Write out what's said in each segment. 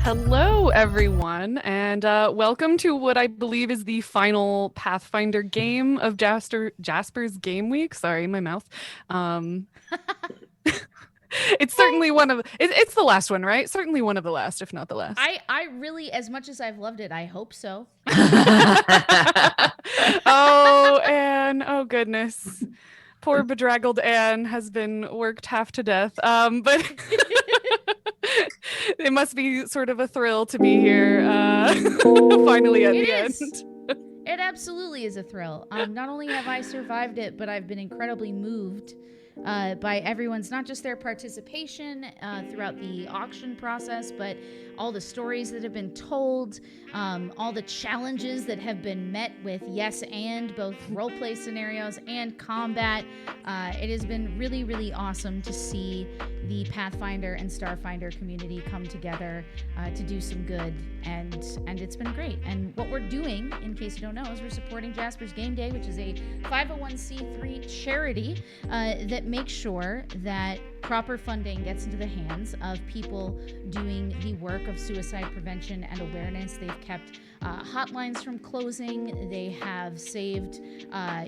Hello, everyone, and welcome to what I believe is the final Pathfinder game of Jasper's Game Week. Sorry, my mouth. Um, it's certainly it's the last one, right? Certainly one of the last, if not the last. I really, as much as I've loved it, I hope so. Oh, Anne. Oh, goodness. Poor bedraggled Anne has been worked half to death. But it must be sort of a thrill to be here finally at the end. It absolutely is a thrill. Not only have I survived it, but I've been incredibly moved by everyone's, not just their participation throughout the auction process, but all the stories that have been told, all the challenges that have been met with yes and both roleplay scenarios and combat. It has been really, really awesome to see the Pathfinder and Starfinder community come together to do some good, and it's been great. And what we're doing, in case you don't know, is we're supporting Jasper's Game Day, which is a 501c3 charity that makes sure that proper funding gets into the hands of people doing the work of suicide prevention and awareness. They've kept hotlines from closing. They have saved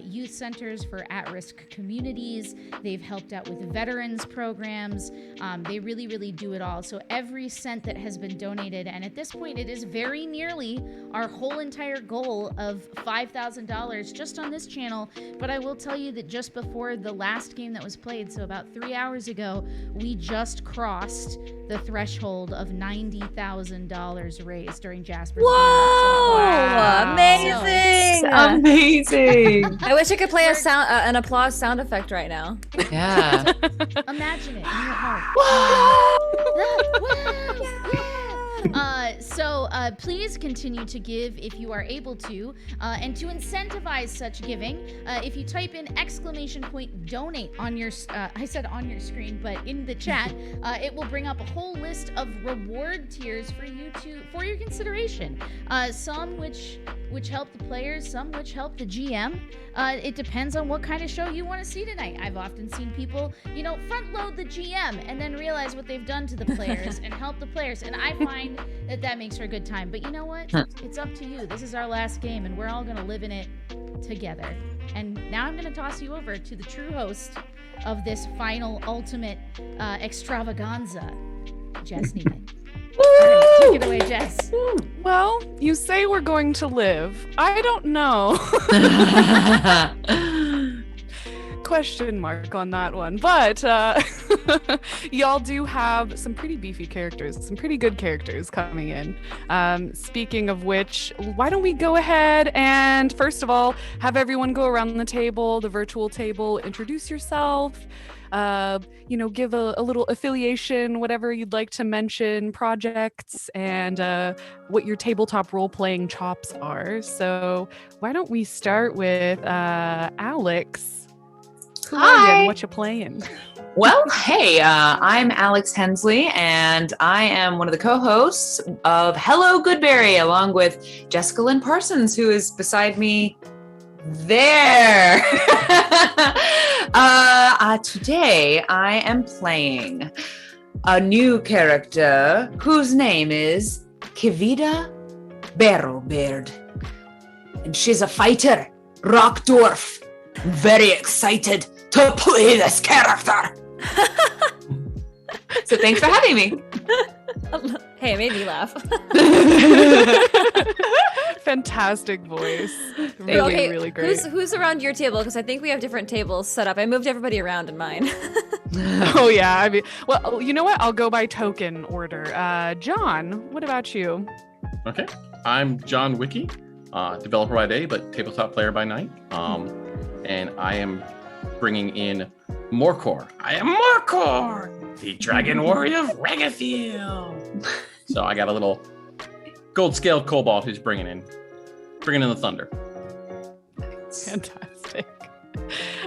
youth centers for at-risk communities. They've helped out with veterans programs. They really, really do it all. So every cent that has been donated, and at this point it is very nearly our whole entire goal of $5,000 just on this channel. But I will tell you that just before the last game that was played, so about 3 hours ago, we just crossed the threshold of $90,000 raised during Jasper's Game. Whoa! Wow. Amazing! Amazing! I wish I could play an applause sound effect right now. Yeah. Imagine it in your heart. So please continue to give if you are able to, and to incentivize such giving, if you type in !donate on your, I said on your screen, but in the chat, it will bring up a whole list of reward tiers for you for your consideration. Some which help the players, some which help the GM. It depends on what kind of show you want to see tonight. I've often seen people, front load the GM and then realize what they've done to the players and help the players. And I find that makes for a good time. But you know what? It's up to you. This is our last game and we're all going to live in it together. And now I'm going to toss you over to the true host of this final ultimate extravaganza, Jess Neiman. All right, take it away, Jess. Well, you say we're going to live. I don't know. Question mark on that one. But y'all do have some pretty beefy characters, some pretty good characters coming in. Speaking of which, why don't we go ahead and, first of all, have everyone go around the table, the virtual table, introduce yourself, give a little affiliation, whatever you'd like to mention, projects, and what your tabletop role-playing chops are. So why don't we start with Alex? Who are you and what you playing? Well, hey, I'm Alex Hensley, and I am one of the co-hosts of Hello Goodberry, along with Jessica Lynn Parsons, who is beside me there. Today, I am playing a new character whose name is Kivida Barrowbeard. And she's a fighter, rock dwarf. I'm very excited to play this character. So thanks for having me. Hey, it made me laugh. Fantastic voice. Really, really great. Who's around your table? Because I think we have different tables set up. I moved everybody around in mine. Oh, yeah. I mean, well, you know what? I'll go by token order. John, what about you? Okay. I'm John Wiki, developer by day, but tabletop player by night. And I am bringing in Morcor. I am Morcor, the Dragon Warrior of Regafield. So I got a little gold-scaled kobold who's bringing in the thunder. Fantastic.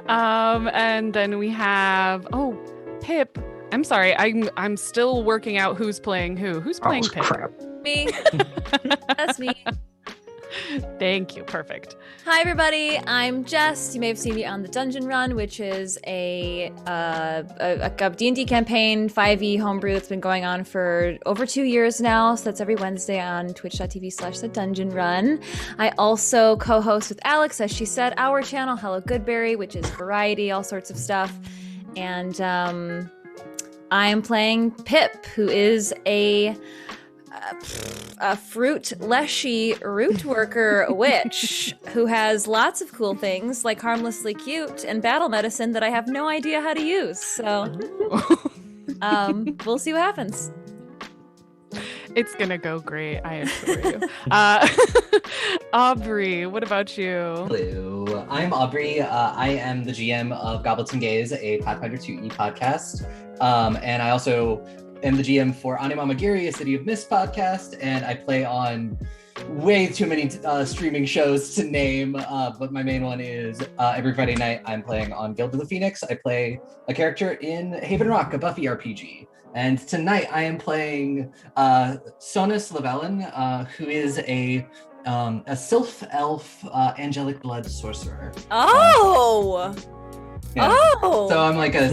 And then we have Pip. I'm sorry, I'm still working out who's playing who. Who's playing Pip? Crap. Me. That's me. Thank you. Perfect. Hi, everybody. I'm Jess. You may have seen me on the Dungeon Run, which is a D&D campaign, 5e homebrew that's been going on for over 2 years now. So that's every Wednesday on twitch.tv/The Dungeon Run. I also co-host with Alex, as she said, our channel, Hello Goodberry, which is variety, all sorts of stuff. And I am playing Pip, who is a fruit leshy root worker witch who has lots of cool things like harmlessly cute and battle medicine that I have no idea how to use. So we'll see what happens. It's gonna go great. I assure you. Aubrey, what about you? Hello, I'm Aubrey. I am the GM of Goblets and Gays, a Pathfinder 2e podcast. And I also am the GM for Animamagiri, a City of Mist podcast, and I play on way too many streaming shows to name, but my main one is every Friday night I'm playing on Guild of the Phoenix. I play a character in Haven Rock, a Buffy RPG. And tonight I am playing Sonus Llewellyn, who is a sylph elf angelic blood sorcerer. Oh! Yeah. Oh! So I'm like a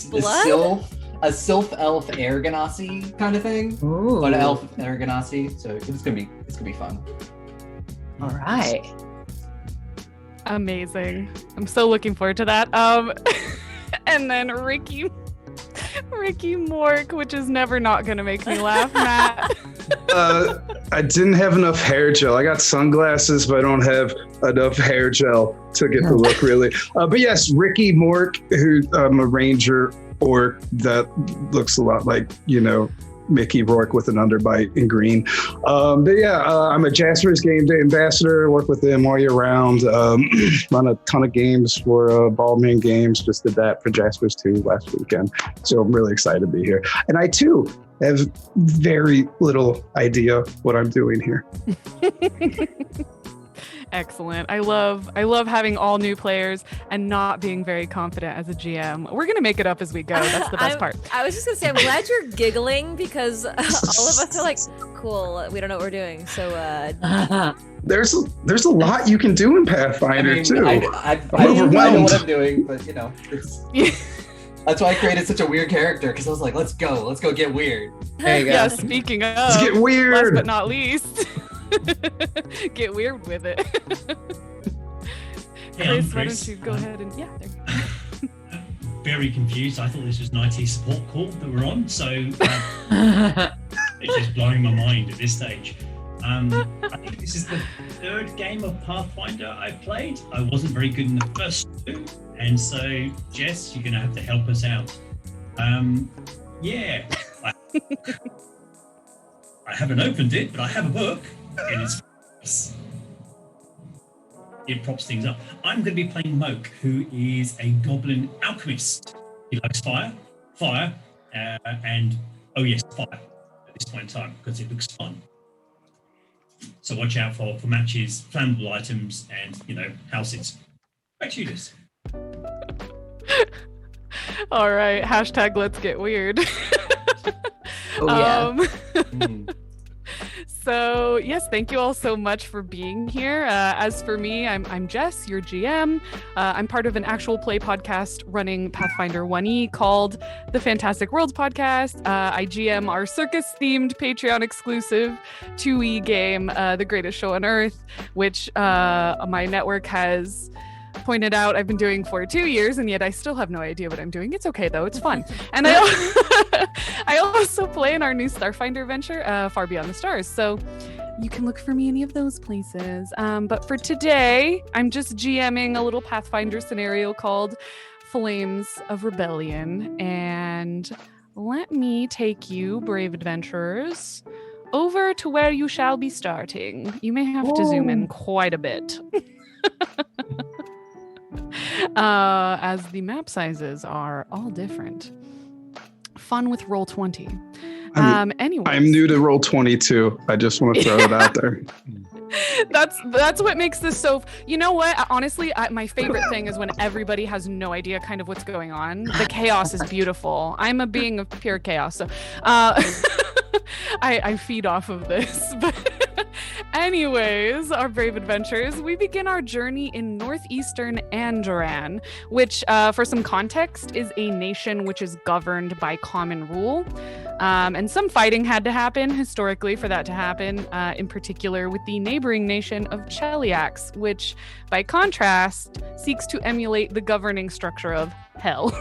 blood? sylph elf air ganassi kind of thing. Ooh. But elf air ganassi, so it's gonna be fun. All right. Amazing. I'm so looking forward to that. And then Ricky Mork, which is never not gonna make me laugh, Matt. I didn't have enough hair gel. I got sunglasses, but I don't have enough hair gel to get the look really. But yes, Ricky Mork, who a ranger orc that looks a lot like, Mickey Rourke with an underbite in green. But yeah, I'm a Jasper's Game Day ambassador, work with them all year round. Run a ton of games for Baldman Games, just did that for Jasper's 2 last weekend. So I'm really excited to be here. And I too have very little idea what I'm doing here. Excellent. I love having all new players and not being very confident as a GM. We're gonna make it up as we go. That's the best part. I was just gonna say, I'm glad you're giggling because all of us are like, cool, we don't know what we're doing. So There's a lot you can do in Pathfinder too. I know what I'm doing, but that's why I created such a weird character, because I was like, let's go get weird. There you go. Yeah, speaking of, Let's get weird. last but not least, get weird with it. Hey, Chris, why Chris. don't you go ahead and there you go. Very confused. I thought this was an IT support call that we're on, so it's just blowing my mind at this stage. I think this is the third game of Pathfinder I've played. I wasn't very good in the first 2, and so Jess, you're going to have to help us out. I haven't opened it, but I have a book, and it props things up. I'm going to be playing Moke, who is a goblin alchemist. He likes fire, and fire at this point in time, because it looks fun. So watch out for matches, flammable items, and, houses. Back to you, Liz. All right. # let's get weird. Oh, yeah. So yes, thank you all so much for being here. As for me, I'm Jess, your GM. I'm part of an actual play podcast running Pathfinder 1e called The Fantastic Worlds Podcast. I GM our circus-themed Patreon exclusive 2e game, The Greatest Show on Earth, which my network has pointed out I've been doing for 2 years, and yet I still have no idea what I'm doing. It's okay though, it's fun. And I also play in our new Starfinder venture, Far Beyond the Stars. So you can look for me any of those places. But for today, I'm just GMing a little Pathfinder scenario called Flames of Rebellion. And let me take you, brave adventurers, over to where you shall be starting. You may have to zoom in quite a bit. As the map sizes are all different. Fun with Roll20. Anyways. I'm new to Roll20 too. I just want to throw it out there. That's what makes this so. You know what? Honestly, my favorite thing is when everybody has no idea kind of what's going on. The chaos is beautiful. I'm a being of pure chaos, so I feed off of this. But Anyways, our brave adventurers, we begin our journey in northeastern Andoran, which, for some context, is a nation which is governed by common rule. And some fighting had to happen historically for that to happen, in particular with the neighboring nation of Cheliax, which, by contrast, seeks to emulate the governing structure of hell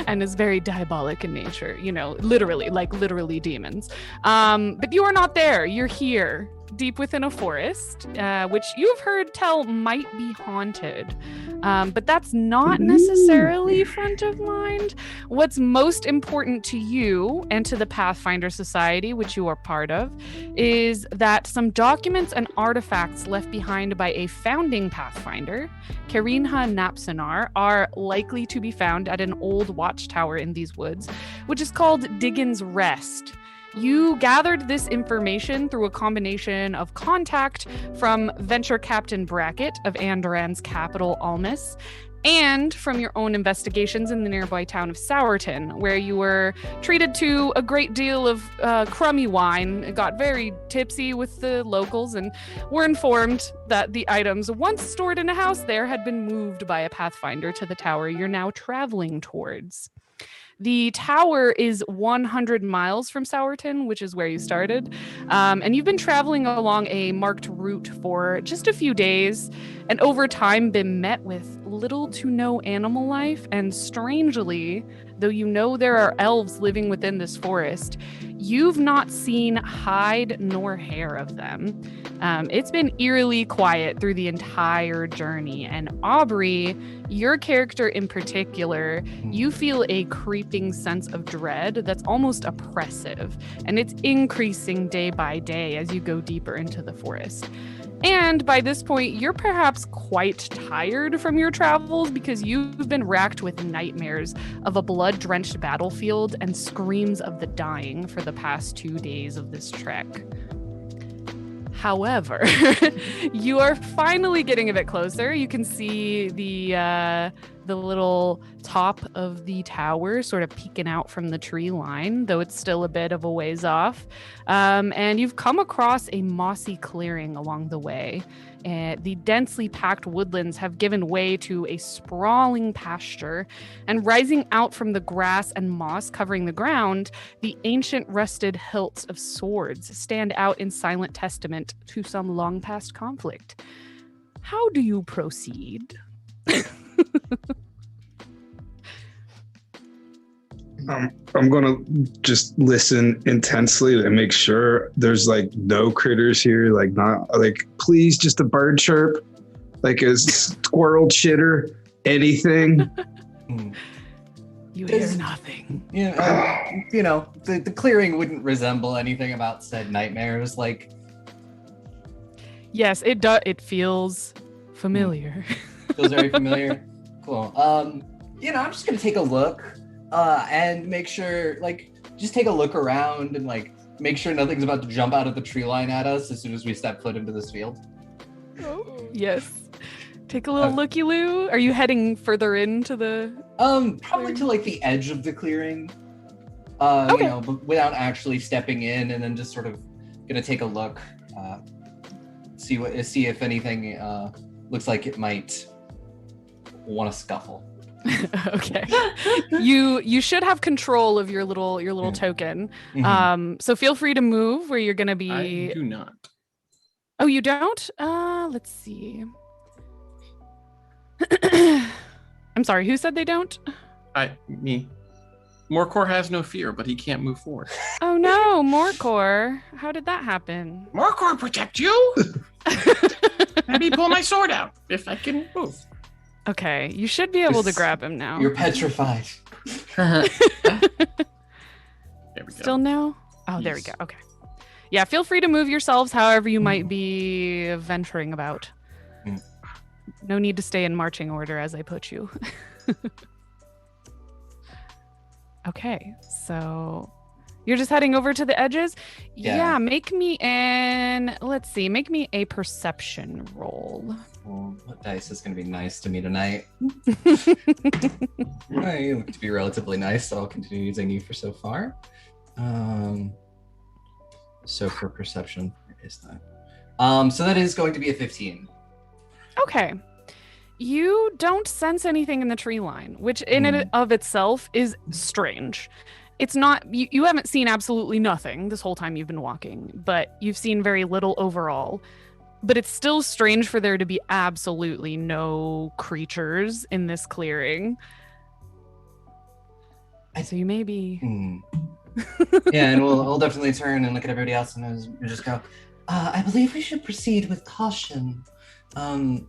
and is very diabolic in nature, literally demons. But you are not there. You're here, deep within a forest, which you've heard tell might be haunted. But that's not necessarily front of mind. What's most important to you and to the Pathfinder Society, which you are part of, is that some documents and artifacts left behind by a founding Pathfinder, Karinha Napsonar, are likely to be found at an old watchtower in these woods, which is called Diggin's Rest. You gathered this information through a combination of contact from Venture Captain Brackett of Andoran's capital, Almus, and from your own investigations in the nearby town of Sourton, where you were treated to a great deal of crummy wine, got very tipsy with the locals, and were informed that the items once stored in a house there had been moved by a Pathfinder to the tower you're now traveling towards. The tower is 100 miles from Sourton, which is where you started, and you've been traveling along a marked route for just a few days, and over time been met with little to no animal life, and strangely, though you know there are elves living within this forest, you've not seen hide nor hair of them. It's been eerily quiet through the entire journey, and Aubrey, your character in particular, you feel a creeping sense of dread that's almost oppressive, and it's increasing day by day as you go deeper into the forest. And by this point, you're perhaps quite tired from your travels because you've been racked with nightmares of a blood-drenched battlefield and screams of the dying for the past 2 days of this trek. However, you are finally getting a bit closer. You can see the little top of the tower sort of peeking out from the tree line, though it's still a bit of a ways off. And you've come across a mossy clearing along the way. The densely packed woodlands have given way to a sprawling pasture, and rising out from the grass and moss covering the ground, the ancient rusted hilts of swords stand out in silent testament to some long past conflict. How do you proceed? I'm gonna just listen intensely and make sure there's like no critters here, like not like please just a bird chirp, like a squirrel chitter, anything. You hear nothing. The clearing wouldn't resemble anything about said nightmares. Like, yes, it does. It feels familiar. Feels very familiar. Cool. I'm just gonna take a look. And make sure, just take a look around and, make sure nothing's about to jump out of the tree line at us as soon as we step foot into this field. Oh, yes. Take a little looky-loo. Are you heading further into the... Probably to, the edge of the clearing. Okay. But without actually stepping in, and then just sort of gonna take a look, see if anything looks like it might want to scuffle. Okay. You should have control of your little token. Mm-hmm. So feel free to move where you're gonna be. I do not. Oh, you don't? Let's see. I'm sorry, who said they don't? Me. Morcor has no fear, but he can't move forward. Oh no, Morcor. How did that happen? Morcor protect you? Let me pull my sword out if I can move. Okay, you should be able to grab him now. You're petrified. There we go. Still no? Oh, yes. There we go. Okay. Yeah, feel free to move yourselves however you might be venturing about. No need to stay in marching order as I put you. Okay, so you're just heading over to the edges? Yeah, make me a perception roll. Well, what dice is going to be nice to me tonight? You look to be relatively nice, so I'll continue using you for so far. So for perception, where is that? So that is going to be a 15. Okay. You don't sense anything in the tree line, which in and of itself is strange. It's not, you haven't seen absolutely nothing this whole time you've been walking, but you've seen very little overall. But it's still strange for there to be absolutely no creatures in this clearing. So you may be... Yeah, and we'll definitely turn and look at everybody else and we'll just go, I believe we should proceed with caution. I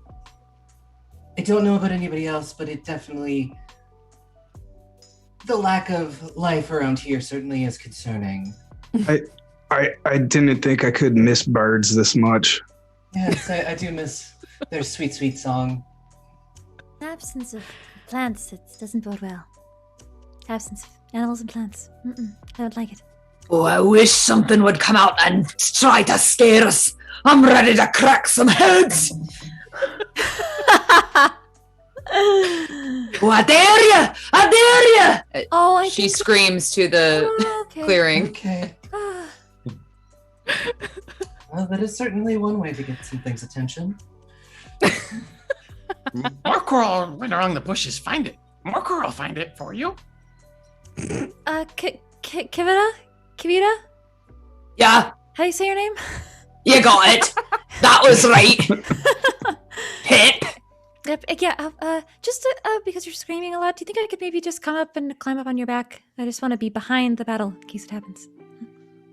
don't know about anybody else, but it definitely... The lack of life around here certainly is concerning. I didn't think I could miss birds this much. Yes, I do miss their sweet, sweet song. Absence of plants, it doesn't bode well. Absence of animals and plants. I don't like it. Oh, I wish something would come out and try to scare us. I'm ready to crack some heads. Oh, I dare you! I dare you! Oh, She screams to the clearing. Okay. Well, that is certainly one way to get some things' attention. Morcor went around the bushes. Find it. Morcor will find it for you. Kivita? Kivita? Yeah, How do you say your name? you got it. That was right. Pip. Just because you're screaming a lot, do you think I could maybe just come up and climb up on your back? I just want to be behind the battle in case it happens.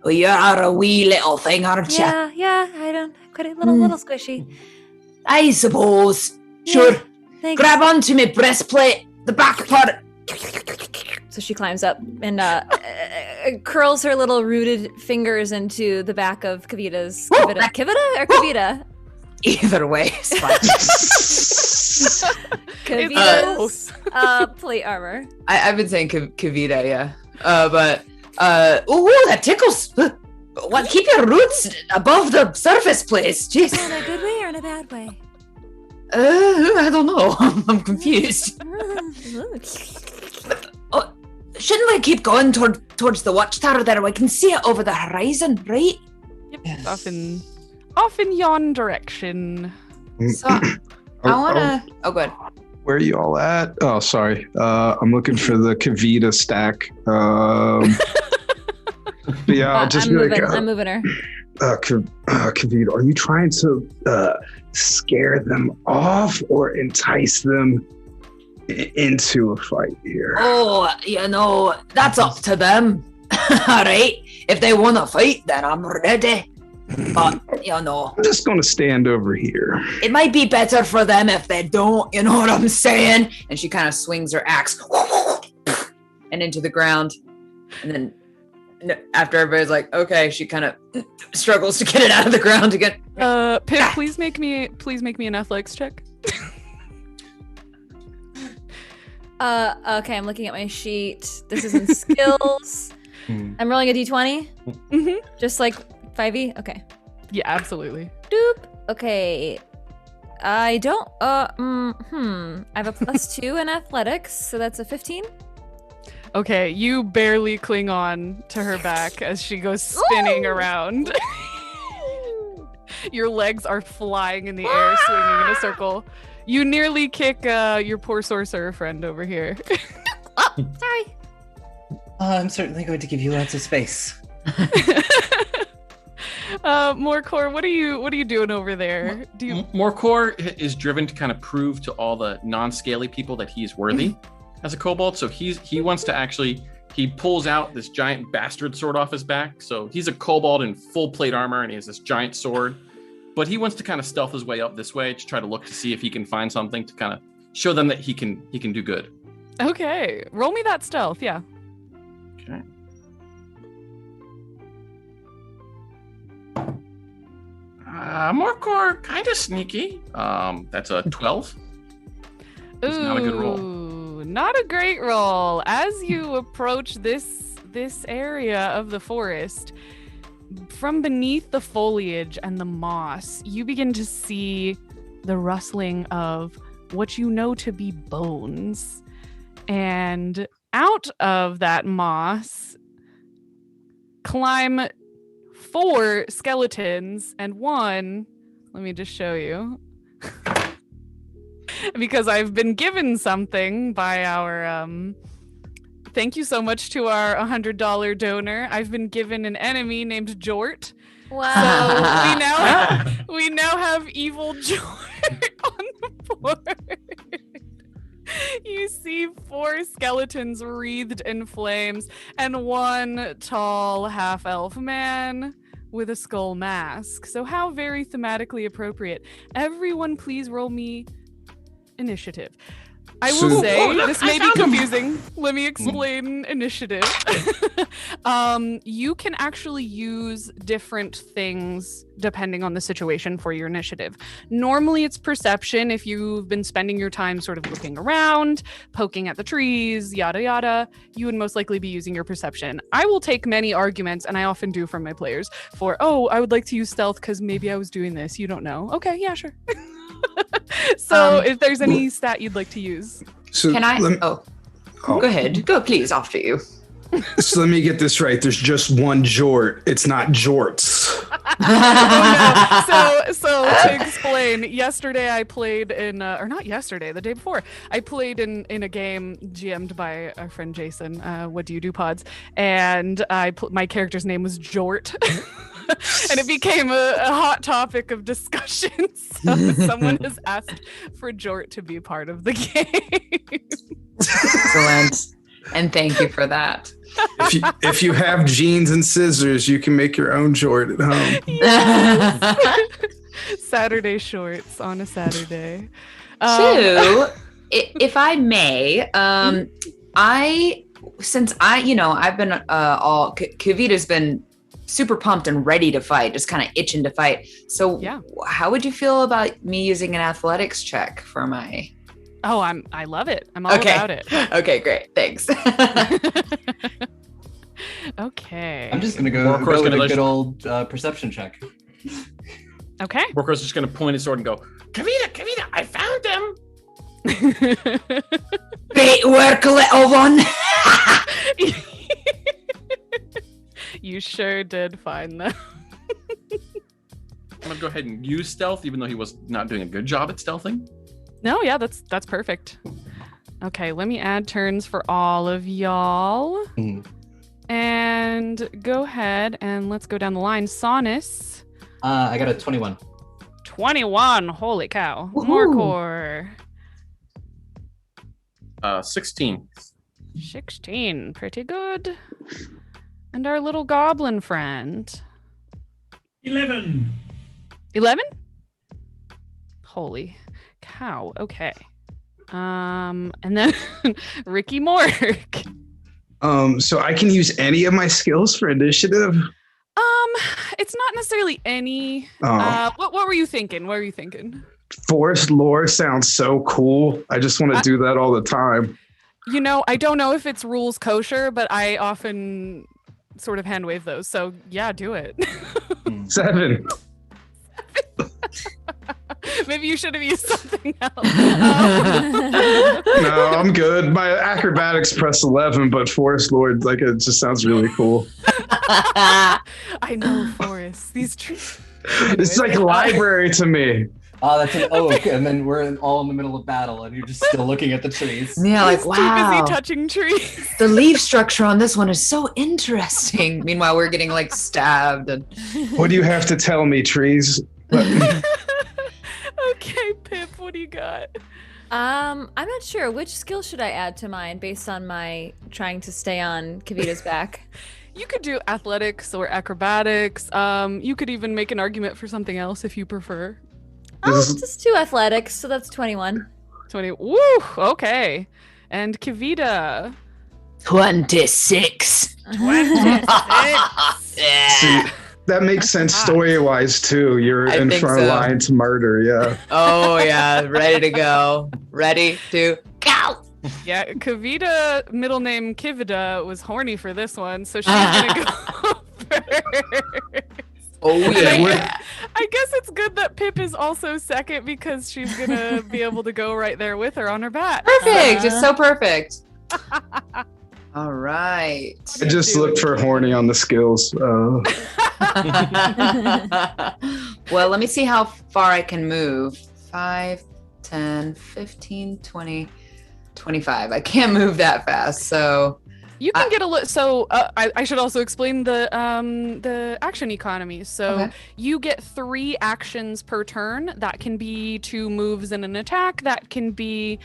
Well, you're a wee little thing, aren't you? Yeah, I don't, quite a little squishy. I suppose. Sure. Yeah, thanks. Grab onto me breastplate, the back part. So she climbs up and curls her little rooted fingers into the back of Kavita's. Kavita or Kavita? Either way, it's fine. Kavita's plate armor. I've been saying Kavita, yeah. That tickles. What? Keep your roots above the surface, please. Jeez. In a good way or in a bad way? I don't know. I'm confused. Shouldn't we keep going towards the watchtower there? We can see it over the horizon, right? Yep, Yes. off in yon direction. So I wanna. Oh, good. Where are you all at? Oh, sorry. I'm looking for the Kavita stack. But yeah, I'll just I'm moving her. Kavita, are you trying to scare them off or entice them into a fight here? Oh, that's up to them. All right. If they want to fight, then I'm ready. But, I'm just going to stand over here. it might be better for them if they don't, you know what I'm saying? And she kind of swings her axe and into the ground. And then after everybody's like, okay, she kind of struggles to get it out of the ground again. Pip, please make me an athletics check. Okay, I'm looking at my sheet. This is in skills. I'm rolling a d20. Mm-hmm. Just like 5e? Okay. Yeah, absolutely. Doop. Okay. I don't, I have a +2 in athletics, so that's a 15. Okay, you barely cling on to her back as she goes spinning around. Your legs are flying in the air, swinging in a circle. You nearly kick your poor sorcerer friend over here. Oh, sorry. I'm certainly going to give you lots of space. Morcor, what are you doing over there? Morcor is driven to kind of prove to all the non-scaly people that he is worthy as a kobold. So he wants to he pulls out this giant bastard sword off his back. So he's a kobold in full plate armor and he has this giant sword. But he wants to kind of stealth his way up this way to try to look to see if he can find something to kind of show them that he can do good. Okay, roll me that stealth, yeah. Okay. Morcor, kind of sneaky. That's a 12. It's not a good roll. Ooh, not a great roll. As you approach this area of the forest, from beneath the foliage and the moss, you begin to see the rustling of what you know to be bones. And out of that moss climb 4 skeletons and 1. Let me just show you. Because I've been given something by our thank you so much to our $100 donor. I've been given an enemy named Jort. Wow. So we now have evil Jort on the board. You see 4 skeletons wreathed in flames and 1 tall half-elf man with a skull mask. So how very thematically appropriate. Everyone please roll me initiative. I will say this may be confusing. Let me explain initiative. You can actually use different things depending on the situation for your initiative. Normally it's perception if you've been spending your time sort of looking around, poking at the trees, yada yada. You would most likely be using your perception. I will take many arguments, and I often do from my players, for, I would like to use stealth because maybe I was doing this. You don't know. Okay, yeah, sure. So if there's any stat you'd like to use. So Can I? Go ahead. Go, please, after you. So let me get this right. There's just one Jort. It's not Jorts. Oh, no. So to explain, yesterday I played in, or not yesterday, the day before, I played in a game GM'd by our friend Jason. What do you do, pods? And my character's name was Jort. And it became a hot topic of discussion. So someone has asked for Jort to be part of the game. Excellent. And thank you for that. If you have jeans and scissors, you can make your own Jort at home. Yes. Saturday shorts on a Saturday. So, if I may, I've been Kavita's been super pumped and ready to fight, just kind of itching to fight. So yeah. How would you feel about me using an athletics check for my... Oh, I love it. I'm all about it. Okay, great. Thanks. Okay. I'm just going to go with a good old perception check. Okay. Worker's just going to point his sword and go, Kavita, I found them. Great work, little one. You sure did find them. I'm going to go ahead and use stealth, even though he was not doing a good job at stealthing. No, yeah, that's perfect. Okay, let me add turns for all of y'all. And go ahead and let's go down the line. Sonus. I got a 21. 21. Holy cow. Woohoo. Morcor. 16. 16. Pretty good. And our little goblin friend. 11. 11? Holy cow. Okay. And then Ricky Mork. So I can use any of my skills for initiative? It's not necessarily any. What were you thinking? Forest lore sounds so cool. I just want to do that all the time. You know, I don't know if it's rules kosher, but I often sort of hand wave those. So yeah, do it. 7. Maybe you should have used something else. No, I'm good. My acrobatics press 11, but Forest Lord, it just sounds really cool. I know forests. These trees. It's like a library to me. Oh, that's an oak, and then we're all in the middle of battle, and you're just still looking at the trees. Yeah, He's too busy touching trees. The leaf structure on this one is so interesting. Meanwhile, we're getting stabbed. And... What do you have to tell me, trees? Okay, Pip, what do you got? I'm not sure. Which skill should I add to mine based on my trying to stay on Kavita's back? You could do athletics or acrobatics. You could even make an argument for something else if you prefer. Just 2 athletics, so that's 21. 20. Woo! Okay. And Kavita. 26. 26. Yeah. That makes sense story-wise, too. You're in front of line to murder, yeah. Oh, yeah. Ready to go. Ready to go. Yeah, Kavita, middle name Kivida, was horny for this one, so she's going to go first. Oh, yeah. I guess it's good that Pip is also second because she's going to be able to go right there with her on her back. Perfect. It's so perfect. All right. I just looked for horny on the skills. Well, let me see how far I can move. 5, 10, 15, 20, 25. I can't move that fast. So You can get a look. So I should also explain the action economy. So Okay. you get 3 actions per turn. That can be 2 moves and an attack. That can be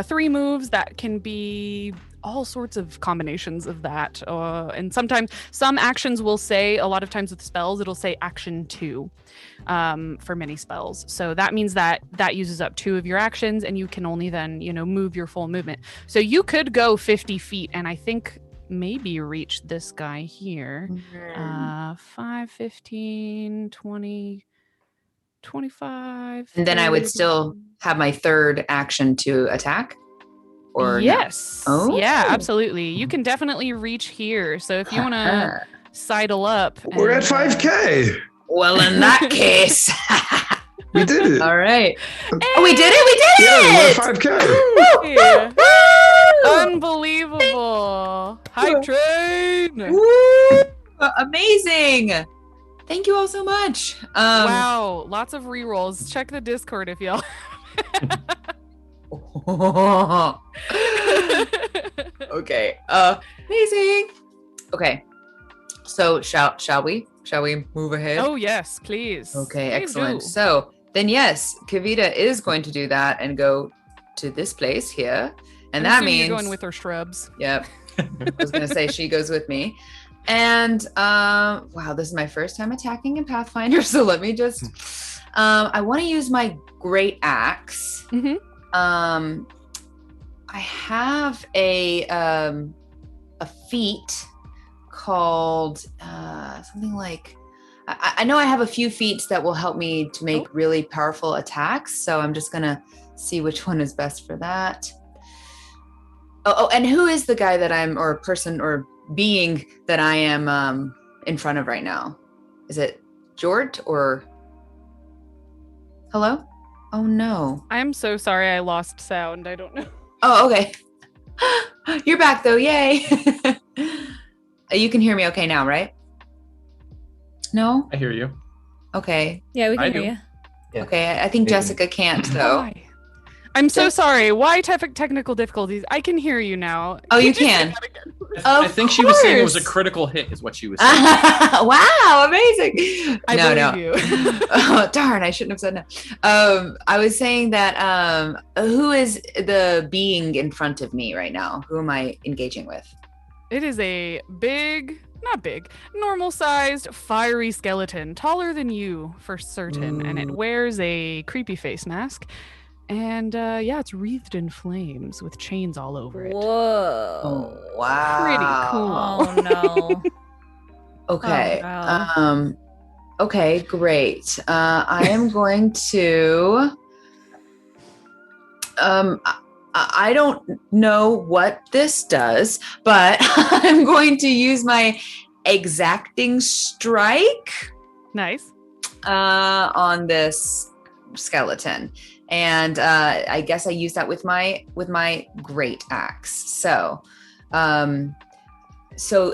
3 moves. That can be all sorts of combinations of that. And sometimes some actions will say, a lot of times with spells, it'll say action 2 for many spells. So that means that uses up 2 of your actions, and you can only then, move your full movement. So you could go 50 feet, and I think maybe reach this guy here. 5, 15, 20, 25. And then I would 30. still have my third action to attack? Or no? Yes. Oh. Yeah, absolutely. You can definitely reach here. So if you want to sidle up. We're at and, 5K. Well, in that case. We did it. All right. Oh, we did it? We did Yeah, it! we're at 5K. Yeah. Unbelievable. Hype train. Woo! Amazing. Thank you all so much. Wow. Lots of rerolls. Check the Discord if y'all. Okay. Amazing. Okay. So shall we move ahead? Oh, yes, please. Okay, Please excellent. do. So then, yes, Kavita is going to do that and go to this place here, and I'm that assuming means you're going with her shrubs. Yep. I was gonna say she goes with me, and wow, this is my first time attacking in Pathfinder, so let me just. I want to use my great axe. Mhm. I have a feat called something like I know I have a few feats that will help me to make really powerful attacks, so I'm just gonna see which one is best for that. Oh, and who is the guy that I'm, or person or being that I am in front of right now? Is it Jort or hello? Oh no. I'm so sorry I lost sound. I don't know. Oh, okay. You're back though. Yay. You can hear me okay now, right? No? I hear you. Okay. Yeah, we I can hear do. you. Yeah. Okay. I think They can- Jessica can't though. Why? I'm so sorry. Why technical difficulties? I can hear you now. Oh, you Could say can? that again? I Of think she was saying it was a course. critical hit, is what she was saying. Wow, amazing. I no. believe you. Oh, darn, I shouldn't have said no. I was saying that who is the being in front of me right now? Who am I engaging with? It is a normal sized, fiery skeleton, taller than you for certain, and it wears a creepy face mask. And yeah, it's wreathed in flames with chains all over it. Whoa. Oh, wow. Pretty cool. Oh no. Okay. Oh, Okay, great. I am going to I don't know what this does, but I'm going to use my exacting strike Nice. on this skeleton. And I guess I use that with my great axe. So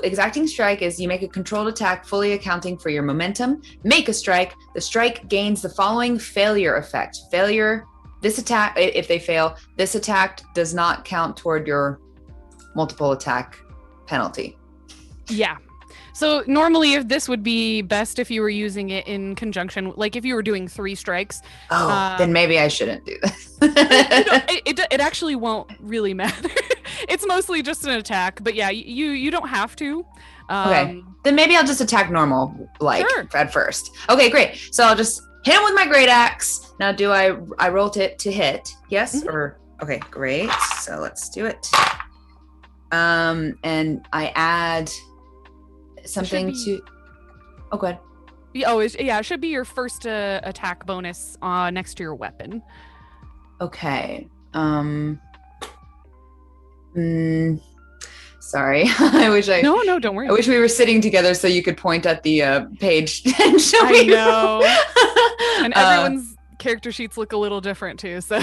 exacting strike is you make a controlled attack fully accounting for your momentum. Make a strike. The strike gains the following failure effect. Failure, this attack, if they fail, this attack does not count toward your multiple attack penalty. Yeah. So normally if this would be best if you were using it in conjunction, like if you were doing 3 strikes. Oh, then maybe I shouldn't do this. It actually won't really matter. It's mostly just an attack, but yeah, you don't have to. Okay. Then maybe I'll just attack normal, Sure. at first. Okay, great. So I'll just hit him with my great axe. Now, do I roll it to hit? Yes, or okay, great. So let's do it. And I add something be- to. Oh, good. It should be your first attack bonus next to your weapon. Okay. Sorry. I wish I. No, don't worry. I wish we were sitting together so you could point at the page and show I me. know. And everyone's character sheets look a little different too. So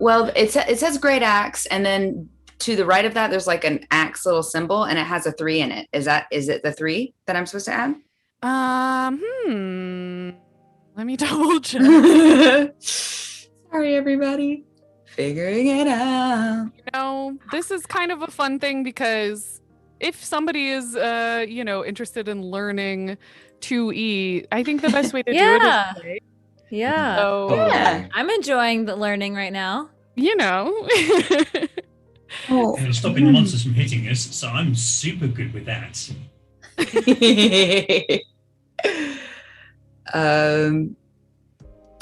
Well, it says great axe, and then to the right of that, there's like an axe little symbol, and it has a 3 in it. Is it the 3 that I'm supposed to add? Let me double check. Sorry, everybody. Figuring it out. This is kind of a fun thing because if somebody is, interested in learning 2E, I think the best way to do it is play. Yeah. So, I'm enjoying the learning right now. And stopping the monsters from hitting us, so I'm super good with that.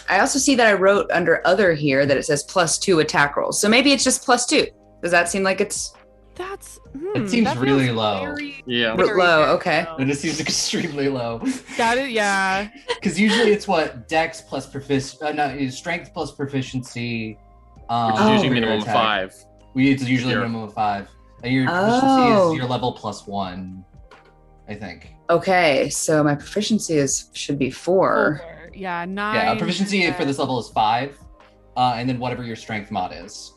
I also see that I wrote under other here that it says +2 attack rolls. So maybe it's just +2. Does that seem like it's... It seems really low. Very low, okay. It just seems extremely low. Got it, yeah. Because usually it's what? Dex plus strength plus proficiency. It's usually for your minimum of attack. 5. It's usually a minimum of 5. And your proficiency is your level +1, I think. Okay, so my proficiency should be 4. Yeah, 9. Yeah, proficiency for this level is 5, and then whatever your strength mod is.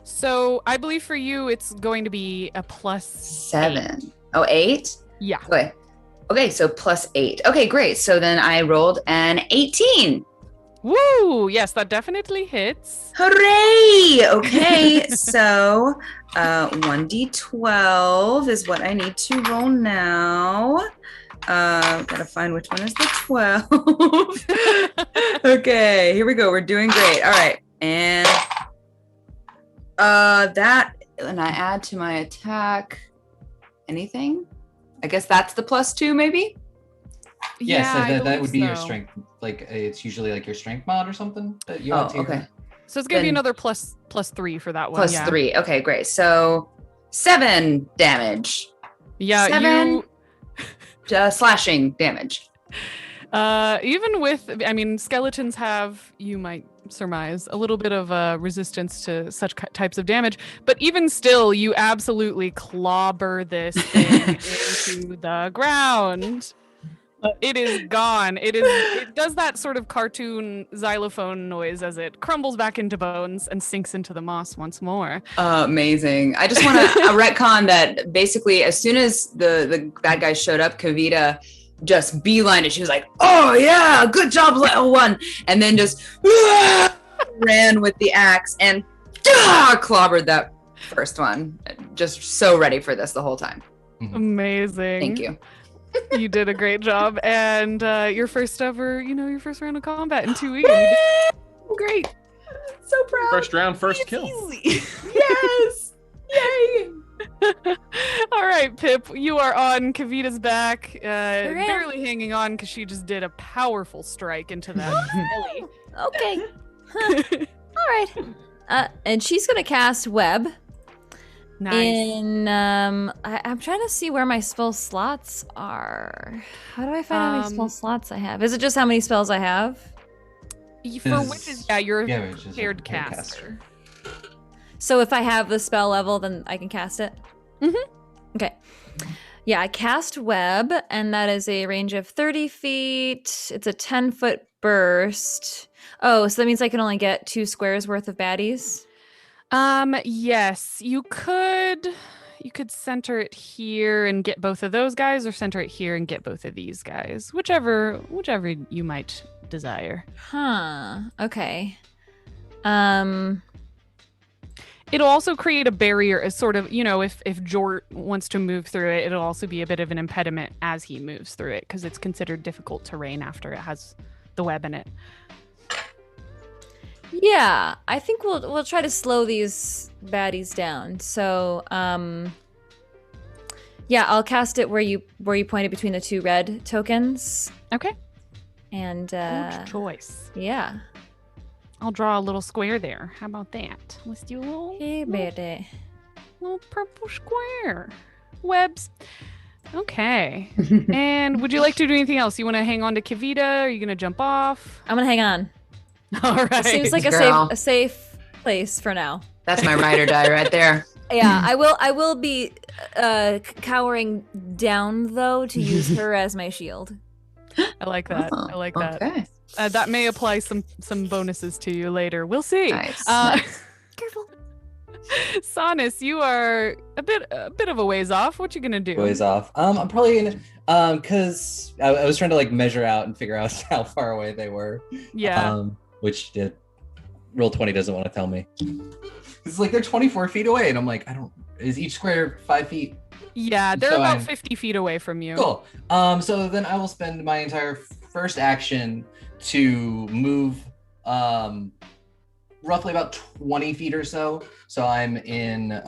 So I believe for you it's going to be a +7. 8. Oh, 8? Yeah. Okay, so +8. Okay, great. So then I rolled an 18. Woo! Yes, that definitely hits. Hooray! Okay, so 1d12 is what I need to roll now. Gotta find which one is the 12. Okay, here we go. We're doing great. All right, and that, and I add to my attack anything. I guess that's the +2, maybe. Yeah, so that would be your so. strength. Like it's usually like your strength mod or something that you add to your- Okay. So it's gonna be Then- another +3 for that one. +3. Okay, great. So 7 damage. Yeah, 7 slashing damage. even with, skeletons have, you might surmise, a little bit of resistance to such types of damage, but even still, you absolutely clobber this thing into the ground. It is gone. It does that sort of cartoon xylophone noise as it crumbles back into bones and sinks into the moss once more. Amazing. I just want to retcon that basically as soon as the bad guy showed up, Kavita just beelined it. She was like, oh yeah, good job, little one. And then just ran with the axe and clobbered that first one. Just so ready for this the whole time. Amazing. Thank you. You did a great job. And your first ever, your first round of combat in 2E. Great. So proud. First round, first kill. Easy. Yes. Yay. All right, Pip, you are on Kavita's back, barely hanging on because she just did a powerful strike into that belly. Okay. All right. And she's gonna cast web. Nice. I'm trying to see where my spell slots are. How do I find how many spell slots I have? Is it just how many spells I have? For witches, you're Yeah, a which is paired a caster. So if I have the spell level, then I can cast it? Mm-hmm. Okay. Yeah, I cast web, and that is a range of 30 feet. It's a 10-foot burst. Oh, so that means I can only get 2 squares worth of baddies? Yes, you could center it here and get both of those guys, or center it here and get both of these guys. Whichever you might desire. Huh. Okay. It'll also create a barrier as sort of, if Jort wants to move through it, it'll also be a bit of an impediment as he moves through it because it's considered difficult terrain after it has the web in it. Yeah, I think we'll try to slow these baddies down. So, yeah, I'll cast it where you pointed between the 2 red tokens. Okay. And Good choice. yeah. I'll draw a little square there. How about that? Let's do a little purple square. Webs. Okay. And would you like to do anything else? You want to hang on to Kavita? Are you going to jump off? I'm gonna hang on. All right. Seems like Girl. a safe place for now. That's my ride or die right there. Yeah, I will be cowering down though to use her as my shield. I like that. I like that. Okay. That may apply some bonuses to you later. We'll see. Nice. Careful. Sonus, you are a bit of a ways off. What you gonna do? Ways off. I'm probably gonna because I was trying to like measure out and figure out how far away they were. Yeah. Which did roll 20 doesn't want to tell me. It's like they're 24 feet away, and I'm like, I don't. Is each square 5 feet? Yeah, they're So about 50 feet away from you. Cool. So then I will spend my entire first action to move roughly about 20 feet or so. So I'm in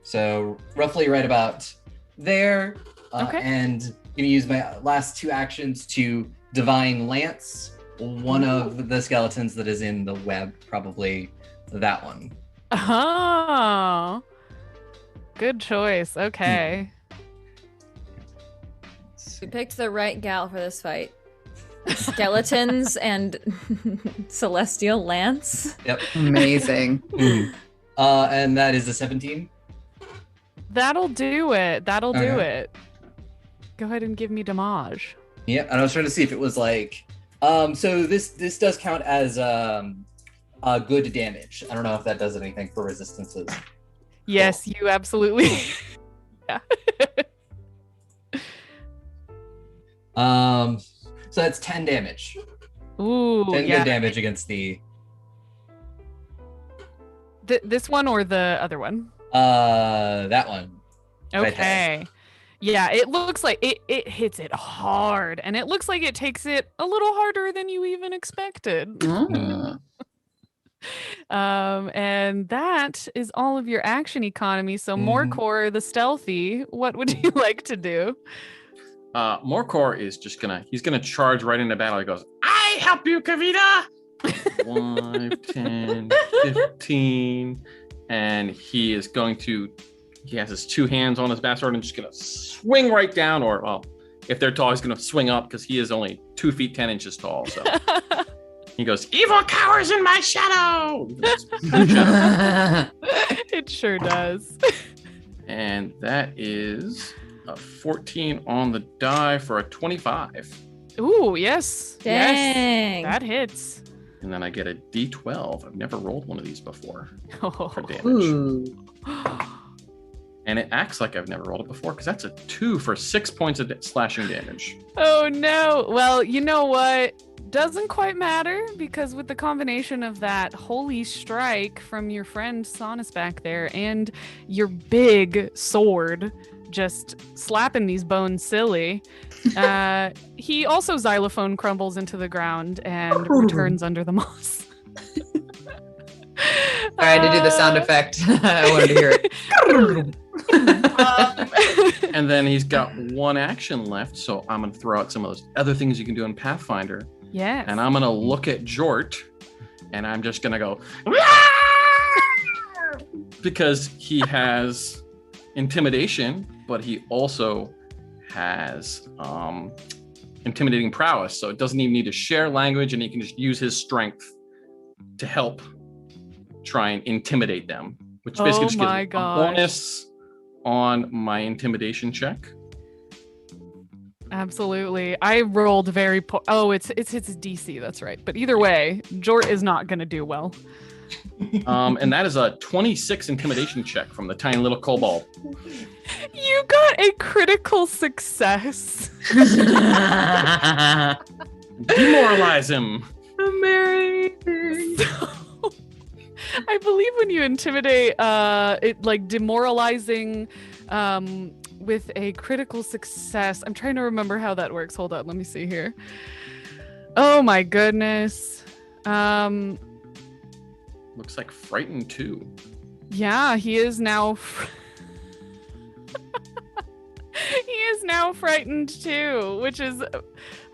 so roughly right about there. Okay. And gonna use my last 2 actions to Divine Lance one of the skeletons that is in the web, probably that one. Oh, good choice. Okay. We picked the right gal for this fight. Skeletons and celestial lance. Yep. Amazing. And that is a 17. That'll do it. That'll do Okay. it. Go ahead and give me damage. Yep. And I was trying to see if it was like, so this does count as good damage. I don't know if that does anything for resistances. Yes, you absolutely. Yeah. So that's 10 damage. Ooh, 10 yeah. good damage against the This one or the other one? that one. Right there. Okay. Yeah, it looks like it hits it hard, and it looks like it takes it a little harder than you even expected. Mm. And that is all of your action economy. So Mhm. Morcor, the stealthy, what would you like to do? Morcor is just he's gonna charge right into battle. He goes, I help you, Kavita! 5, 10, 15. And he is going to, he has his 2 hands on his bastard and just gonna swing right down, or well, if they're tall, he's gonna swing up because he is only 2 feet 10 inches tall. So he goes, evil cowers in my shadow! It sure does. And that is a 14 on the die for a 25. Ooh, yes. Dang. Yes. That hits. And then I get a D12. I've never rolled one of these before for damage. Ooh. And it acts like I've never rolled it before because that's a 2 for 6 points of slashing damage. Oh no. Well, you know what? Doesn't quite matter because with the combination of that holy strike from your friend Sonus back there and your big sword just slapping these bones silly, he also xylophone crumbles into the ground and returns under the moss. I had to do the sound effect. I wanted to hear it. And then he's got 1 action left, so I'm going to throw out some of those other things you can do in Pathfinder. Yes. And I'm going to look at Jort, and I'm just going to go, because he has intimidation, but he also has intimidating prowess, so it doesn't even need to share language, and he can just use his strength to help try and intimidate them, which basically just gives me a bonus on my intimidation check. Absolutely. I rolled very it's his DC, that's right. But either way, Jort is not going to do well. And that is a 26 intimidation check from the tiny little kobold. You got a critical success. Demoralize him. Amazing. So, I believe when you intimidate, it like demoralizing with a critical success. I'm trying to remember how that works. Hold on, let me see here. Oh my goodness. Looks like frightened too. Yeah, he is now. He is now frightened too, which is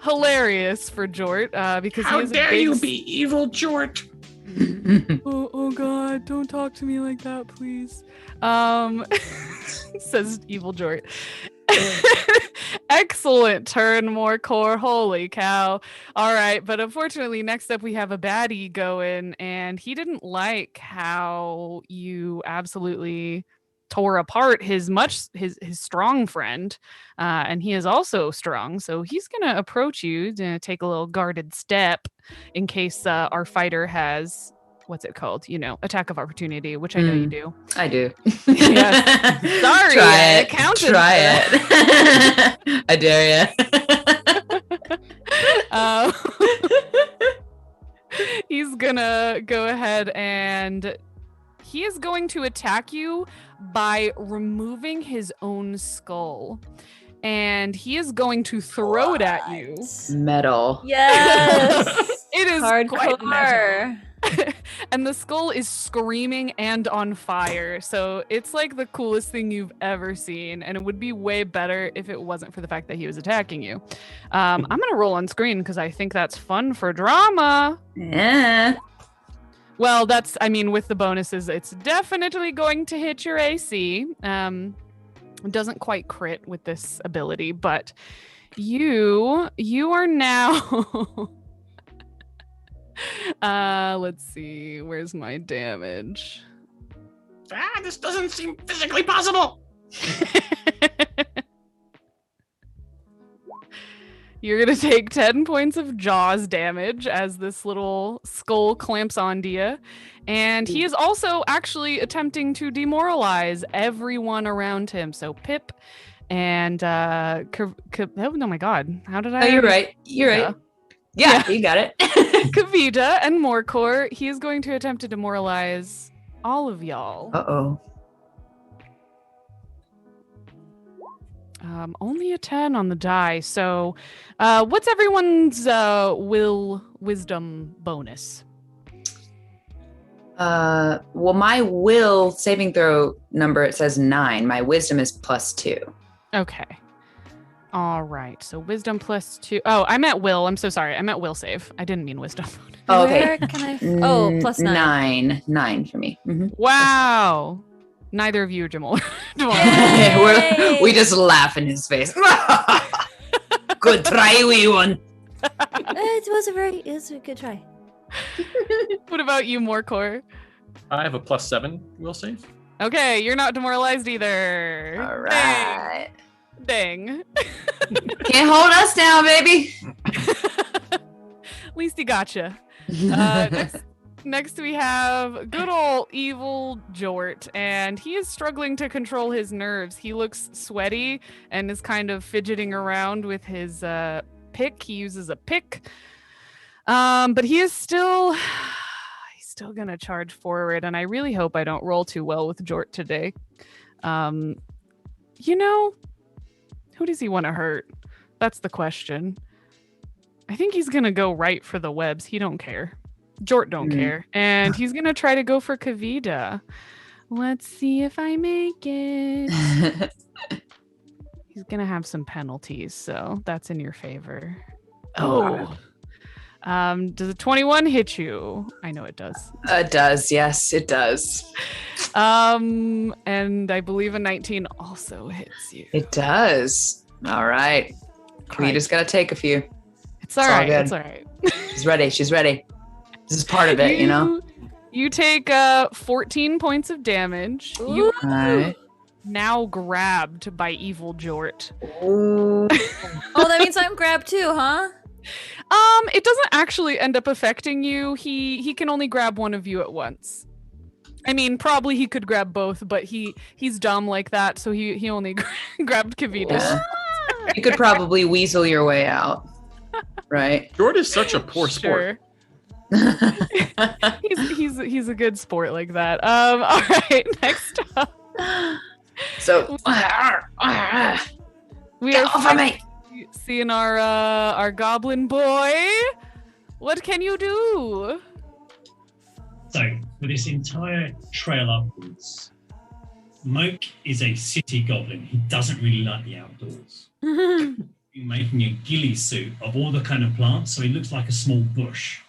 hilarious for Jort. Because how he is dare you be evil, Jort? Oh God, don't talk to me like that, please. Says evil Jort. Excellent turn, Morcor. Holy cow. All right, but unfortunately, next up we have a baddie going, and he didn't like how you absolutely tore apart his strong friend, and he is also strong, so he's gonna approach you to take a little guarded step in case our fighter has what's it called? Attack of opportunity, which I know you do. I do. Yes. Sorry, Try I it. counted Try for it. I dare you. He's gonna go ahead and he is going to attack you by removing his own skull. And he is going to throw it at you. Metal. Yes. It is quite metal. Hardcore. And the skull is screaming and on fire. So it's like the coolest thing you've ever seen. And it would be way better if it wasn't for the fact that he was attacking you. I'm going to roll on screen because I think that's fun for drama. Yeah. Well, with the bonuses, it's definitely going to hit your AC. It doesn't quite crit with this ability, but you are now... let's see. Where's my damage? This doesn't seem physically possible. You're gonna take 10 points of Jaws damage as this little skull clamps onto you. And he is also actually attempting to demoralize everyone around him. So Pip and oh no, my God, how did I? Oh, you're right. You're right. Yeah, you got it. Kavita and Morcor. He is going to attempt to demoralize all of y'all. Uh-oh. Only a 10 on the die. So, what's everyone's wisdom bonus? Well, my will saving throw number, it says 9. My wisdom is +2. Okay. All right. So wisdom +2. Oh, I meant will. I'm so sorry. I meant will save. I didn't mean wisdom. Oh, okay. Where can I? Oh, +9. 9 for me. Mm-hmm. Wow. Neither of you are Jamal. We just laugh in his face. Good try, wee one. It was a good try. What about you, Morcor? I have a +7 will save. Okay, you're not demoralized either. All right. Dang. Can't hold us down, baby. At least he gotcha. Next we have good old evil Jort, and he is struggling to control his nerves. He looks sweaty and is kind of fidgeting around with his pick. He uses a pick. But he is still gonna charge forward, and I really hope I don't roll too well with Jort today. Who does he want to hurt? That's the question. I think he's gonna go right for the webs. He don't care. Jort don't care. And he's gonna try to go for Kavita. Let's see if I make it. He's gonna have some penalties, so that's in your favor. Oh. Does a 21 hit you? I know it does. It does, yes, it does. And I believe a 19 also hits you. It does. All right. We just gotta take a few. It's all right. good. It's all right. She's ready. She's ready. This is part of it, you know? You take 14 points of damage. You Right. now grabbed by evil Jort. Ooh. Oh, that means I'm grabbed too, huh? It doesn't actually end up affecting you. He can only grab one of you at once. I mean, probably he could grab both, but he's dumb like that, so he only grabbed Kavita. Yeah. You could probably weasel your way out, right? Jort is such a poor sport. He's a good sport like that. All right, next up. So We get are off of me. seeing our goblin boy. What can you do? So, for this entire trail upwards, Moke is a city goblin. He doesn't really like the outdoors. He's making a ghillie suit of all the kind of plants, so he looks like a small bush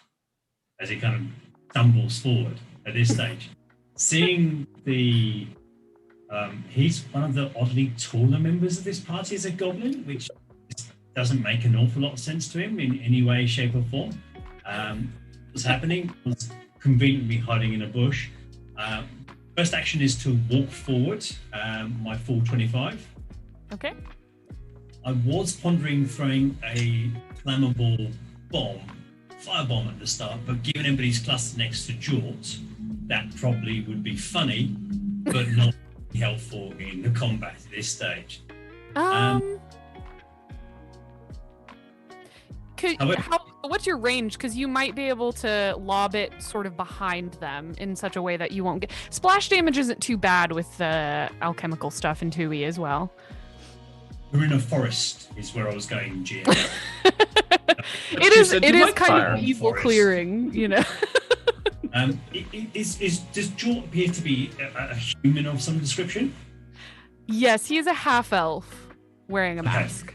as he kind of stumbles forward at this stage. Seeing the he's one of the oddly taller members of this party as a goblin, which doesn't make an awful lot of sense to him in any way, shape, or form. What's happening was conveniently hiding in a bush. First action is to walk forward, my full 25. Okay. I was pondering throwing a flammable bomb firebomb at the start, but given everybody's clustered next to Jort, that probably would be funny, but not helpful in the combat at this stage. What's your range? Because you might be able to lob it sort of behind them in such a way that you won't get splash damage. Isn't too bad with the alchemical stuff in 2e as well. We're in a forest, is where I was going, GM. It is kind of evil clearing, you know. Does Jort appear to be a human of some description? Yes, he is a half elf wearing a mask.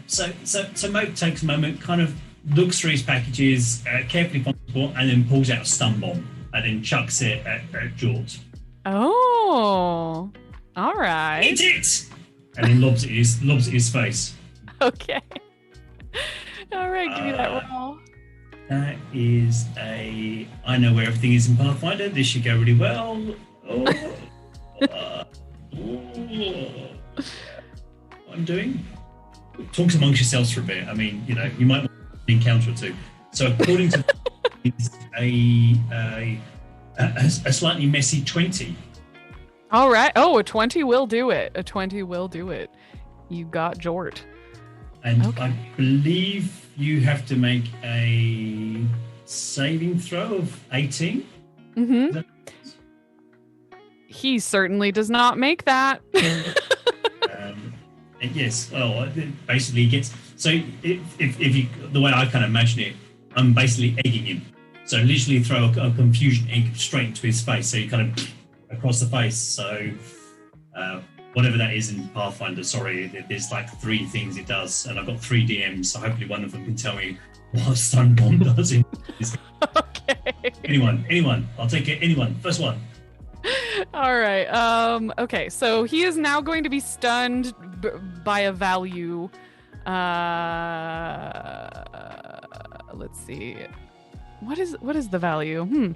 So Moke takes a moment, kind of looks through his packages, carefully finds one, and then pulls out a stun bomb and then chucks it at Jort. Oh, all right. Eat it! And then lobs it at his face. Okay. All right, give me that roll. That is I know where everything is in Pathfinder. This should go really well. What I'm doing? Talk amongst yourselves for a bit. I mean, you know, you might want an encounter or two. So according to it's a slightly messy 20. All right. Oh, a 20 will do it. A 20 will do it. You got Jort. And okay. I believe you have to make a saving throw of 18. Mm-hmm. He certainly does not make that. Yes. Well, basically, he gets. So if you, the way I kind of imagine it, I'm basically egging him. So literally throw a confusion egg straight into his face. So you kind of across the face. So whatever that is in Pathfinder. Sorry, there's like 3 things it does, and I've got 3 DMs. So hopefully one of them can tell me what a stun bomb does. Okay. Anyone. I'll take it. Anyone. First one. All right. Okay. So he is now going to be stunned by a value. Let's see. What is the value?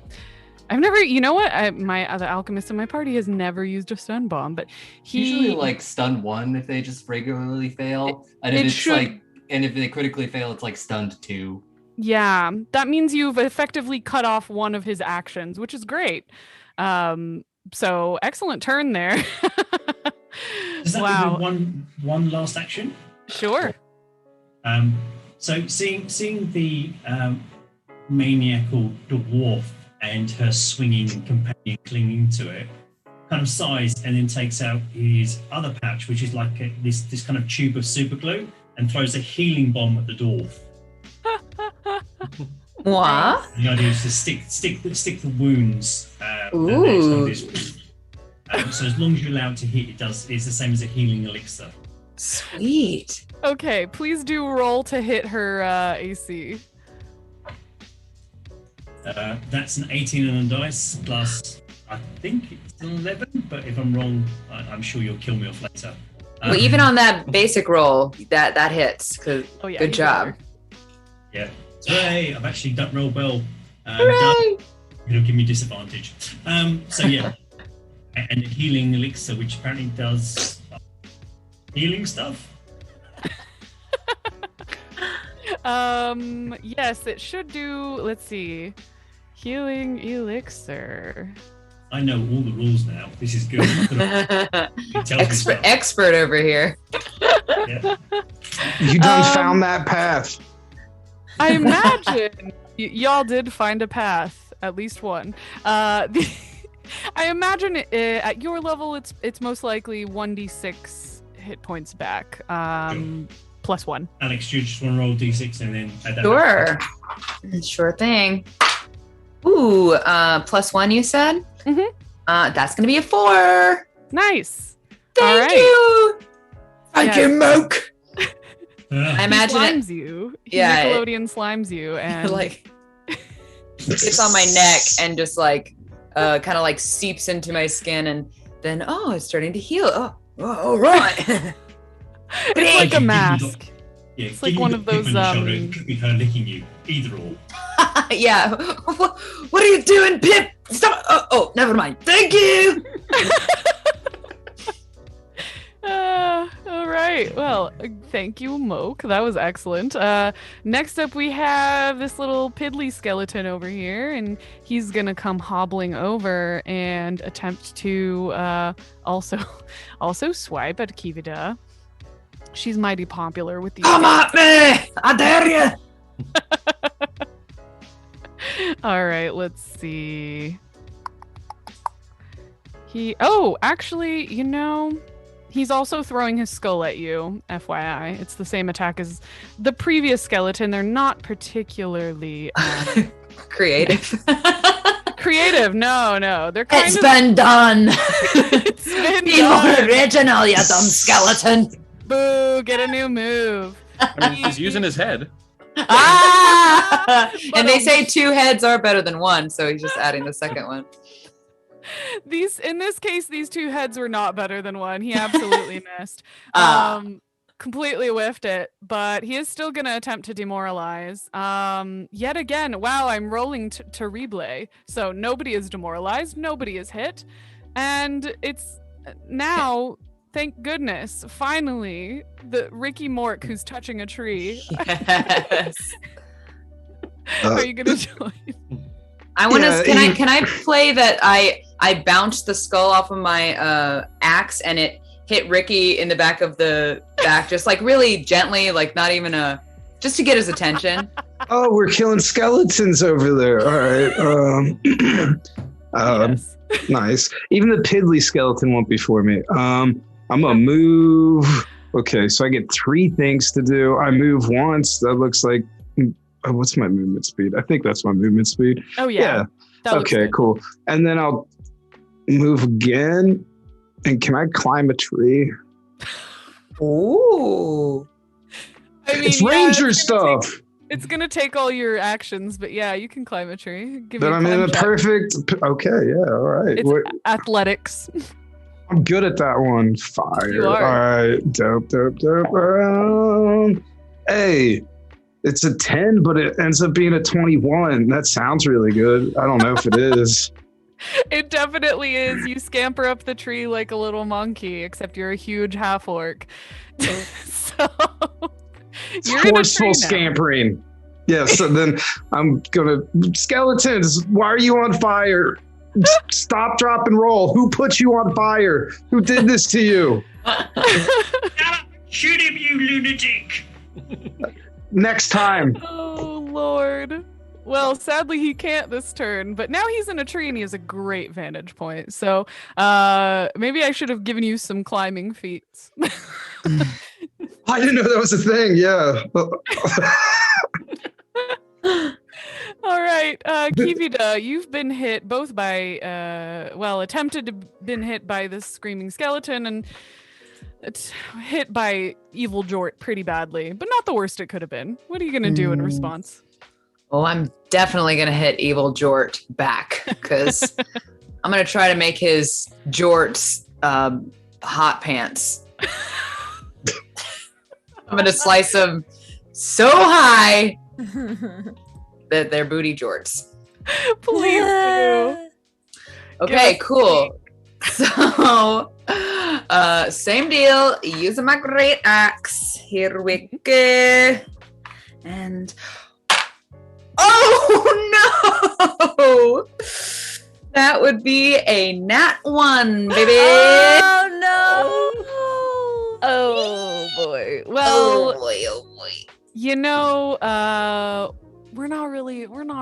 I've never. You know what? My other alchemist in my party has never used a stun bomb, but he usually like stun 1 if they just regularly fail, and if they critically fail, it's like stunned 2. Yeah, that means you've effectively cut off one of his actions, which is great. So excellent turn there. Does that give one last action? Sure. So seeing the maniacal dwarf and her swinging companion clinging to it, kind of sighs and then takes out his other pouch, which is like this kind of tube of super glue, and throws a healing bomb at the dwarf. What? The idea is to stick the wounds. Ooh. So as long as you're allowed to hit, it's the same as a healing elixir. Sweet. Okay, please do roll to hit her AC. That's an 18 on the dice plus, I think it's an 11, but if I'm wrong, I'm sure you'll kill me off later. Well, even on that basic roll, that hits. Good job. Yeah. Hooray! I've actually done real well. Hooray! It'll give me disadvantage. So yeah, and the healing elixir, which apparently does healing stuff. Yes, it should do. Let's see, healing elixir. I know all the rules now. This is good. Expert over here. Yeah. You done found that path. I imagine y'all did find a path, at least one. I imagine at your level, it's most likely 1d6 hit points back, plus 1. Alex, do you just want to roll d6 and then add that? Sure. Sure thing. Ooh, plus 1, you said? Mm-hmm. That's going to be a 4. Nice. Thank you. Thank you, Moke. I imagine he slimes you. Nickelodeon slimes you, and like it's on my neck and just like kind of like seeps into my skin, and then it's starting to heal. All right. It's like a mask. Yeah, it's like one of those. It could be her licking you. Either or. Yeah. What are you doing, Pip? Stop. Oh, never mind. Thank you. All right. Well, thank you, Moke. That was excellent. Next up, we have this little piddly skeleton over here, and he's gonna come hobbling over and attempt to also swipe at Kivida. She's mighty popular with these. Come at me! I dare you! All right. Let's see. Actually, he's also throwing his skull at you, FYI. It's the same attack as the previous skeleton. They're not particularly creative. Creative. No. They're kind It's of... been done. It's been Be done. more original, you dumb skeleton. Boo, get a new move. I mean, he's using his head. Ah! And they say 2 heads are better than 1, so he's just adding the second one. In this case, these 2 heads were not better than 1. He absolutely missed. Completely whiffed it, but he is still going to attempt to demoralize. Yet again, wow, I'm rolling to replay. So nobody is demoralized, nobody is hit. And it's now, thank goodness, finally, the Ricky Mork who's touching a tree. Yes. Are you going to join? I want to. Can I play that? I bounced the skull off of my axe and it hit Ricky in the back of the back, just like really gently, like not even just to get his attention. Oh, we're killing skeletons over there. All right. Yes. Nice. Even the piddly skeleton won't be for me. I'm gonna move. Okay, so I get 3 things to do. I move once. That looks like. Oh, what's my movement speed? I think that's my movement speed. Oh yeah. Okay, cool. And then I'll move again. And can I climb a tree? Ooh. I mean, It's ranger stuff. It's gonna take all your actions, but yeah, you can climb a tree. But I'm in a perfect. Okay, yeah, all right. It's athletics. I'm good at that one. Fire. You are. All right, dope. Hey, it's a 10, but it ends up being a 21. That sounds really good. I don't know if it is. It definitely is. You scamper up the tree like a little monkey, except you're a huge half orc. So you're Forceful scampering. Yes, and then I'm gonna skeletons. Why are you on fire? Stop, drop, and roll. Who put you on fire? Who did this to you? Shoot him, you lunatic! Next time. Oh Lord. Well, sadly he can't this turn, but now he's in a tree and he has a great vantage point. So maybe I should have given you some climbing feats. I didn't know that was a thing. Yeah. All right, Kivida, you've been hit both by, attempted to been hit by this screaming skeleton, and it's hit by Evil Jort pretty badly, but not the worst it could have been. What are you gonna do in response? Oh, I'm definitely gonna hit Evil Jort back because I'm gonna try to make his jorts hot pants. I'm gonna slice them so high that they're booty jorts. Please do. Okay, cool. So, same deal. Using my great axe. Here we go. And oh no! That would be a nat 1, baby. Oh no! Oh boy. Well, oh boy. We're not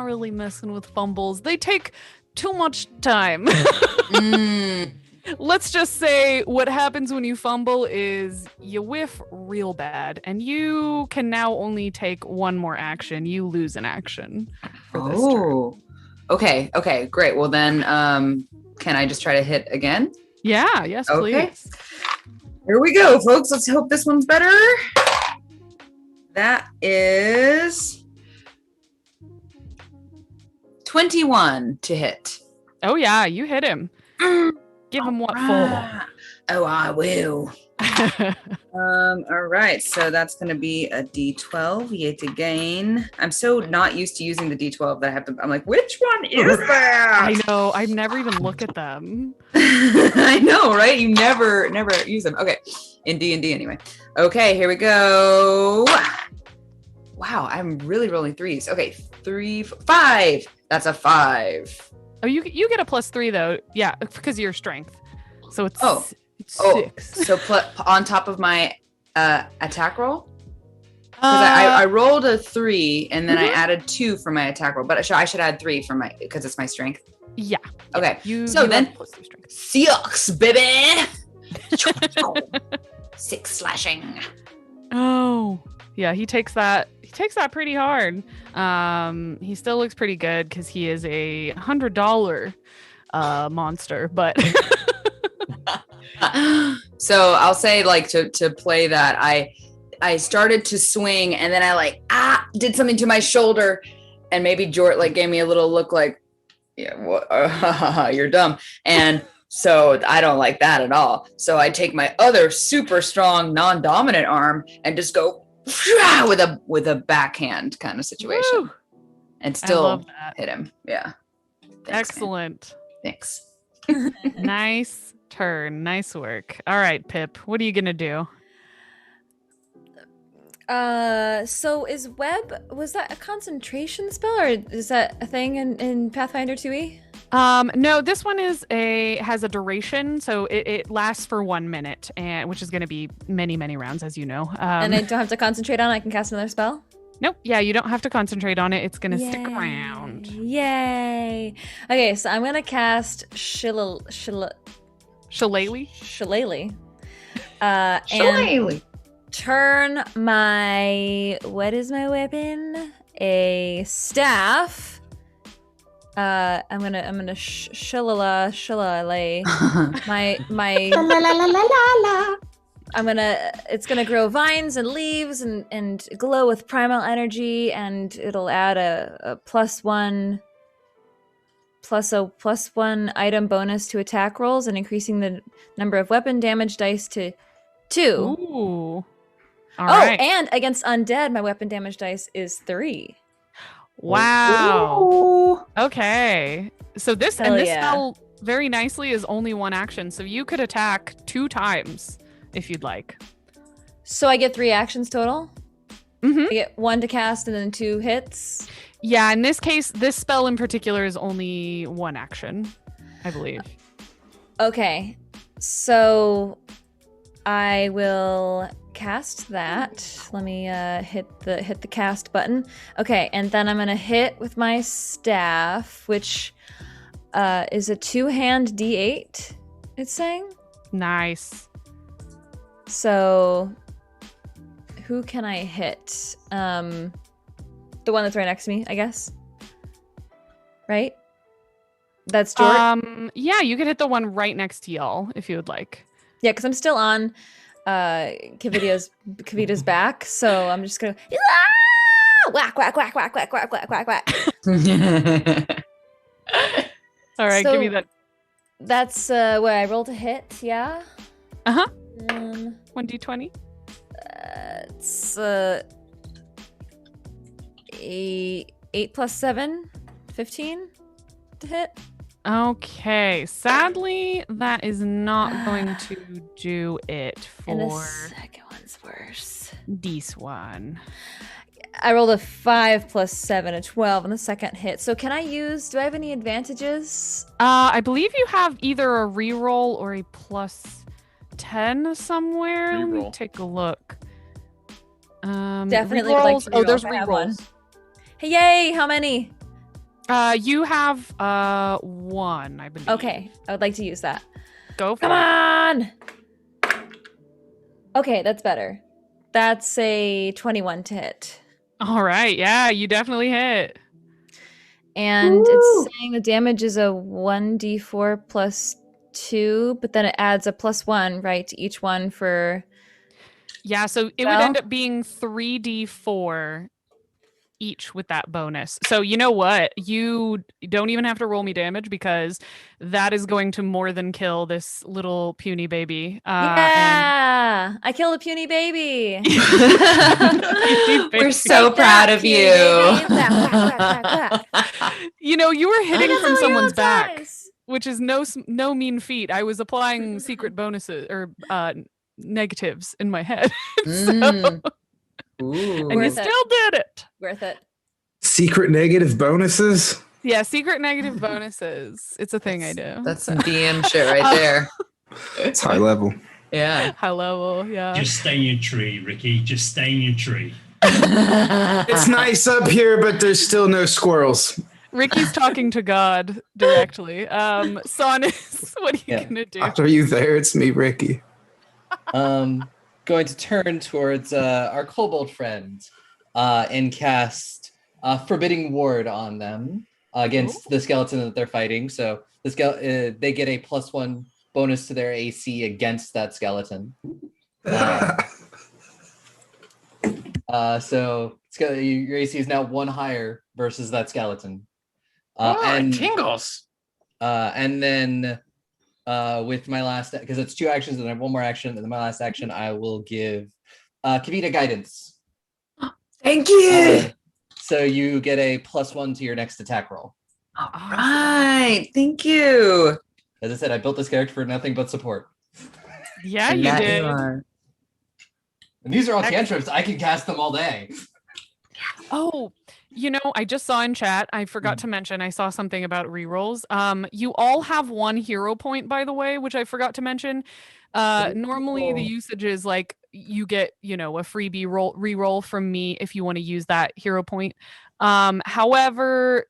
really messing with fumbles. They take too much time. Let's just say what happens when you fumble is you whiff real bad, and you can now only take 1 more action. You lose an action for this turn. Okay, great. Well then, can I just try to hit again? Yeah, yes, Okay. please. Here we go, folks. Let's hope this one's better. That is 21 to hit. Oh yeah, you hit him. Give him what for? Oh, I will. All right, so that's going to be a D12 yet again. I'm so not used to using the D12 that I have to. I'm like, which one is that? I know. I've never even looked at them. I know, right? You never use them. Okay, in D&D anyway. Okay, here we go. Wow, I'm really rolling threes. Okay, 3, 5. That's a 5. Oh, you get a +3 though. Yeah, because of your strength. So it's it's Oh, 6. so on top of my attack roll? Because I rolled a 3 and then I added 2 for my attack roll, but I should add 3 for my because it's my strength. Yeah. Okay. You then have +3 strength. 6, baby. 6 slashing. Oh, yeah. He takes that pretty hard. He still looks pretty good because he is a $100 monster, but. So I'll say, like, to play that, I started to swing and then I did something to my shoulder, and maybe Jort gave me a little look like, yeah, what, you're dumb. And so I don't like that at all. So I take my other super strong non-dominant arm and just go with a backhand kind of situation. Woo! And I love still that. hit him. Yeah. Thanks, man. Excellent. Thanks. Nice turn. Nice work. All right, Pip. What are you gonna do? So was that a concentration spell, or is that a thing in Pathfinder 2e? No, this one has a duration, so it lasts for 1 minute, and which is going to be many rounds, as you know. And I don't have to concentrate on it, I can cast another spell? Nope. Yeah, you don't have to concentrate on it. It's going to stick around. Yay. Okay, so I'm going to cast Shillelagh? Shillelagh. Shillelagh. Turn my, what is my weapon? A staff. I'm gonna shillelagh my it's gonna grow vines and leaves and glow with primal energy, and it'll add a +1 item bonus to attack rolls, and increasing the number of weapon damage dice to 2. Ooh. All right. And against undead, my weapon damage dice is 3. Wow. Ooh. Okay. So this Hell yeah. spell very nicely is only 1 action, so you could attack 2 times if you'd like. So I get 3 actions total? Mm-hmm. I get 1 to cast and then 2 hits? Yeah, in this case, this spell in particular is only 1 action, I believe. Okay. So I will cast that. Let me hit the cast button. Okay, and then I'm gonna hit with my staff, which is a 2-hand D8, it's saying. Nice. So who can I hit? The one that's right next to me, I guess. Right? That's Jort? Yeah, you could hit the one right next to y'all if you would like. Yeah, because I'm still on Kavita's back, so I'm just gonna whack whack whack whack whack whack whack whack whack. All right, So- give me that. That's what I rolled a hit, yeah. 1d20. It's 8 plus 7, 15 to hit. Okay, sadly, that is not going to do it And the for second one's worse. this one. I rolled a 5 plus 7, a 12 on the second hit. So do I have any advantages? I believe you have either a reroll or a +10 somewhere. Let me Reroll. take a look. Definitely would like to rerolls. Oh, reroll there's if I have one. rerolls. Hey, yay! How many? You have 1, I believe. Okay, I would like to use that. Go for Come it. on! Okay, that's better. That's a 21 to hit. All right, yeah, you definitely hit. And Woo! it's saying the damage is a 1d4 plus 2, but then it adds a +1, right, to each one for... Yeah, so it would end up being 3d4 each with that bonus. So you know what? You don't even have to roll me damage because that is going to more than kill this little puny baby. Yeah, I killed a puny baby. We're so Take proud that, of puny you. baby. Quack, quack, quack, quack. You know, you were hitting Look at from how someone's yellow back, dice. which is no mean feat. I was applying secret bonuses or negatives in my head. Mm. And you Worth it. still did it. Worth it. Secret negative bonuses. Yeah, secret negative bonuses. It's a thing I do. That's some DM shit right there. It's high level. Yeah. High level, yeah. Just stay in your tree, Ricky. Just stay in your tree. It's nice up here, but there's still no squirrels. Ricky's talking to God directly. Sonus, what are you gonna do? Are you there? It's me, Ricky. Going to turn towards our kobold friend and cast Forbidding Ward on them against the skeleton that they're fighting. So they get a +1 bonus to their AC against that skeleton. So your AC is now 1 higher versus that skeleton. And tingles. And then with my last, because it's 2 actions and I have 1 more action, and then my last action, I will give Kavita guidance. Thank you. So you get a +1 to your next attack roll. All right. Thank you. As I said, I built this character for nothing but support. Yeah, you That did. are. And these are all cantrips. I can cast them all day. Oh, you know, I just saw in chat, I forgot to mention, I saw something about rerolls. You all have 1 hero point, by the way, which I forgot to mention. Normally the usage is like you get, you know, a freebie reroll from me if you want to use that hero point. However,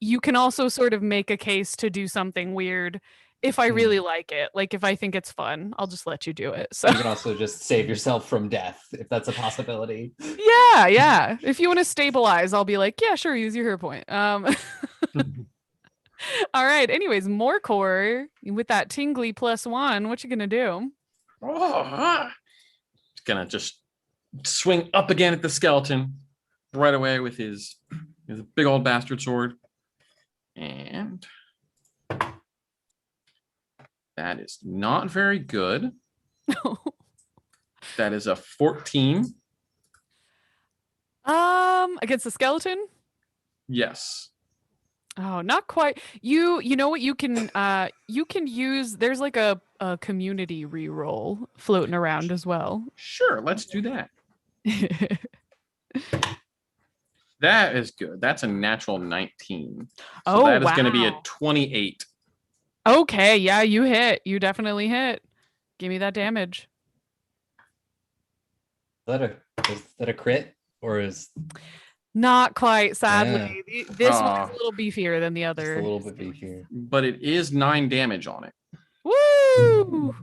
you can also sort of make a case to do something weird if I really like it. Like if I think it's fun, I'll just let you do it. So you can also just save yourself from death if that's a possibility. Yeah. If you want to stabilize, I'll be like, yeah, sure, use your hero point. All right. Anyways, more core with that tingly +1. What you gonna do? He's gonna just swing up again at the skeleton right away with his big old bastard sword. And that is not very good. That is a 14. Against the skeleton? Yes. Oh, not quite. You know what you can use, there's like a community reroll floating around as well. Sure, let's do that. That is good. That's a natural 19. So that is going to be a 28. Okay, yeah, you hit. You definitely hit. Give me that damage. Is that a crit? Or is Not quite, sadly. This one's a little beefier than the just other. a little bit beefier? But it is 9 damage on it. Woo!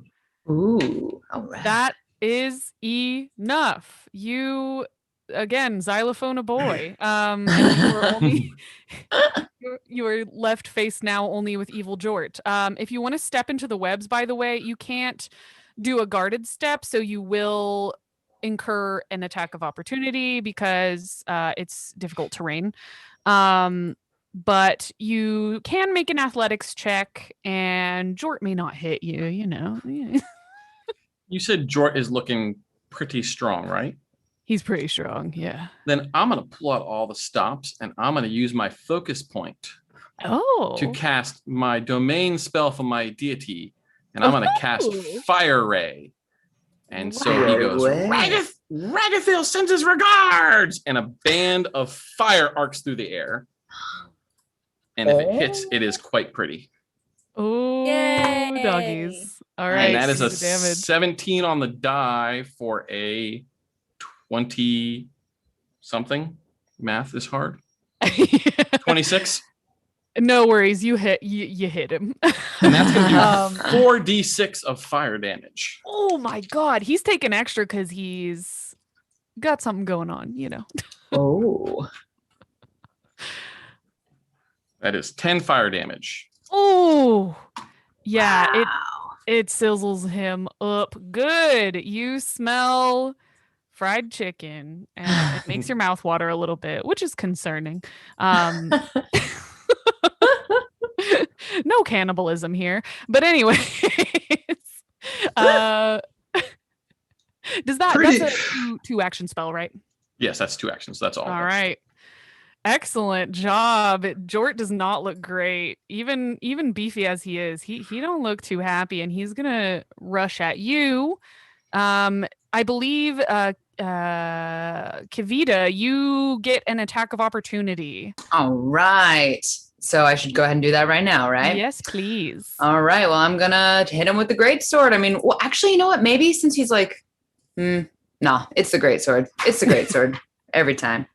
Ooh. All right. That is enough. You again, xylophone a boy. And you are only you are left face now only with Evil Jort. If you want to step into the webs, by the way, you can't do a guarded step, so you will incur an attack of opportunity because it's difficult terrain. But you can make an athletics check, and Jort may not hit you, you know. You said Jort is looking pretty strong, right? He's pretty strong, yeah. Then I'm going to pull out all the stops, and I'm going to use my focus point to cast my domain spell from my deity, and I'm going to cast Fire Ray. And so he goes, Ragathil sends his regards! And a band of fire arcs through the air. And if it hits, it is quite pretty. Oh, doggies. All right. And that is a damage. 17 on the die for a 20 something. Math is hard. 26. No worries. You hit him. And that's going to do 4d6 of fire damage. Oh my God. He's taking extra because he's got something going on, you know. Oh. That is 10 fire damage. Oh, yeah. Wow. It sizzles him up good. You smell fried chicken, and it makes your mouth water a little bit, which is concerning. No cannibalism here, but anyways, uh, that's a two action spell, right? Yes, that's 2 actions. That's all. All right. Excellent job. Jort does not look great. Even beefy as he is, he don't look too happy, and he's gonna rush at you. I believe Kavita, you get an attack of opportunity. All right. So I should go ahead and do that right now, right? Yes, please. All right. Well, I'm gonna hit him with the great sword. I mean, well, actually, you know what? Maybe since he's like, no, it's the great sword. It's the great sword every time.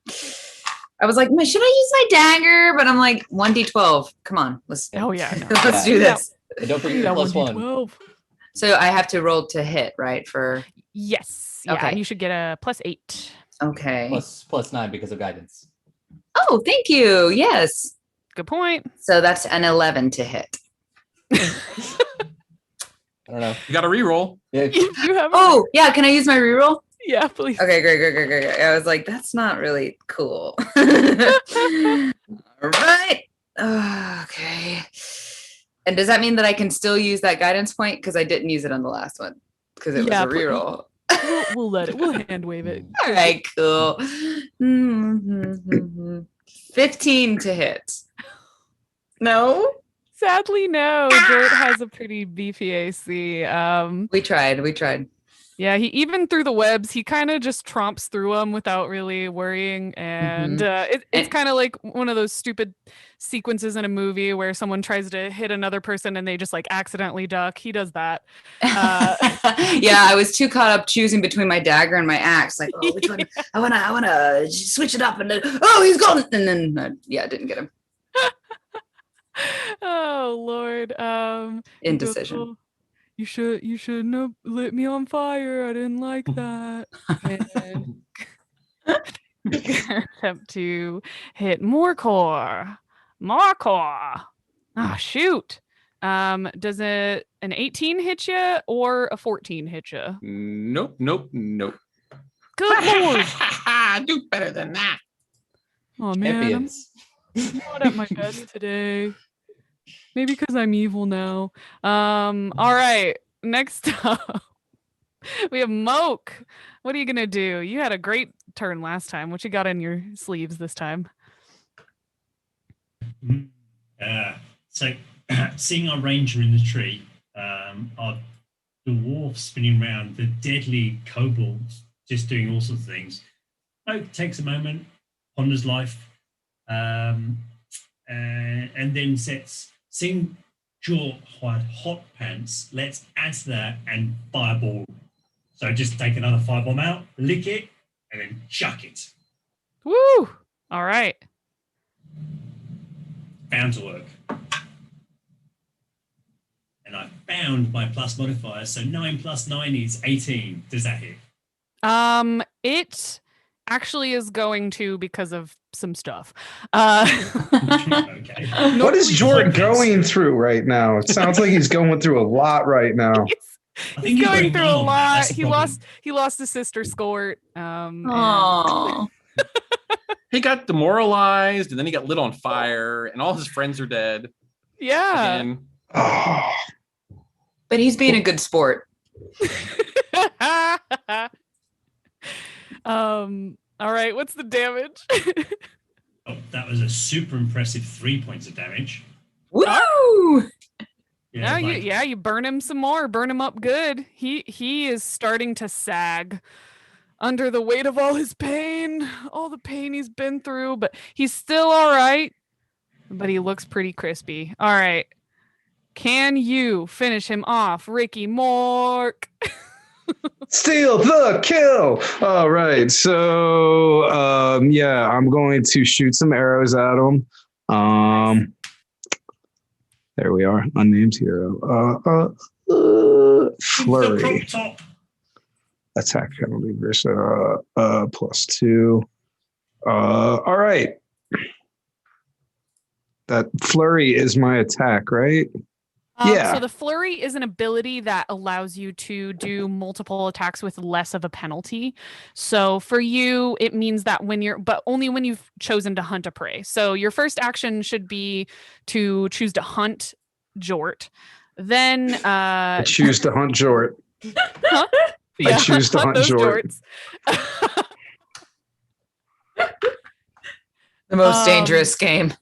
I was like, should I use my dagger? But I'm like, 1d12. Come on, let's. Oh yeah, no. Let's do this. And don't forget your plus 1. 1d12. So I have to roll to hit, right? For Yes. Yeah, Okay. and you should get a +8. okay. Plus 9 because of guidance. Oh, thank you. Yes. Good point. So that's an 11 to hit. I don't know. You got to reroll. Yeah. You have Oh, yeah. Can I use my reroll? yeah, please. Okay, great. I was like, that's not really cool. All right. Okay. And does that mean that I can still use that guidance point? Because I didn't use it on the last one because it was a reroll. We'll let it. We'll hand wave it. All right, cool. 15 to hit. No? Sadly, no. Jort has a pretty beefy AC. We tried. Yeah, he even through the webs, he kind of just tromps through them without really worrying. And it's kind of like one of those stupid sequences in a movie where someone tries to hit another person and they just like accidentally duck. He does that. Yeah, I was too caught up choosing between my dagger and my axe. Like, oh, which one? I wanna switch it up, and then he's gone. And then I didn't get him. Oh Lord. Indecision. Oh, you shouldn't have lit me on fire. I didn't like that. And attempt to hit Morcor. Oh shoot. Does it an 18 hit you or a 14 hit you? Nope. Good Lord. Do better than that. Oh man, Champions. I'm not at my best today. Maybe because I'm evil now. All right. Next up, we have Moke. What are you gonna do? You had a great turn last time. What you got in your sleeves this time? So, seeing our ranger in the tree, our dwarf spinning around, the deadly kobolds just doing all sorts of things. Moke takes a moment, ponders life, and then sets. Seeing Jort had hot pants, let's add to that and fireball. So just take another firebomb out, lick it, and then chuck it. Woo! All right. Bound to work. And I found my plus modifier, so 9 plus 9 is 18. Does that hit? It actually is going to because of some stuff. Okay. What is Jordan going through right now? It sounds like he's going through a lot right now. He's going through a lot. That's the problem. He lost his sister Scort. Oh. He got demoralized, and then he got lit on fire, and all his friends are dead. Yeah. And Oh, But he's being a good sport. All right, what's the damage? Oh, that was a super impressive 3 points of damage. Woo! No, like- you burn him some more, burn him up good. He is starting to sag under the weight of all his pain, all the pain he's been through, but he's still all right. But he looks pretty crispy. All right. Can you finish him off, Ricky Mork? steal the kill. All right. So, yeah, I'm going to shoot some arrows at him. There we are. Unnamed hero. Flurry. Top. Attack penalty versus +2. All right. That flurry is my attack, right? So the flurry is an ability that allows you to do multiple attacks with less of a penalty. So for you, it means that but only when you've chosen to hunt a prey. So your first action should be to choose to hunt Jort. Then I choose to hunt Jort. Huh? I choose to hunt those Jort. Jorts. The most dangerous game.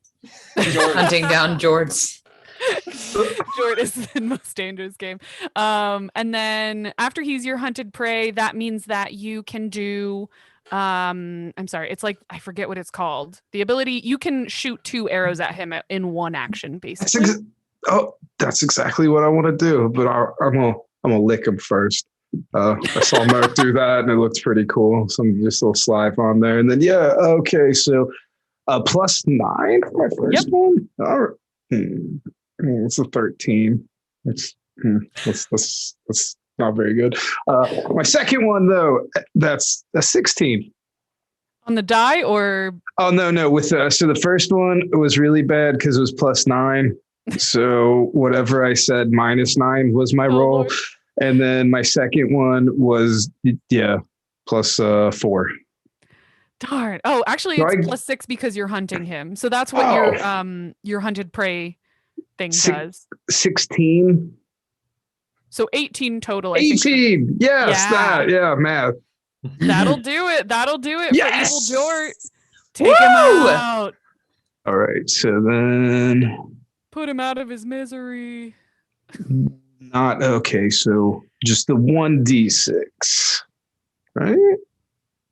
Hunting down Jorts. Jort is the most dangerous game. And then after he's your hunted prey, that means that you can do I'm sorry, it's like I forget what it's called. The ability you can shoot 2 arrows at him in one action, basically. That's exactly what I want to do, but I'm gonna lick him first. I saw Merc do that, and it looks pretty cool. Some just little slide on there, and then so +9 for my first one. All right. It's a 13. That's not very good. My second one though, that's a 16. On the die or? Oh no. With so the first one was really bad because it was +9. So whatever I said -9 was my roll, Lord. and then my second one was +4. Darn. Oh, actually, So it's +6 because you're hunting him. So that's what your hunted prey thing does. 16. So 18 total. 18. Yes, math. That'll do it. Yes! For Evil Jort. Take him out. All right. So then, Put him out of his misery. not okay. So just the 1d6, right?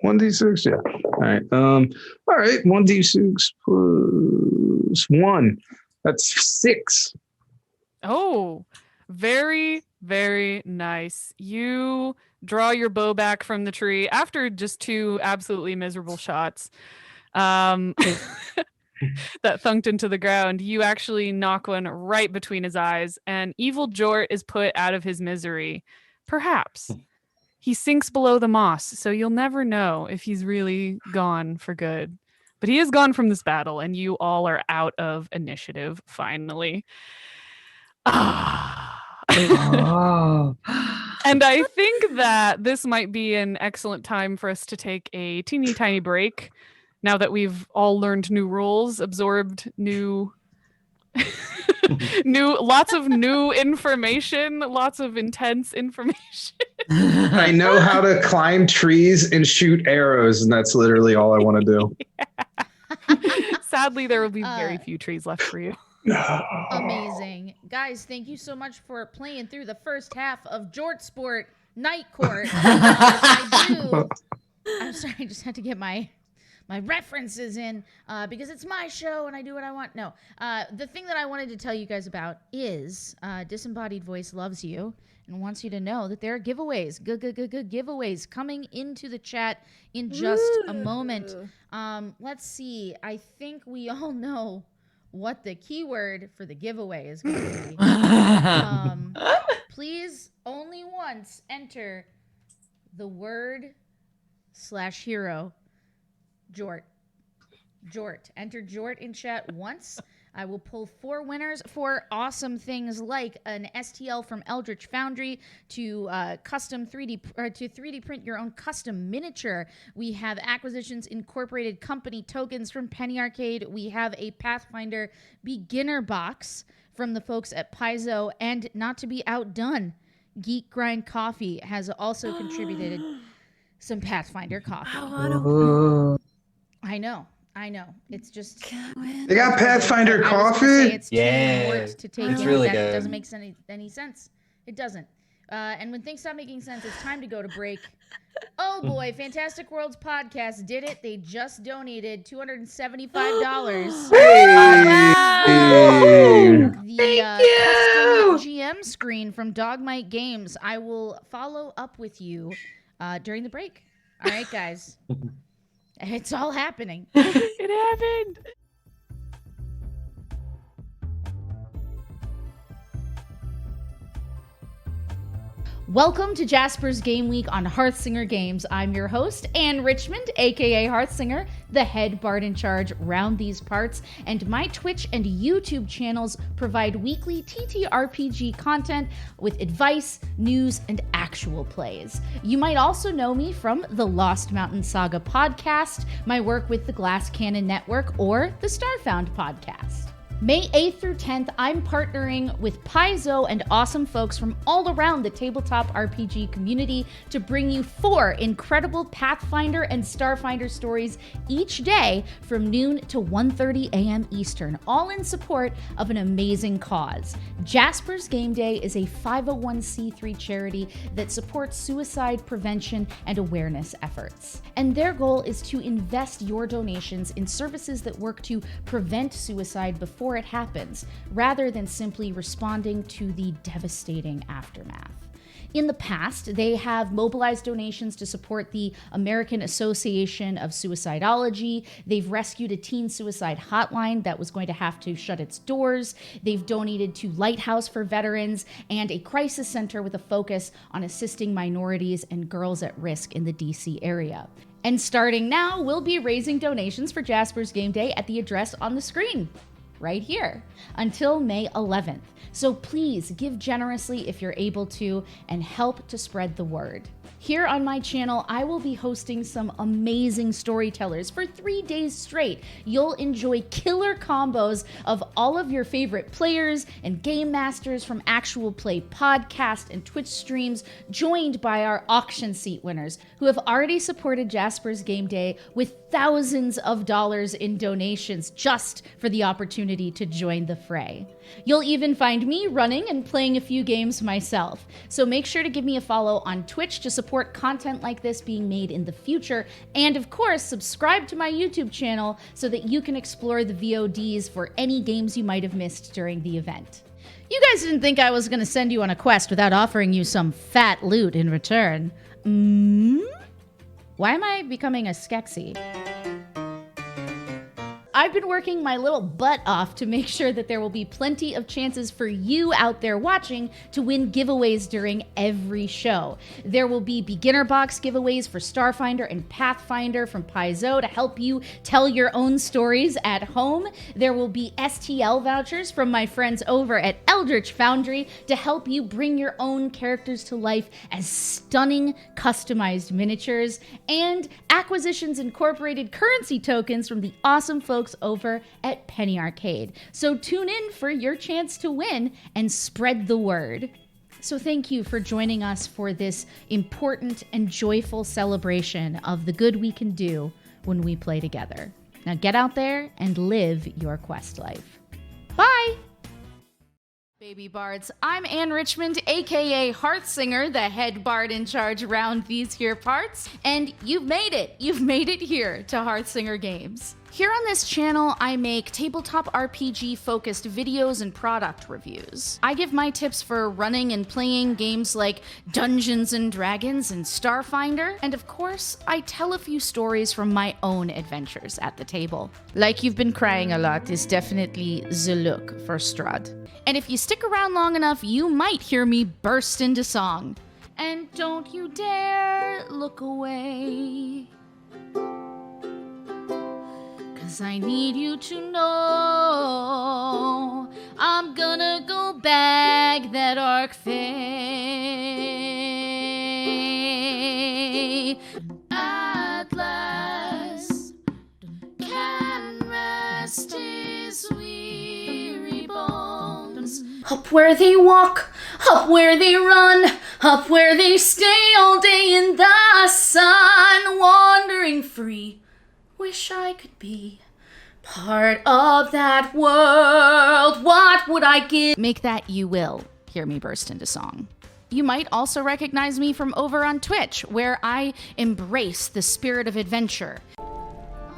1d6, yeah. All right. All right. 1d6 plus 1. That's 6. Oh, very, very nice. You draw your bow back from the tree after just 2 absolutely miserable shots that thunked into the ground. You actually knock one right between his eyes, and Evil Jort is put out of his misery. Perhaps. He sinks below the moss, so you'll never know if he's really gone for good. But he is gone from this battle, and you all are out of initiative, finally. And I think that this might be an excellent time for us to take a teeny tiny break now that we've all learned new rules, absorbed lots of new information, lots of intense information. I know how to climb trees and shoot arrows, and that's literally all I want to do. Sadly, there will be very few trees left for you. Amazing. Guys, thank you so much for playing through the first half of Jort Sport Night Court. I'm sorry, I just had to get my references in because it's my show and I do what I want. No, the thing that I wanted to tell you guys about is Disembodied Voice loves you and wants you to know that there are giveaways, good giveaways coming into the chat in just a moment. Let's see. I think we all know what the keyword for the giveaway is going to be. Please only once enter the word /hero Jort. Enter Jort in chat once. I will pull 4 winners for awesome things like an STL from Eldritch Foundry to custom 3D print your own custom miniature. We have Acquisitions Incorporated company tokens from Penny Arcade. We have a Pathfinder beginner box from the folks at Paizo, and not to be outdone, Geek Grind Coffee has also contributed some Pathfinder coffee. I know. It's just They got Pathfinder coffee. It's too important to take it's in. really That good. doesn't make any sense. It doesn't. And when things stop making sense, it's time to go to break. Oh boy, Fantastic Worlds podcast did it. They just donated $275. Custom GM screen from Dogmite Games. I will follow up with you during the break. All right, guys. It's all happening. It happened. Welcome to Jasper's Game Week on Hearthsinger Games. I'm your host, Anne Richmond, aka Hearthsinger, the head bard in charge round these parts, and my Twitch and YouTube channels provide weekly TTRPG content with advice, news, and actual plays. You might also know me from the Lost Mountain Saga podcast, my work with the Glass Cannon Network, or the Starfound podcast. May 8th through 10th, I'm partnering with Paizo and awesome folks from all around the tabletop RPG community to bring you 4 incredible Pathfinder and Starfinder stories each day from noon to 1:30 a.m. Eastern, all in support of an amazing cause. Jasper's Game Day is a 501c3 charity that supports suicide prevention and awareness efforts. And their goal is to invest your donations in services that work to prevent suicide before it happens, rather than simply responding to the devastating aftermath. In the past, they have mobilized donations to support the American Association of Suicidology. They've rescued a teen suicide hotline that was going to have to shut its doors. They've donated to Lighthouse for Veterans and a crisis center with a focus on assisting minorities and girls at risk in the DC area. And starting now, we'll be raising donations for Jasper's Game Day at the address on the screen right here until May 11th. So please give generously if you're able to and help to spread the word. Here on my channel, I will be hosting some amazing storytellers for 3 days straight. You'll enjoy killer combos of all of your favorite players and game masters from Actual Play podcast and Twitch streams, joined by our auction seat winners who have already supported Jasper's Game Day with thousands of dollars in donations just for the opportunity to join the fray. You'll even find me running and playing a few games myself. So make sure to give me a follow on Twitch to support content like this being made in the future. And of course, subscribe to my YouTube channel so that you can explore the VODs for any games you might have missed during the event. You guys didn't think I was going to send you on a quest without offering you some fat loot in return. Why am I becoming a Skeksis? I've been working my little butt off to make sure that there will be plenty of chances for you out there watching to win giveaways during every show. There will be beginner box giveaways for Starfinder and Pathfinder from Paizo to help you tell your own stories at home. There will be STL vouchers from my friends over at Eldritch Foundry to help you bring your own characters to life as stunning customized miniatures, and Acquisitions Incorporated currency tokens from the awesome folks over at Penny Arcade. So tune in for your chance to win and spread the word. So thank you for joining us for this important and joyful celebration of the good we can do when we play together. Now get out there and live your quest life. Bye! Baby bards, I'm Anne Richmond, aka Hearthsinger, the head bard in charge around these here parts, and you've made it. You've made it here to Hearthsinger Games. Here on this channel, I make tabletop RPG focused videos and product reviews. I give my tips for running and playing games like Dungeons and Dragons and Starfinder, and of course, I tell a few stories from my own adventures at the table. Like You've Been Crying a Lot is definitely the look for Strahd. And if you stick around long enough, you might hear me burst into song. And don't you dare look away, 'cause I need you to know I'm gonna go bag that arc fay. At last can rest his weary bones. Up where they walk, up where they run, up where they stay all day in the sun, wandering free. Wish I could be part of that world. What would I give? Make that you will hear me burst into song. You might also recognize me from over on Twitch, where I embrace the spirit of adventure.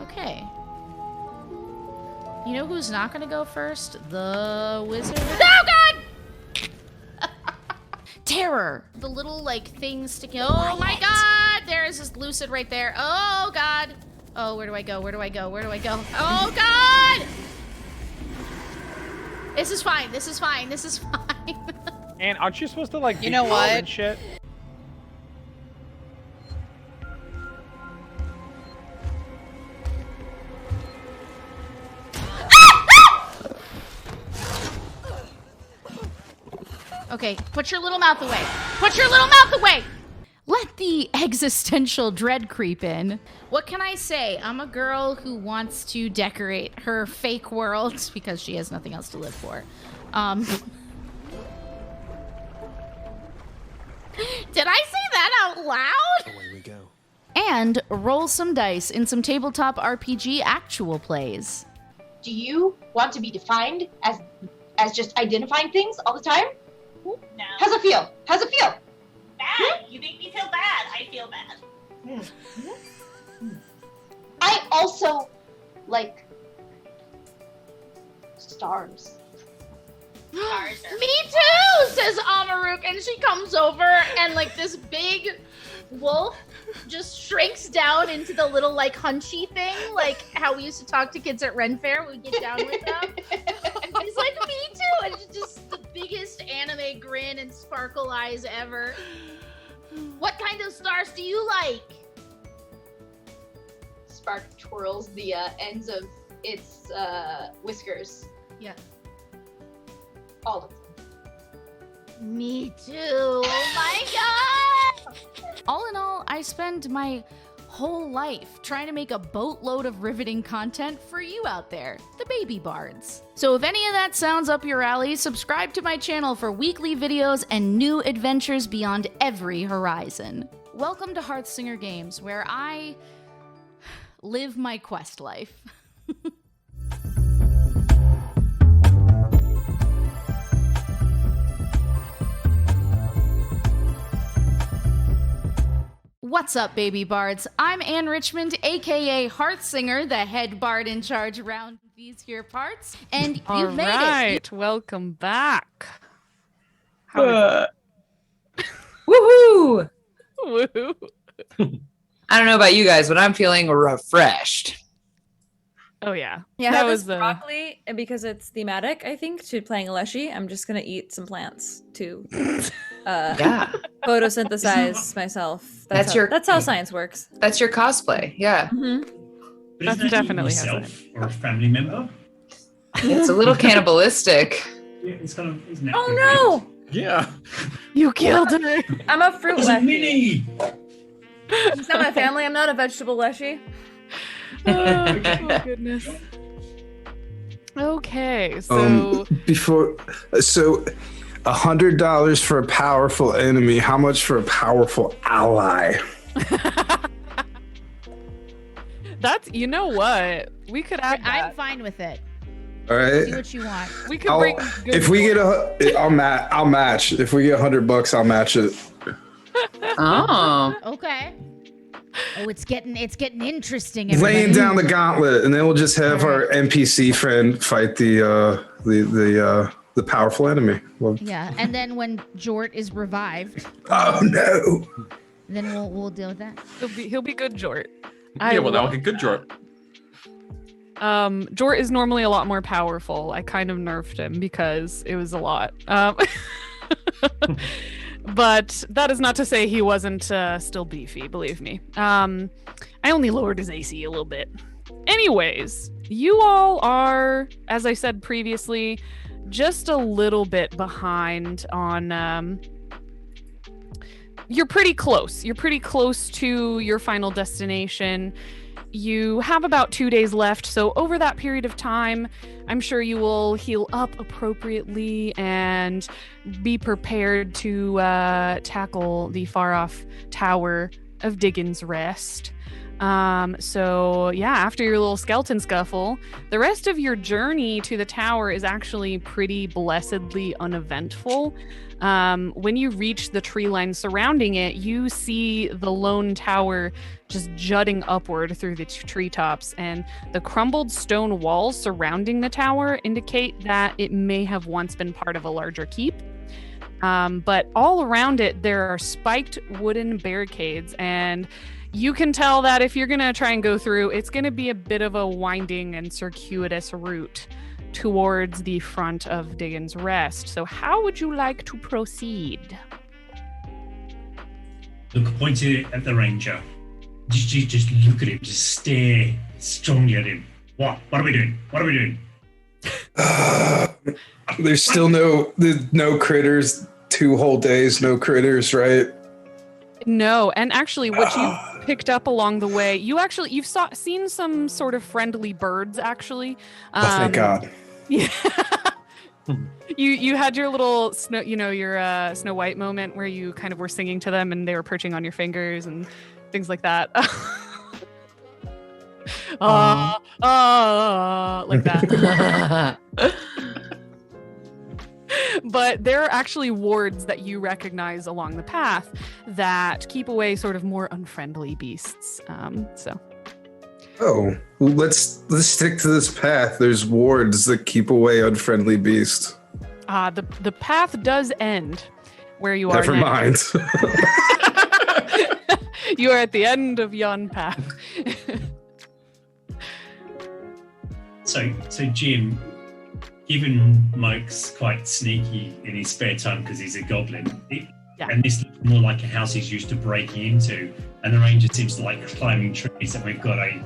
Okay. You know who's not gonna go first? The wizard. Oh God! Terror. The little like thing sticking. Oh my God! There's this lucid right there. Oh God! Oh, where do I go? Where do I go? Where do I go? Oh God! This is fine. This is fine. This is fine. And aren't you supposed to like You know beat people what? and shit? Okay, put your little mouth away. Put your little mouth away! Let the existential dread creep in. What can I say? I'm a girl who wants to decorate her fake world because she has nothing else to live for. Did I say that out loud? Away we go. And roll some dice in some tabletop RPG actual plays. Do you want to be defined as just identifying things all the time? No. How's it feel? How's it feel? Bad. You make me feel bad. I feel bad. I also like stars. Stars are Me too, says Amaruk, and she comes over and like this big wolf just shrinks down into the little like hunchy thing, like how we used to talk to kids at Ren Fair. We get down with them. He's like, me too, and it's just the biggest anime grin and sparkle eyes ever. What kind of stars do you like? Spark twirls the ends of its whiskers. Yeah. All of them. Me too. Oh my god! All in all, I spend my whole life trying to make a boatload of riveting content for you out there, the baby bards. So if any of that sounds up your alley, subscribe to my channel for weekly videos and new adventures beyond every horizon. Welcome to Hearthsinger Games, where I live my quest life. What's up, baby bards? I'm Anne Richmond, aka Hearthsinger, the head bard in charge around these here parts, and you've made it. Alright, welcome back. How Woohoo! Woo. I don't know about you guys, but I'm feeling refreshed. Oh yeah. Yeah, I that have was this the broccoli, and because it's thematic, I think, to playing Aleshi, I'm just gonna eat some plants to Yeah, photosynthesize myself. That's how science works. that's your cosplay. Yeah, Hmm. But That's isn't that definitely eating how yourself or a family member? it's a little cannibalistic. Yeah, it's kind of. Isn't that Oh Yeah. You killed it. no! I'm a fruit It's a Leshy. mini. It's not my family. I'm not a vegetable Leshy. Oh goodness. Okay, so So $100 for a powerful enemy. How much for a powerful ally? that's, you know what? We could add I'm that. fine with it. All right. Do what you want. We could bring good If we get I'll match. If we get $100, I'll match it. Oh, Okay. Oh, it's getting interesting. Laying everybody. down the gauntlet, and then we'll just have our NPC friend fight the powerful enemy. Well, Yeah, and then when Jort is revived, oh no! then we'll deal with that. he'll be good, Jort. Yeah, well, that would be good, Jort. Jort is normally a lot more powerful. I kind of nerfed him because it was a lot. But that is not to say he wasn't still beefy, believe me. I only lowered his AC a little bit. Anyways, you all are, as I said previously, just a little bit behind on... You're pretty close. You're pretty close to your final destination. You have about 2 days left, so over that period of time, I'm sure you will heal up appropriately and be prepared to tackle the far-off tower of Diggin's Rest. So yeah, after your little skeleton scuffle, the rest of your journey to the tower is actually pretty blessedly uneventful. When you reach the tree line surrounding it, you see the lone tower just jutting upward through the treetops, and the crumbled stone walls surrounding the tower indicate that it may have once been part of a larger keep. But all around it, there are spiked wooden barricades, and you can tell that if you're going to try and go through, it's going to be a bit of a winding and circuitous route. towards the front of Diggins' Rest. So how would you like to proceed? Look, pointed at the ranger. Just look at him. Just stare strongly at him. What? What are we doing? What are we doing? There's still no critters. 2 whole days, no critters, right? No, and actually, what you picked up along the way, you've seen some sort of friendly birds. Actually, Thank God. Yeah. You had your little Snow, your Snow White moment where you kind of were singing to them and they were perching on your fingers and things like that. Like that. But there are actually wards that you recognize along the path that keep away sort of more unfriendly beasts. Oh, well, let's stick to this path. There's wards that keep away unfriendly beasts. The path does end where you are. Never mind. You are at the end of yon path. So Jim, given Mike's quite sneaky in his spare time because he's a goblin, and this looks more like a house he's used to breaking into, and the ranger seems to like climbing trees, and we've got a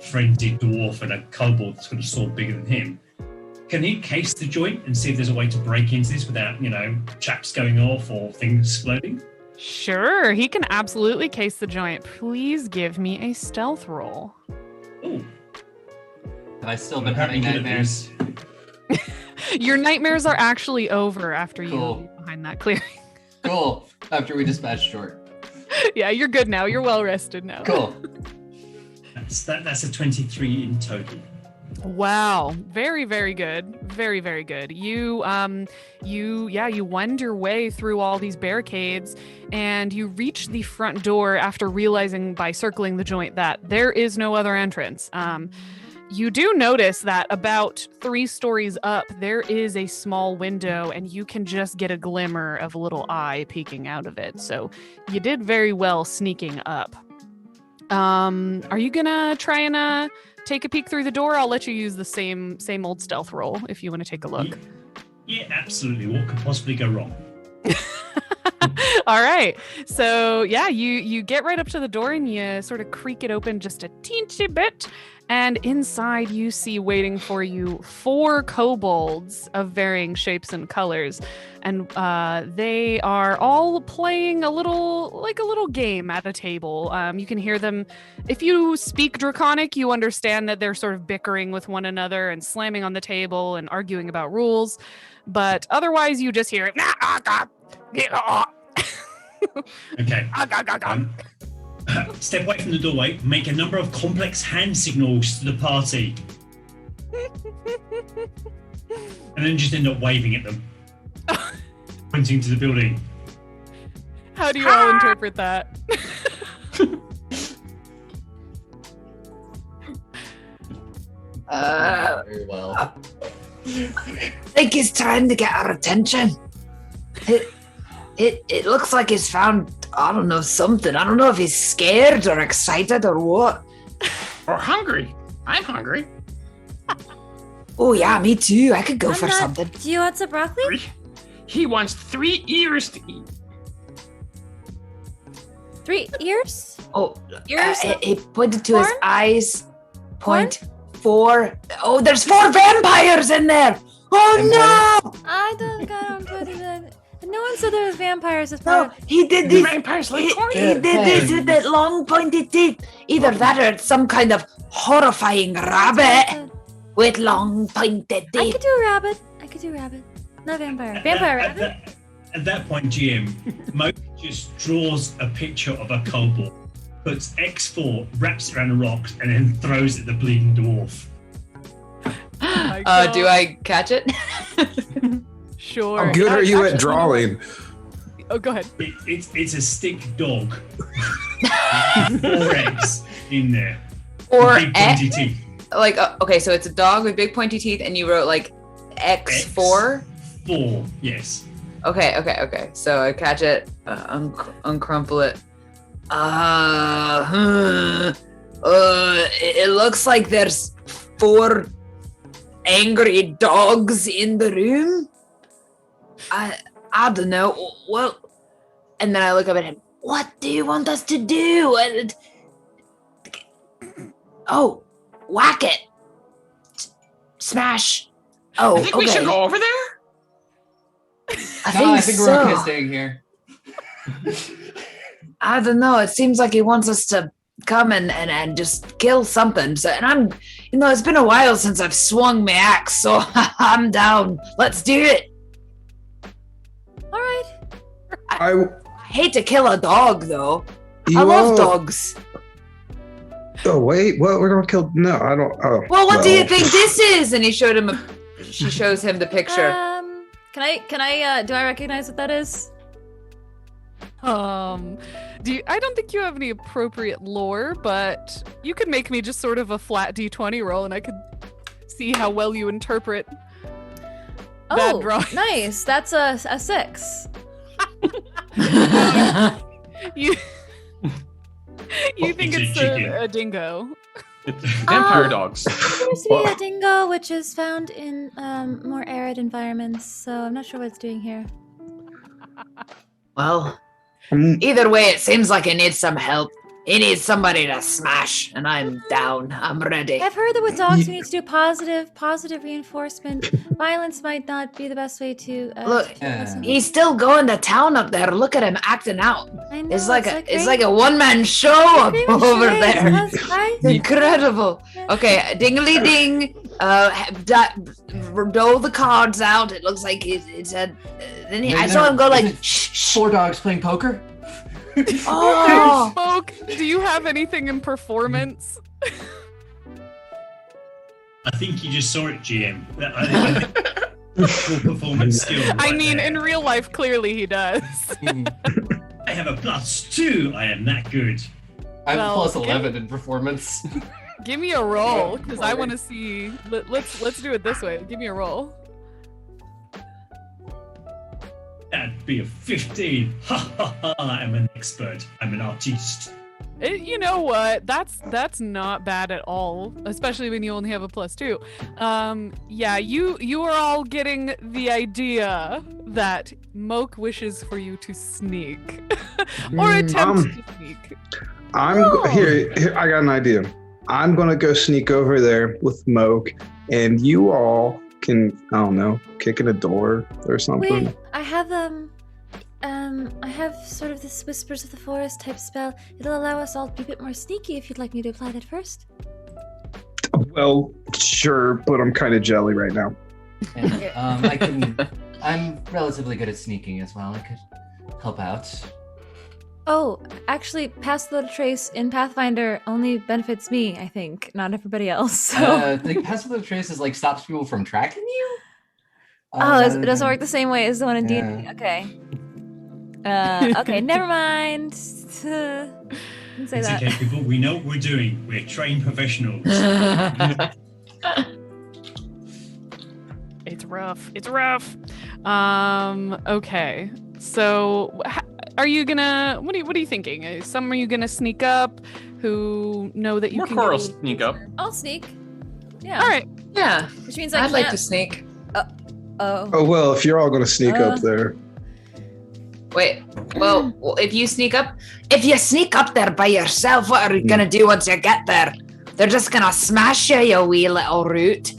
frenzied dwarf and a kobold that's got a sword bigger than him. Can he case the joint and see if there's a way to break into this without, chaps going off or things exploding? Sure, he can absolutely case the joint. Please give me a stealth roll. Ooh. Have I still been having nightmares? Your nightmares are actually over after you Cool. leave behind that clearing. Cool. After we dispatched Short. Yeah, you're good now. You're well rested now. Cool. That's a 23 in total. Wow, very, very good. Very, very good. You wend your way through all these barricades and you reach the front door after realizing by circling the joint that there is no other entrance. You do notice that about 3 stories up, there is a small window and you can just get a glimmer of a little eye peeking out of it. So you did very well sneaking up. Are you gonna try and take a peek through the door? I'll let you use the same old stealth roll if you want to take a look. Yeah, absolutely. What could possibly go wrong? All right. So yeah, you get right up to the door and you sort of creak it open just a teensy bit. And inside you see waiting for you 4 kobolds of varying shapes and colors. And they are all playing a little game at a table. You can hear them. If you speak Draconic, you understand that they're sort of bickering with one another and slamming on the table and arguing about rules. But otherwise, you just hear it. Okay. Step away from the doorway, make a number of complex hand signals to the party. And then just end up waving at them. Pointing to the building. How do you all interpret that? Very well. I think he's trying to get our attention. It looks like he's found, I don't know, something. I don't know if he's scared or excited or what. Or hungry. I'm hungry. Oh yeah, me too. I could go I'm for not- something. Do you want some broccoli? He wants 3 ears to eat. 3 ears? Oh, Ears? he pointed to his Corn? eyes. Point 4. Oh, there's 4 vampires in there. Oh no! I don't put it in. No one said there was vampires as No, part of... he did The this. vampires like He corn. did this with that long pointed teeth. Either that or it's some kind of horrifying rabbit with long pointed I teeth. could do rabbit. Not vampire. Vampire rabbit? At that point, GM, Mo just draws a picture of a kobold, puts X4, wraps it around the rocks, and then throws it at the bleeding dwarf. Do I catch it? Sure. How good are you Actually, at drawing? Oh, go ahead. It's a stick dog. 4 eggs in there. Or Big pointy teeth. like okay, so it's a dog with big pointy teeth, and you wrote like X4. 4, yes. Okay. So I catch it, uncrumple it. It looks like there's 4 angry dogs in the room? I don't know. Well, and then I look up at him. What do you want us to do? Oh, whack it. Smash. Oh, I think we should go over there. I think we're okay staying here. I don't know. It seems like he wants us to come and just kill something. So, and it's been a while since I've swung my axe, so I'm down. Let's do it. All right. I hate to kill a dog, though. I love dogs. Oh wait, what? We're gonna kill? No, I don't. Oh. Well, what do you think this is? And she shows him the picture. Can I? Do I recognize what that is? I don't think you have any appropriate lore, but you could make me just sort of a flat D20 roll, and I could see how well you interpret bad drawings. Nice. That's a 6. You think it's a dingo? It's vampire dogs. It seems to be a dingo, which is found in more arid environments, so I'm not sure what it's doing here. Well, either way, it seems like he needs some help. He needs somebody to smash, and I'm down. I'm ready. I've heard that with dogs, we need to do positive reinforcement. Violence might not be the best way to. Look, he's still going to town up there. Look at him acting out. I know, it's like a one-man show up over there. Incredible. Yeah. Okay, dingly ding. Roll the cards out. It looks like it said. I saw him go like. Shh. 4 dogs playing poker. Oh. Smoke, do you have anything in performance? I think you just saw it, GM. I think full performance skill. I mean, in real life, clearly he does. I have a +2. I am that good. I have a +11 in performance. Give me a roll, because I want to see. Let's do it this way. Give me a roll. That'd be a 15. Ha ha ha! I'm an expert. I'm an artiste. You know what? That's not bad at all, especially when you only have a +2. Yeah, you are all getting the idea that Moke wishes for you to sneak or attempt to sneak. Here. I got an idea. I'm gonna go sneak over there with Moke, and you all can, I don't know, kick in a door or something. Wait, I have sort of this Whispers of the Forest type spell. It'll allow us all to be a bit more sneaky if you'd like me to apply that first. Well, sure, but I'm kind of jelly right now. And, I'm relatively good at sneaking as well. I could help out. Oh, actually, Pass Without a Trace in Pathfinder only benefits me, I think, not everybody else. So. The Pass Without a Trace is like stops people from tracking you? It doesn't work the same way as the one in D&D. Okay. Okay, never mind. Didn't say that. Okay, people. We know what we're doing. We're trained professionals. It's rough. Okay. So, are you gonna? What are you thinking? Some are you gonna sneak up? Who know that you can? More sneak up. I'll sneak. Yeah. All right. Yeah. Which means I'd like to sneak. Oh well, if you're all gonna sneak up there. Wait. Well, if you sneak up there by yourself, what are you gonna do once you get there? They're just gonna smash you, you wee little root.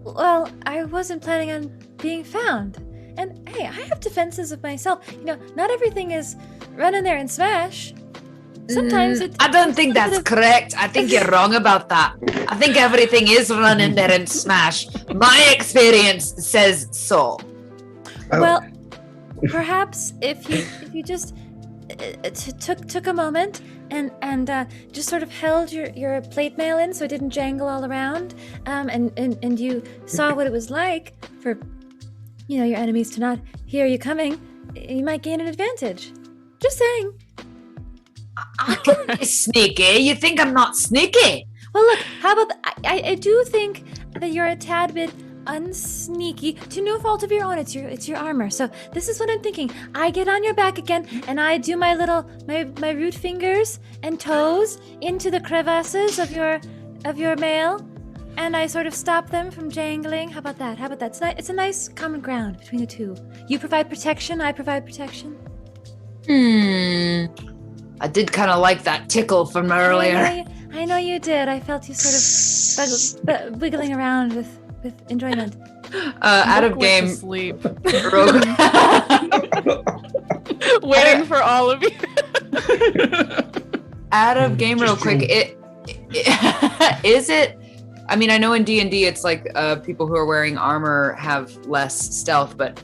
Well, I wasn't planning on being found. And hey, I have defenses of myself. You know, not everything is run in there and smash. Sometimes I don't think that's correct. I think you're wrong about that. I think everything is run in there and smash. My experience says so. Well, perhaps if you just took a moment and just sort of held your plate mail in so it didn't jangle all around, and you saw what it was like for your enemies to not hear you coming, you might gain an advantage. Just saying. I can be sneaky. You think I'm not sneaky? Well, look, how about I do think that you're a tad bit unsneaky to no fault of your own. It's your armor. So this is what I'm thinking. I get on your back again and I do my root fingers and toes into the crevasses of your mail, and I sort of stop them from jangling. How about that? It's a nice common ground between the two. You provide protection, I provide protection. I did kind of like that tickle from earlier. I know you did. I felt you sort of wiggling around with enjoyment. Out of game. Sleep. Waiting Waiting for all of you. Out of game real quick. Is it? I mean, I know in D&D it's like people who are wearing armor have less stealth, but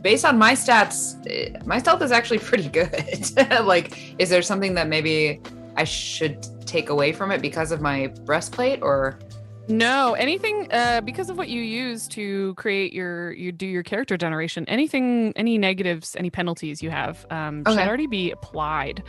based on my stats, my stealth is actually pretty good. Like, is there something that maybe I should take away from it because of my breastplate, or? No, anything because of what you use to create your character generation. Any negatives, any penalties you have should already be applied.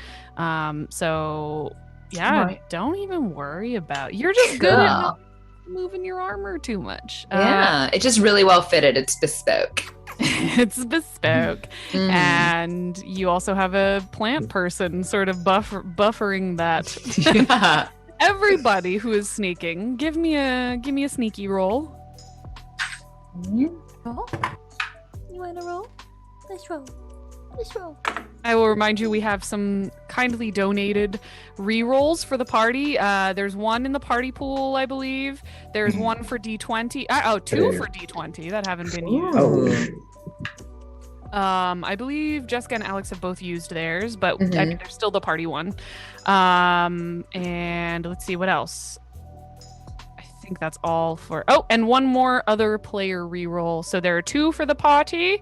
So yeah, Right. don't even worry about. You're just good at not moving your armor too much. Yeah, it's just really well fitted. It's bespoke. It's bespoke, and you also have a plant person sort of buffering that. Yeah. Everybody who is sneaking, give me a sneaky roll. Roll? You want to roll? Let's roll. I will remind you we have some kindly donated re-rolls for the party. There's one in the party pool, I believe. There's one for D20. Two for D20 that haven't been used. I believe Jessica and Alex have both used theirs, but I mean, there's still the party one. And let's see what else. I think that's all for. Oh, and one more other player reroll. So there are 2 for the party,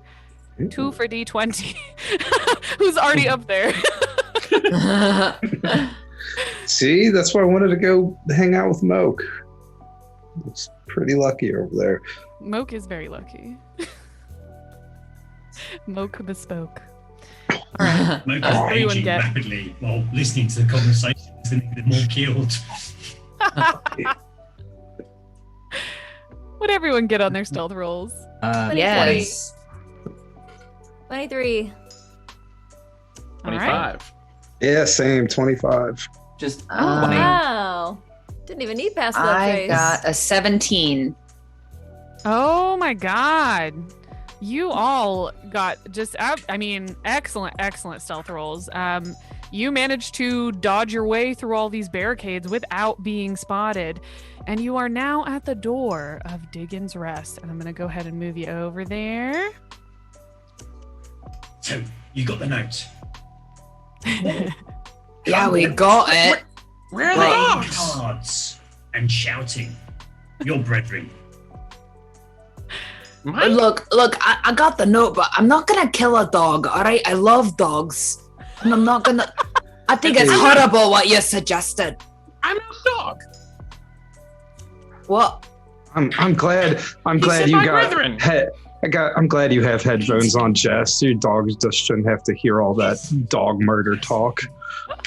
2 for D20. Who's already up there? See, that's why I wanted to go hang out with Moke. It's pretty lucky over there. Moke is very lucky. Moke bespoke. All right. Moke is aging rapidly while listening to the conversation. He's going to get more killed. Would everyone get on their stealth rolls? Yes. 23. 25. Yeah, same. 25. Just Wow. Didn't even need pass without I trace. got a 17. Oh my god. You all got just, excellent stealth rolls. You managed to dodge your way through all these barricades without being spotted. And you are now at the door of Diggin's Rest. And I'm going to go ahead and move you over there. So, you got the note. Yeah, we got it. Where are Playing the dogs? cards and shouting. Your brethren. Look, I got the note, but I'm not gonna kill a dog, all right? I love dogs. And I'm not gonna... I think it's horrible what you suggested. I'm not a dog. What? I'm glad said you my got brethren. I'm glad you have headphones on, Jess. Your dogs just shouldn't have to hear all that dog murder talk.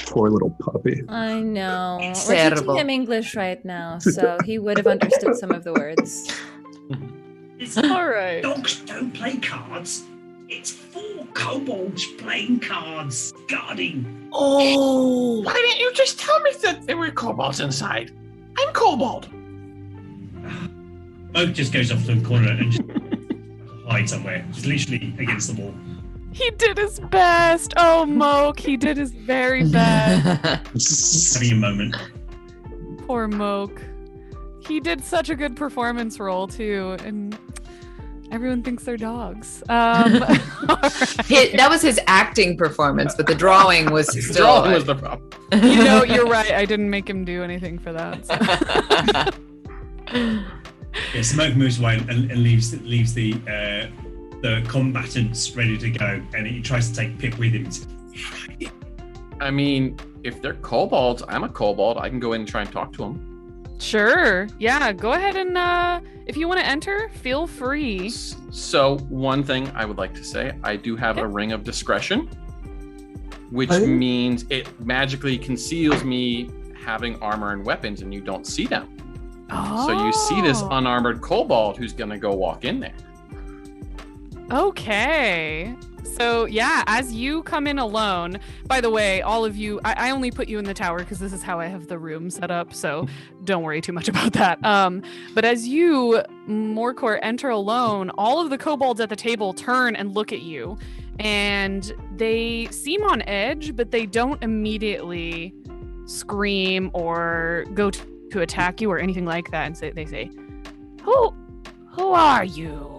Poor little puppy. I know. It's We're terrible. teaching him English right now, so he would have understood some of the words. It's All right. dogs don't play cards. It's 4 kobolds playing cards, guarding. Oh. Why didn't you just tell me that there were kobolds inside? I'm kobold. Moke just goes off to the corner and just hides somewhere. Just literally against the wall. He did his best. Oh, Moke, he did his very best. Having a moment. Poor Moke. He did such a good performance role, too. And everyone thinks they're dogs. All right. That was his acting performance, but the drawing was The still... drawing was the problem. You know, you're right. I didn't make him do anything for that. So. Yeah, Smoke moves away and leaves the combatants ready to go, and he tries to take Pip with him. I mean, if they're kobolds, I'm a kobold. I can go in and try and talk to them. Sure. Yeah, go ahead and if you want to enter, feel free. So, one thing I would like to say, I do have a ring of discretion, which means it magically conceals me having armor and weapons, and you don't see them. Oh. So you see this unarmored kobold who's going to go walk in there. Okay. So yeah, as you come in alone, by the way, all of you, I only put you in the tower because this is how I have the room set up, so don't worry too much about that. But as you, Morcor, enter alone, all of the kobolds at the table turn and look at you, and they seem on edge, but they don't immediately scream or go to attack you or anything like that. And they say, "Who are you?"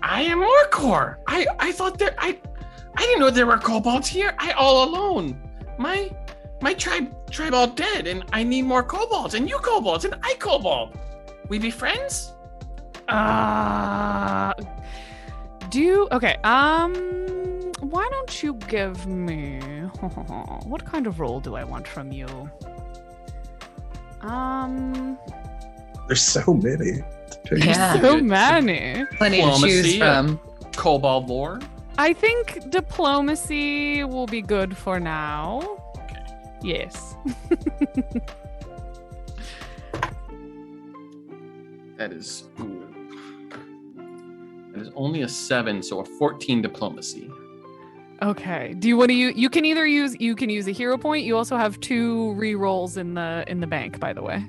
I am Morcor. I thought I didn't know there were kobolds here. I all alone. My tribe all dead, and I need more kobolds, and you kobolds, and I kobold. We be friends? Okay. Why don't you give me what kind of role do I want from you? There's so many. Yeah. So many. Plenty to choose from. Kobold lore. I think diplomacy will be good for now. Yes. That is only a 7, so a 14 diplomacy. Okay. Do you want to use? You can use a hero point. You also have 2 re-rolls in the bank, by the way.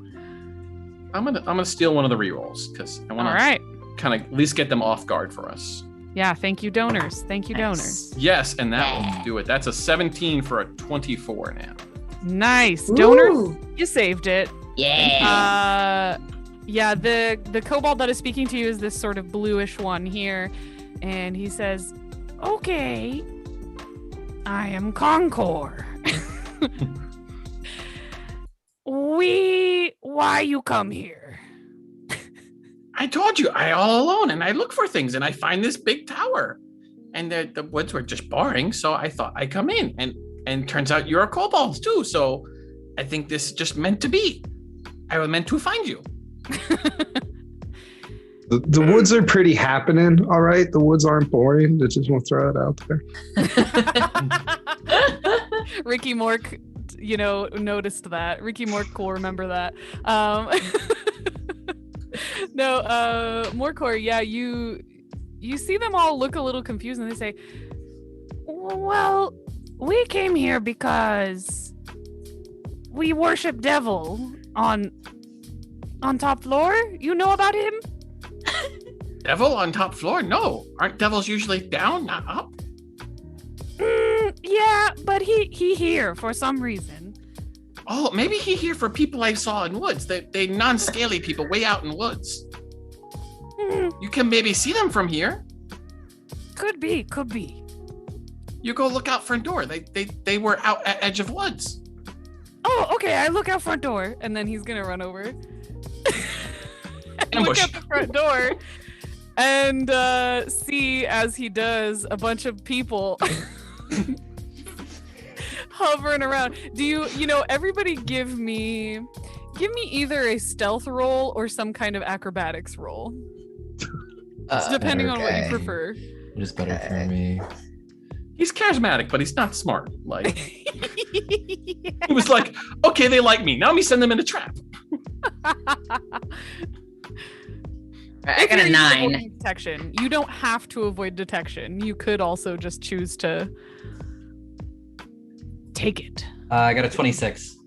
I'm gonna steal one of the rerolls because I want to kind of at least get them off guard for us. Yeah, thank you, donors. Thank you, donors. Yes, and that will do it. That's a 17 for a 24 now. Nice. Donors, you saved it. Yeah. Yeah, the kobold that is speaking to you is this sort of bluish one here, and he says, "Okay, I am Concord. Why you come here?" I told you, I all alone, and I look for things, and I find this big tower, and the woods were just boring, so I thought I'd come in, and turns out you're kobolds too, so I think this is just meant to be. I was meant to find you. The woods are pretty happening, all right? The woods aren't boring. I just want to throw it out there. Ricky Mork, noticed that. Ricky Mork will remember that. No, Morcor, yeah, you see them all look a little confused, and they say, "Well, we came here because we worship Devil on top floor. You know about him?" Devil on top floor? No. Aren't devils usually down, not up? Yeah, but he here for some reason. Oh, maybe he here for people I saw in woods. They non-scaly people way out in woods. You can maybe see them from here. Could be. You go look out front door. They were out at edge of woods. Oh, okay. I look out front door, and then he's gonna run over. Look at the front door and see as he does a bunch of people hovering around. Do everybody give me either a stealth roll or some kind of acrobatics roll. It's depending on what you prefer. It is better for me. He's charismatic, but he's not smart. Like he was like, okay, they like me. Now let me send them in a trap. I got a 9. Detection. You don't have to avoid detection. You could also just choose to take it. I got a 26.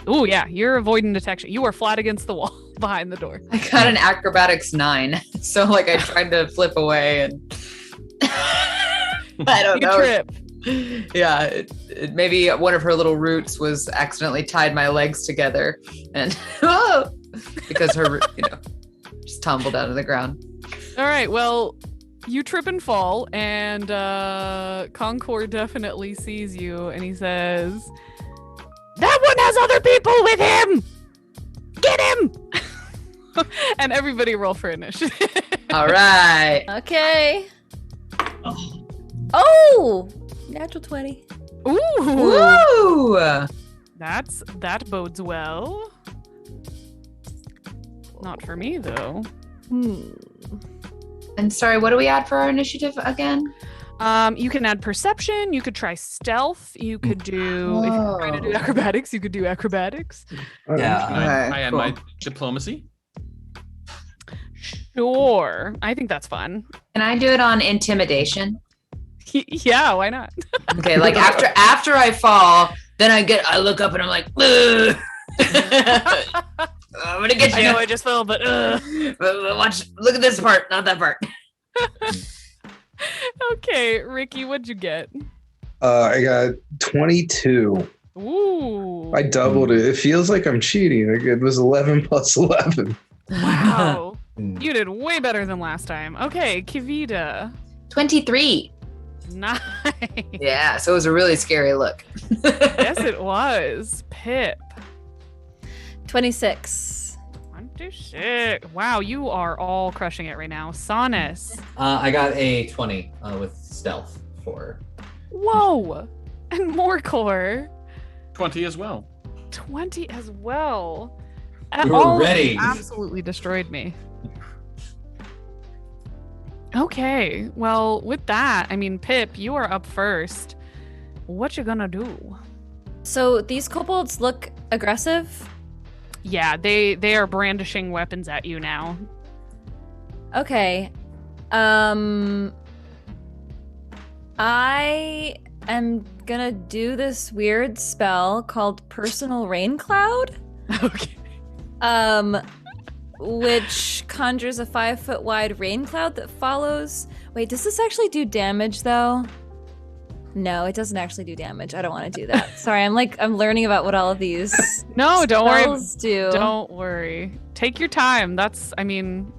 Oh yeah, you're avoiding detection. You are flat against the wall behind the door. I got an acrobatics 9, so I tried to flip away and I don't know. Trip. Yeah, maybe one of her little roots was accidentally tied my legs together, and because her, just tumbled out of the ground. All right, well, you trip and fall, and Concord definitely sees you, and he says, "That one has other people with him! Get him!" And everybody roll for initiative. All right. Okay. Oh! Natural 20. Ooh! Woo! That bodes well. Not for me, though. And sorry, what do we add for our initiative again? You can add perception. You could try stealth. You could do if you're trying to do acrobatics. You could do acrobatics. Yeah. I add my diplomacy. Sure. I think that's fun. Can I do it on intimidation? Yeah, why not? Okay, like after I fall, then I look up and I'm like, ugh. I'm gonna get you. I know I just fell, but watch. Look at this part, not that part. Okay, Ricky, what'd you get? I got 22. Ooh. I doubled it. It feels like I'm cheating. It was 11 plus 11. Wow. You did way better than last time. Okay, Kavita. 23. Nice. Yeah, so it was a really scary look. Yes, it was. Pip. 26. 26. Wow, you are all crushing it right now. Sonus. I got a 20 with stealth for. Whoa. And Morcor. 20 as well. 20 as well. We were All of ready. you absolutely destroyed me. Okay, well, with that, I mean, Pip, you are up first. What you gonna do? So these kobolds look aggressive? Yeah, they are brandishing weapons at you now. Okay. I am gonna do this weird spell called Personal Rain Cloud. Okay. Which conjures a 5-foot wide rain cloud that follows. Wait, does this actually do damage though? No, it doesn't actually do damage. I don't want to do that. Sorry, I'm learning about what all of these No, don't worry. spells do. Don't worry. Take your time. That's, I mean.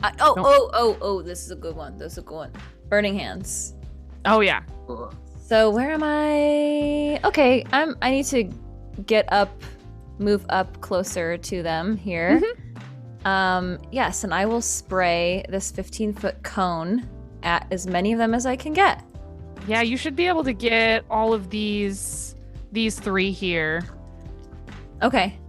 This is a good one. This is a good one. Burning Hands. Oh yeah. So where am I? Okay, I need to move up closer to them here. Yes, and I will spray this 15-foot cone at as many of them as I can get. Yeah, you should be able to get all of these 3 here. Okay.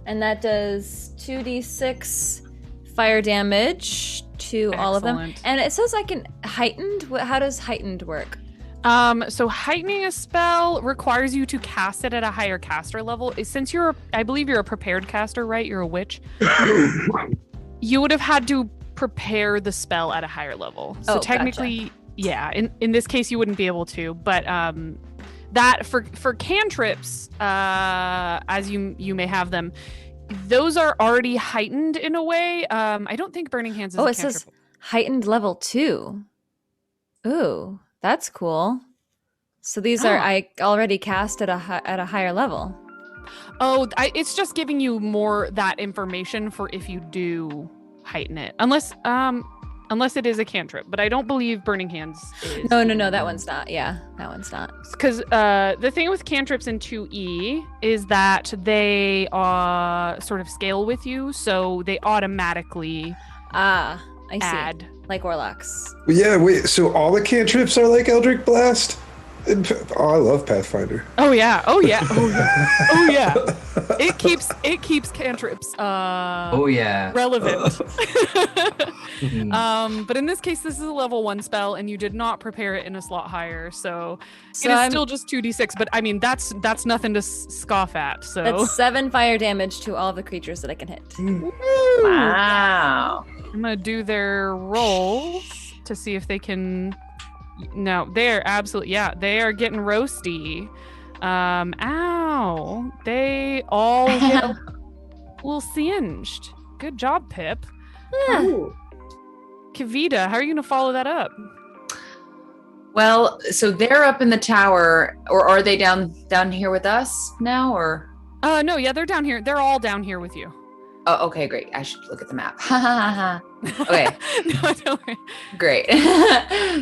And that does 2d6 fire damage to all of them. Excellent. And it says I can heightened. How does heightened work? So heightening a spell requires you to cast it at a higher caster level. Since I believe you're a prepared caster, right? You're a witch. You would have had to prepare the spell at a higher level. So technically, gotcha. Yeah, in this case you wouldn't be able to, but that for cantrips, as you may have them, those are already heightened in a way. I don't think Burning Hands is a it cantrip. says heightened level 2. Ooh, that's cool. So these are I already cast at a higher level. Oh, it's just giving you more that information for if you do heighten it, unless it is a cantrip. But I don't believe Burning Hands is. No, that one's not. Yeah, that one's not. Because the thing with cantrips in 2E is that they sort of scale with you, so they automatically I see. add. Like Warlocks. Yeah, wait, so all the cantrips are like Eldritch Blast? Oh, I love Pathfinder. Oh yeah. It keeps cantrips relevant. But in this case, this is a level 1 spell, and you did not prepare it in a slot higher, so it is still just 2d6. But I mean, that's nothing to scoff at. So that's 7 fire damage to all of the creatures that I can hit. Wow. I'm gonna do their rolls to see if they can. No, they're absolutely, they are getting roasty. Ow. They all get a little singed. Good job, Pip. Yeah. Kavita, how are you gonna follow that up? Well, so they're up in the tower, or are they down here with us now, or? No, yeah, they're down here. They're all down here with you. Oh, okay, great. I should look at the map. Okay. No, don't worry. Great.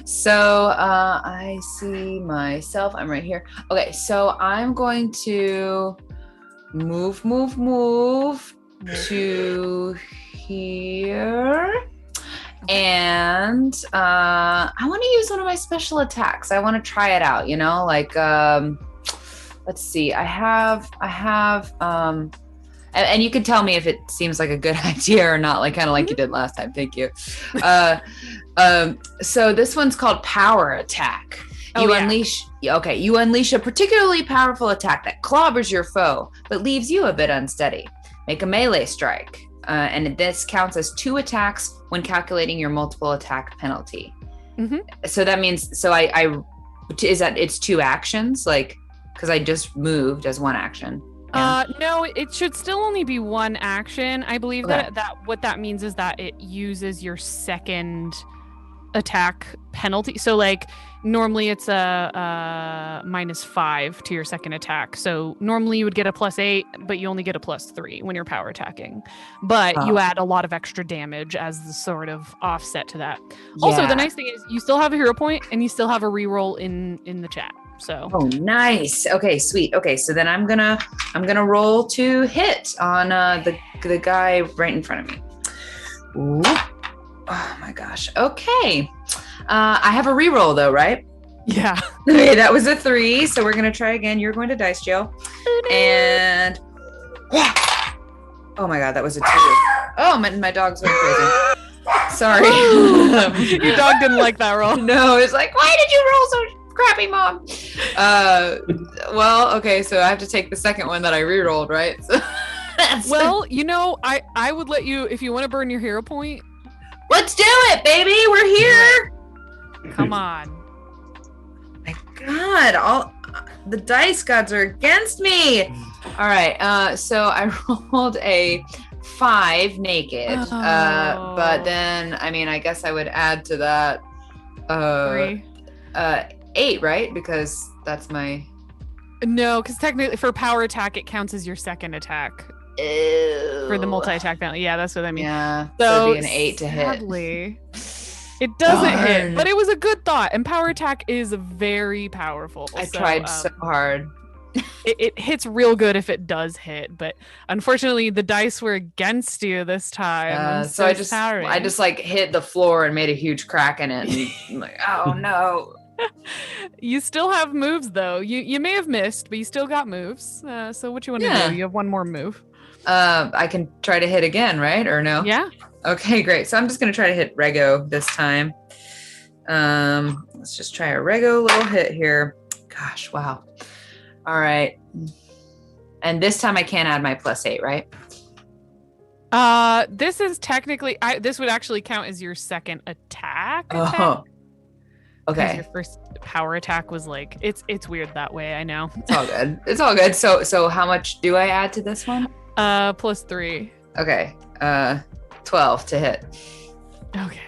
So I see myself. I'm right here. Okay, so I'm going to move to here. And I want to use one of my special attacks. I want to try it out, like let's see. I have and you can tell me if it seems like a good idea or not, like kind of like you did last time. Thank you. So this one's called Power Attack. You unleash a particularly powerful attack that clobbers your foe, but leaves you a bit unsteady. Make a melee strike. and this counts as 2 attacks when calculating your multiple attack penalty. So that means, is that it's 2 actions? Like, because I just moved as 1 action. Yeah. No, it should still only be 1 action. I believe that what that means is that it uses your second attack penalty. So like normally it's a -5 to your second attack. So normally you would get a +8, but you only get a +3 when you're power attacking. But you add a lot of extra damage as the sort of offset to that. Also, the nice thing is you still have a hero point and you still have a reroll in the chat. So nice. Okay, sweet. Okay, so then I'm gonna roll to hit on the guy right in front of me. Ooh. Oh my gosh. Okay. I have a reroll though, right? Yeah. Okay, that was a 3. So we're gonna try again. You're going to dice jail. And oh my god, that was a 2. Oh, my dog's going crazy. Sorry. Your dog didn't like that roll. No, it's like, why did you roll so crappy, Mom? Well, okay, so I have to take the second one that I re-rolled, right? So well, I would let you, if you want to burn your hero point. Let's do it, baby. We're here. Come on. My God, the dice gods are against me. All right, so I rolled a 5 naked, but then I guess I would add to that 3. 8, right? Because that's my. No, because technically for power attack it counts as your second attack. Ew. For the multi-attack penalty. Yeah, that's what I mean. Yeah, so it'd be an 8 to sadly, it doesn't hit, but it was a good thought. And power attack is very powerful. I tried so hard. It hits real good if it does hit, but unfortunately the dice were against you this time. So I just like hit the floor and made a huge crack in it. And I'm like, oh no. You still have moves though. You may have missed, but you still got moves. So what you want to do? You have 1 more move. I can try to hit again, right? Or no? Yeah. Okay, great. So I'm just gonna try to hit Rego this time. Let's just try a Rego little hit here. Gosh, wow. All right. And this time I can't add my +8, right? This is technically this would actually count as your second attack. Oh. Okay. Your first power attack was like it's weird that way. I know. It's all good. It's all good. So how much do I add to this one? +3. Okay. 12 to hit. Okay.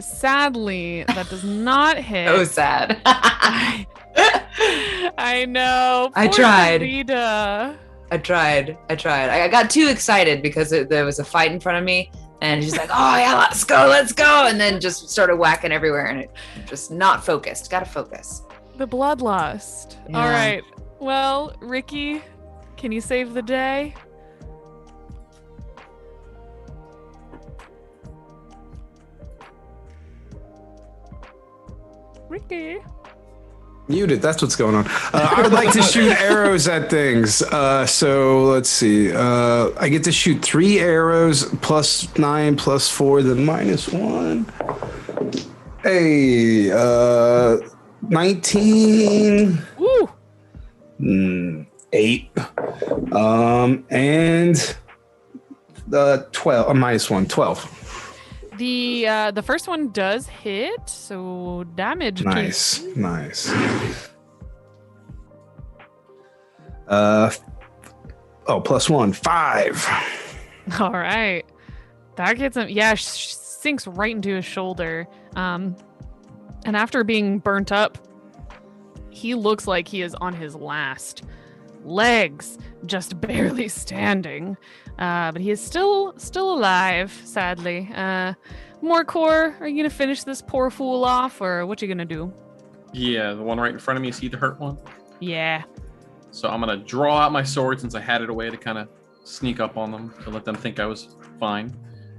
Sadly, that does not hit. So sad. I know. I tried. Kavita. I tried. I got too excited because there was a fight in front of me, and she's like, "Oh yeah, let's go!" And then just started whacking everywhere, and it just not focused. Got to focus. The bloodlust. Yeah. All right. Well, Ricky, can you save the day? Ricky. Muted. That's what's going on. I would like to shoot arrows at things. So let's see. I get to shoot 3 arrows, +9, +4, then -1. Hey, 19. Woo. 8. And 12. -1, 12. The first one does hit, so damage. Nice. +1, 5. All right, that gets him. Yeah, sinks right into his shoulder. And after being burnt up, he looks like he is on his last legs, just barely standing. But he is still alive, sadly. Morcor, are you gonna finish this poor fool off, or what you gonna do? Yeah, the one right in front of me. See the hurt one? Yeah. So I'm gonna draw out my sword since I had it away to kind of sneak up on them to let them think I was fine.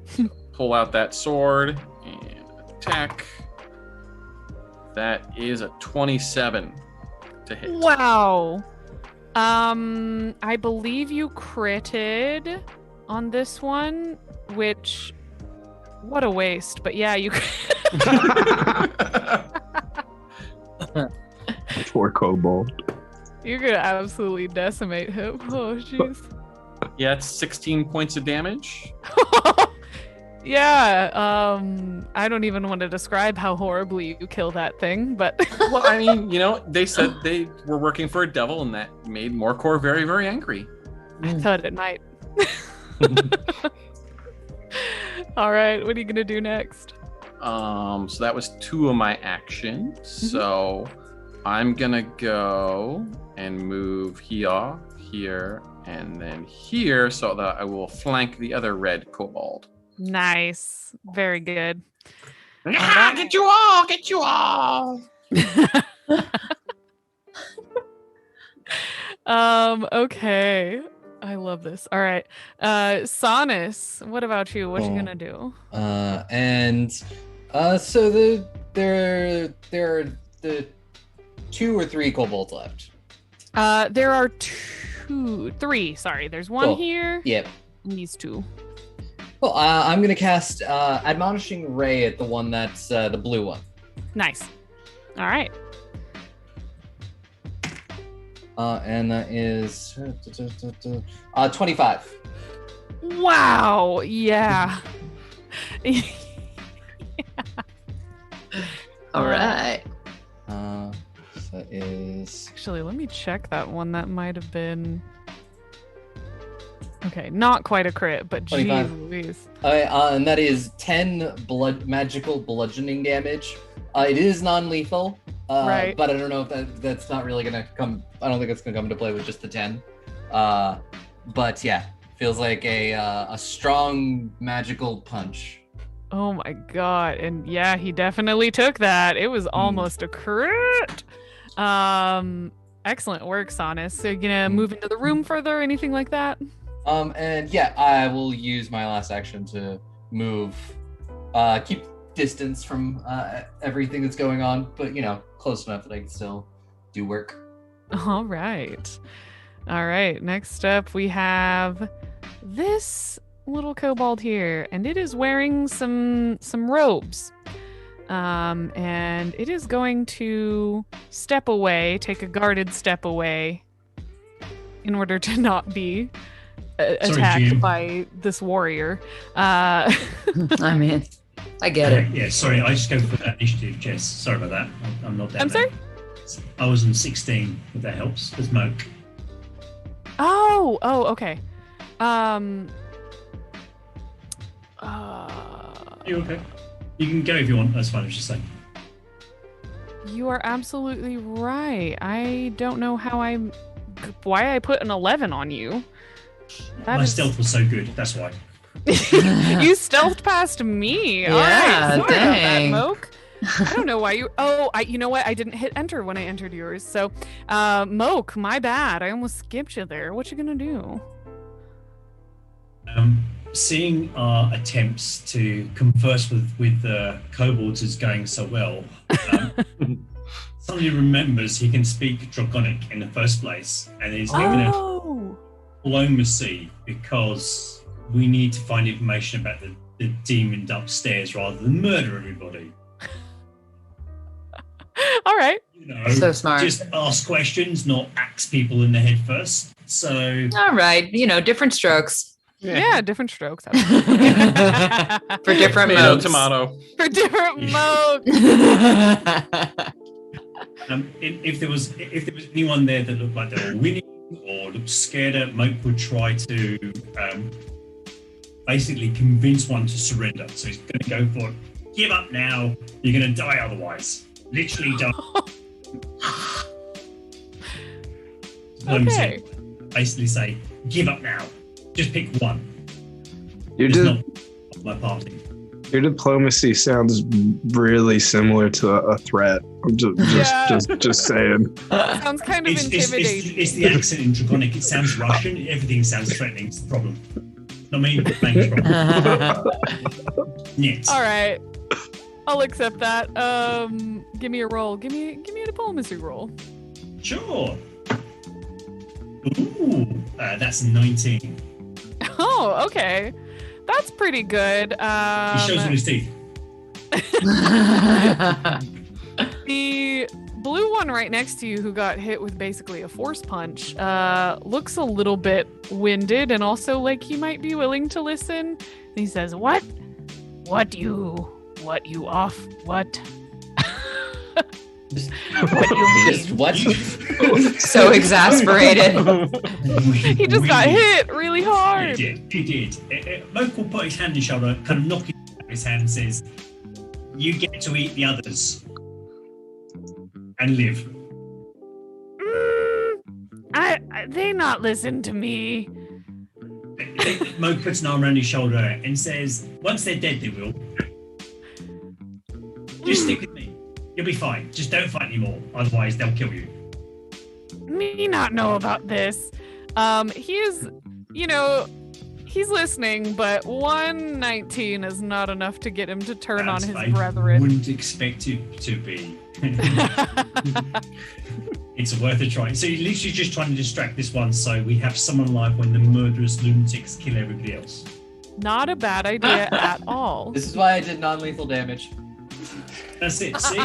So pull out that sword and attack. That is a 27 to hit. Wow. I believe you critted on this one, which, what a waste. But yeah, you. Poor kobold. You're gonna absolutely decimate him. Oh, jeez. Yeah, it's 16 points of damage. Yeah, I don't even want to describe how horribly you kill that thing, but Well, I mean, they said they were working for a devil, and that made Morcor very, very angry. I thought it might. All right, what are you gonna do next? So that was 2 of my actions. So I'm gonna go and move here, and then here, so that I will flank the other red kobold. Nice, very good. Get you all! Get you all! Okay. I love this. All right. Sonus, what about you? What you gonna do? So there are the 2 or 3 kobolds left. There are 3. Sorry, there's one Cool. here. Yep. And these 2. Well, I'm gonna cast Admonishing Ray at the one that's the blue one. Nice. All right. And that is 25. Wow. Yeah. All right. So that is Actually, let me check that one. That might have been. Okay, not quite a crit, but 25. geez Louise. and that is 10 magical bludgeoning damage. It is non-lethal, Right. but I don't know if that's not really gonna come. I don't think it's gonna come into play with just the 10. But yeah, feels like a strong magical punch. Oh my god. And yeah, he definitely took that. It was almost a crit. Excellent work, Sonus. So you're gonna move into the room further, anything like that? And yeah, I will use my last action to move, keep distance from everything that's going on, but close enough that I can still do work. All right. Next up, we have this little kobold here, and it is wearing some robes. And it is going to step away, take a guarded step away, in order to not be attacked GM. by this warrior. I mean, I get it. Yeah, sorry, I just go for that initiative, Jess. Sorry about that. I'm not down I'm there. sorry? I was on 16, if that helps, as Moke. Oh, okay. You okay? You can go if you want, that's fine, I was just saying. You are absolutely right. I don't know why I put an 11 on you. My stealth was so good, that's why. You stealthed past me. Yeah, All right, sorry dang. about that, Moke. I don't know why you. Oh, you know what? I didn't hit enter when I entered yours. So, Moke, my bad. I almost skipped you there. What you gonna do? Seeing our attempts to converse with the kobolds is going so well, suddenly remembers he can speak Draconic in the first place, and is given a diplomacy because we need to find information about the demon upstairs rather than murder everybody. All right. So smart. Just ask questions, not axe people in the head first. So, All right, different strokes. Yeah, different strokes. For different modes. Tomato. For different modes. if there was anyone there that looked like they were winning or looked scared, Moke would try to basically convince one to surrender. So he's going to go for it. Give up now. You're going to die otherwise. Literally die. Okay. Basically say, give up now. Just pick one. Your, It's di- not my party. your diplomacy sounds really similar to a threat. I'm just saying. Sounds kind of intimidating. It's the accent in Draconic. It sounds Russian. Everything sounds threatening. It's the problem. Not me. Thanks, problem. Yes. All right. I'll accept that. Give me a roll. Give me a diplomacy roll. Sure. Ooh, that's 19. Oh, okay. That's pretty good. He shows on his teeth. The blue one right next to you who got hit with basically a force punch looks a little bit winded and also like he might be willing to listen. And he says, What you off? What? What do you mean? Just what? So exasperated. He just got hit really hard. He did. Moke will put his hand on his shoulder, kind of knocking his hand and says, you get to eat the others. And live. They not listen to me. Moke puts an arm around his shoulder and says, once they're dead, they will. Just stick with me. You'll be fine. Just don't fight anymore. Otherwise, they'll kill you. Me not know about this. He is, he's listening, but 119 is not enough to get him to turn on his brethren. I wouldn't expect it to be. It's worth a try. So you're literally just trying to distract this one so we have someone alive when the murderous lunatics kill everybody else. Not a bad idea at all. This is why I did non-lethal damage. That's it, see?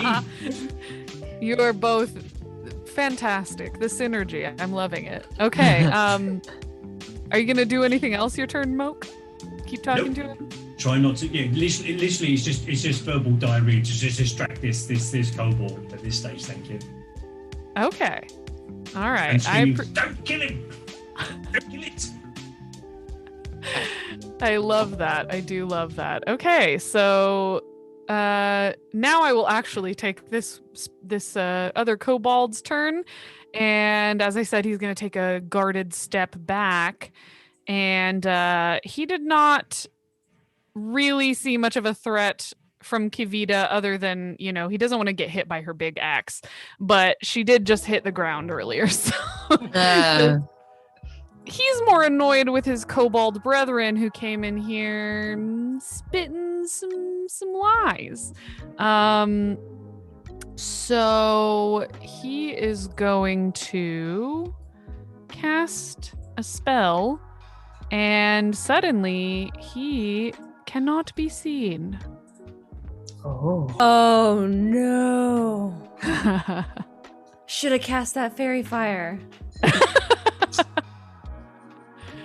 You are both fantastic. The synergy, I'm loving it. Okay, are you gonna do anything else your turn, Moke? Keep talking to him? Try not to. Yeah, literally, it's just verbal diarrhea to just distract this kobold at this stage. Thank you. Okay. All right. And screaming, don't kill him. Don't kill it. I love that. I do love that. Okay, so now I will actually take this other kobold's turn, and as I said, he's going to take a guarded step back, and he did not really see much of a threat from Kivita other than, he doesn't want to get hit by her big axe, but she did just hit the ground earlier, so he's more annoyed with his kobold brethren who came in here spitting some lies. So he is going to cast a spell, and suddenly he cannot be seen. Oh no. Should have cast that fairy fire.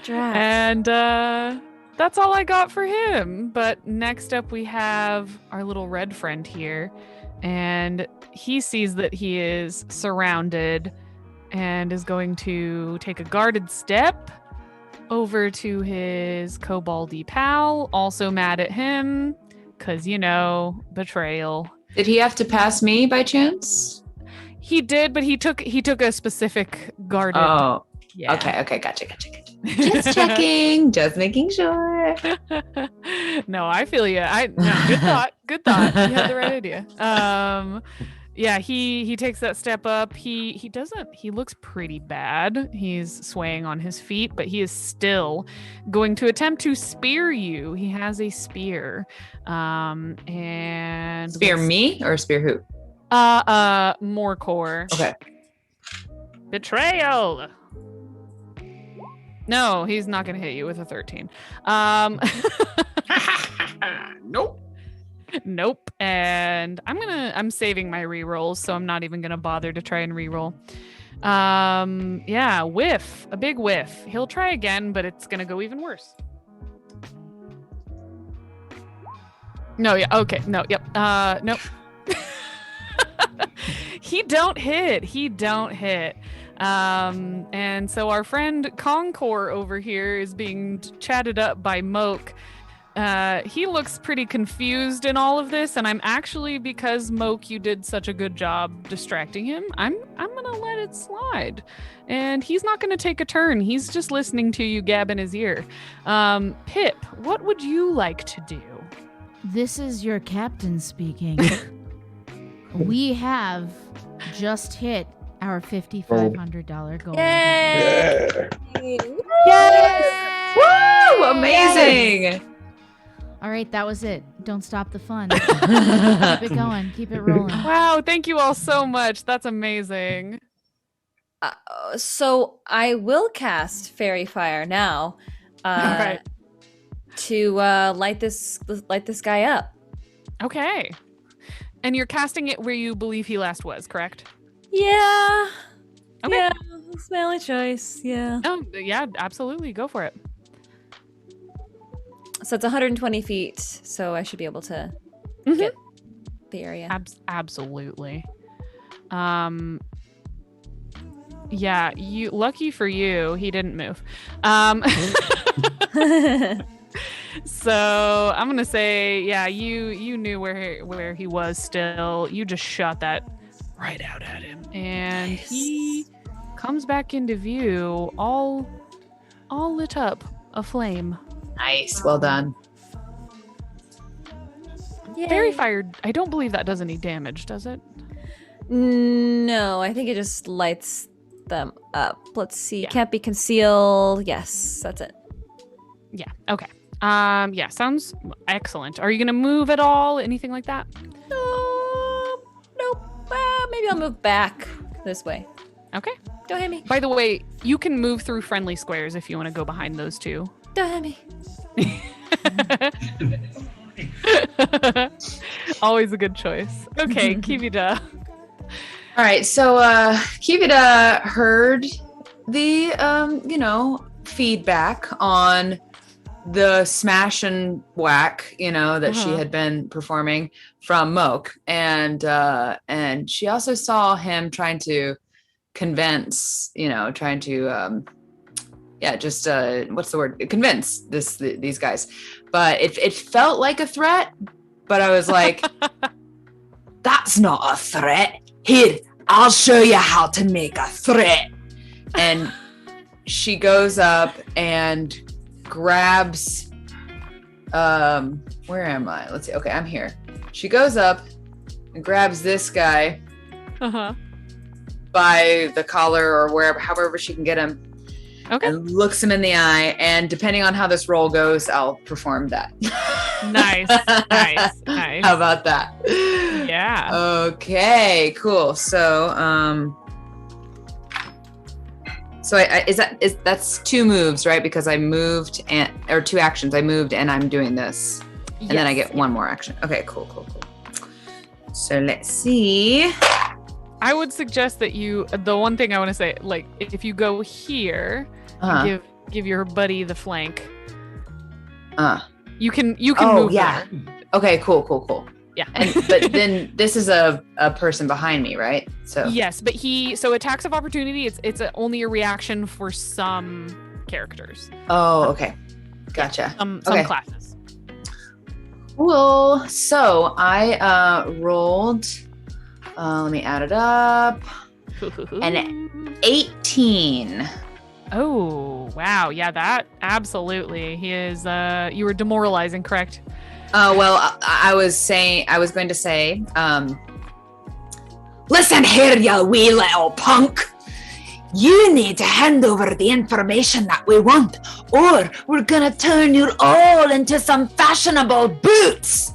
And that's all I got for him. But next up we have our little red friend here, and he sees that he is surrounded and is going to take a guarded step over to his koboldy pal, also mad at him because, betrayal. Did he have to pass me by chance? He did, but he took a specific guarded. Oh, yeah. Okay, gotcha. Just checking, just making sure. No, I feel you. Good thought. You had the right idea. Yeah, he takes that step up. He looks pretty bad. He's swaying on his feet, but he is still going to attempt to spear you. He has a spear. And spear me or spear who? Morcor. Okay. Betrayal. No, he's not going to hit you with a 13. Nope. And I'm saving my rerolls, so I'm not even going to bother to try and reroll. Yeah, whiff. A big whiff. He'll try again, but it's going to go even worse. No, yeah, okay. No, yep. Nope. He don't hit. And so our friend Concor over here is being chatted up by Moke. He looks pretty confused in all of this, and I'm actually, because Moke, you did such a good job distracting him, I'm gonna let it slide. And he's not gonna take a turn. He's just listening to you gab in his ear. Pip, what would you like to do? This is your captain speaking. We have just hit our $5,500 goal. Yay! Yes! Woo! Amazing! All right, that was it. Don't stop the fun. Keep it going. Keep it rolling. Wow, thank you all so much. That's amazing. So I will cast Fairy Fire now. All right. To light this guy up. Okay. And you're casting it where you believe he last was, correct? Yeah. Okay. Yeah. That's my only choice. Yeah. Yeah, absolutely. Go for it. So it's 120 feet. So I should be able to Mhm. get the area. Absolutely. Yeah, lucky for you, he didn't move. So I'm gonna say, yeah, you knew where he was still. You just shot that right out at him, and he comes back into view, all lit up, aflame. Nice. Well done. Fairy fire. I don't believe that does any damage, does it? No, I think it just lights them up. Let's see. Yeah. Can't be concealed. Yes, that's it. Yeah. Okay. Yeah, sounds excellent. Are you gonna move at all? Anything like that? Nope. Maybe I'll move back this way. Okay. Don't hit me. By the way, you can move through friendly squares if you want to go behind those two. Don't hit me. Always a good choice. Okay, Kivida. All right, so Kivida heard the feedback on the smash and whack, that she had been performing from Moke, and she also saw him trying to convince, what's the word? Convince these guys, but it felt like a threat. But I was like, that's not a threat. Here, I'll show you how to make a threat. And she goes up and grabs, where am I? Let's see. Okay, I'm here. She goes up and grabs this guy by the collar or however she can get him. Okay. And looks him in the eye. And depending on how this roll goes, I'll perform that. Nice. How about that? Yeah. Okay, cool. So, that's 2 moves, right? Because I moved or 2 actions. I moved and I'm doing this. And then I get 1 more action. Okay, cool. So let's see. I would suggest that the one thing I want to say, like, if you go here, and give your buddy the flank. You can move there. Okay, cool. Yeah. But then this is a person behind me, right? So yes, but attacks of opportunity, it's only a reaction for some characters. Oh, okay. Gotcha. Some okay. classes. Cool. So I rolled, let me add it up. An 18. Oh, wow. Yeah, that absolutely. He is, you were demoralizing, correct? Well, I was going to say, listen here, you wee little punk. You need to hand over the information that we want, or we're gonna turn you all into some fashionable boots.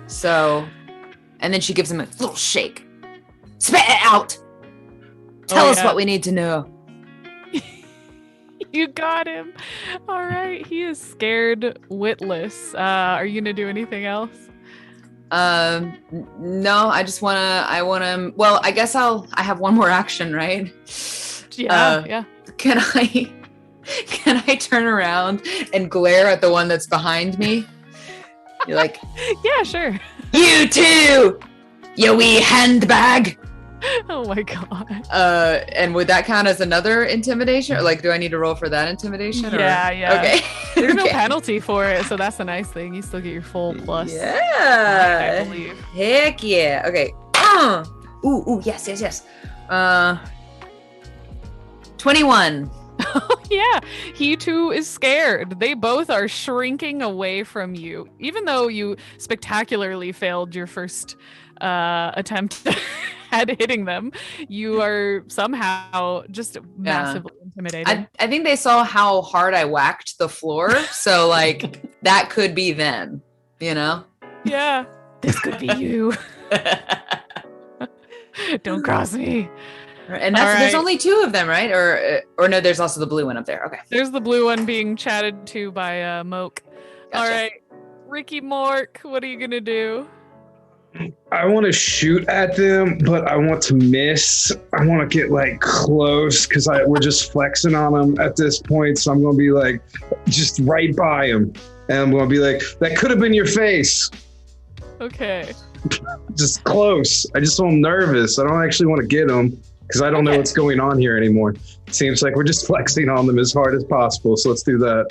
So, and then she gives him a little shake. Spit it out. Tell us what we need to know. You got him. All right. He is scared witless. Are you going to do anything else? No, I guess I have 1 more action, right? Yeah. Can I turn around and glare at the one that's behind me? You're like, yeah, sure. You too, you wee handbag. Oh my god. And would that count as another intimidation? Or like, do I need to roll for that intimidation? Yeah. Okay. There's no penalty for it, so that's the nice thing. You still get your full plus. Yeah. I believe. Heck yeah. Okay. Ooh, yes. 21. Oh yeah, he too is scared. They both are shrinking away from you, even though you spectacularly failed your first attempt at hitting them. You are somehow just massively intimidated. I think they saw how hard I whacked the floor, so like that could be them, Yeah, this could be you. Don't cross me. And there's only 2 of them, right? Or no, there's also the blue one up there. Okay. There's the blue one being chatted to by Moke. Gotcha. All right, Ricky Mork, what are you gonna do? I want to shoot at them, but I want to miss. I want to get like close because we're just flexing on them at this point. So I'm going to be like just right by them. And I'm going to be like, that could have been your face. Okay. Just close. I just so I'm nervous. I don't actually want to get them because I don't know what's going on here anymore. It seems like we're just flexing on them as hard as possible. So let's do that.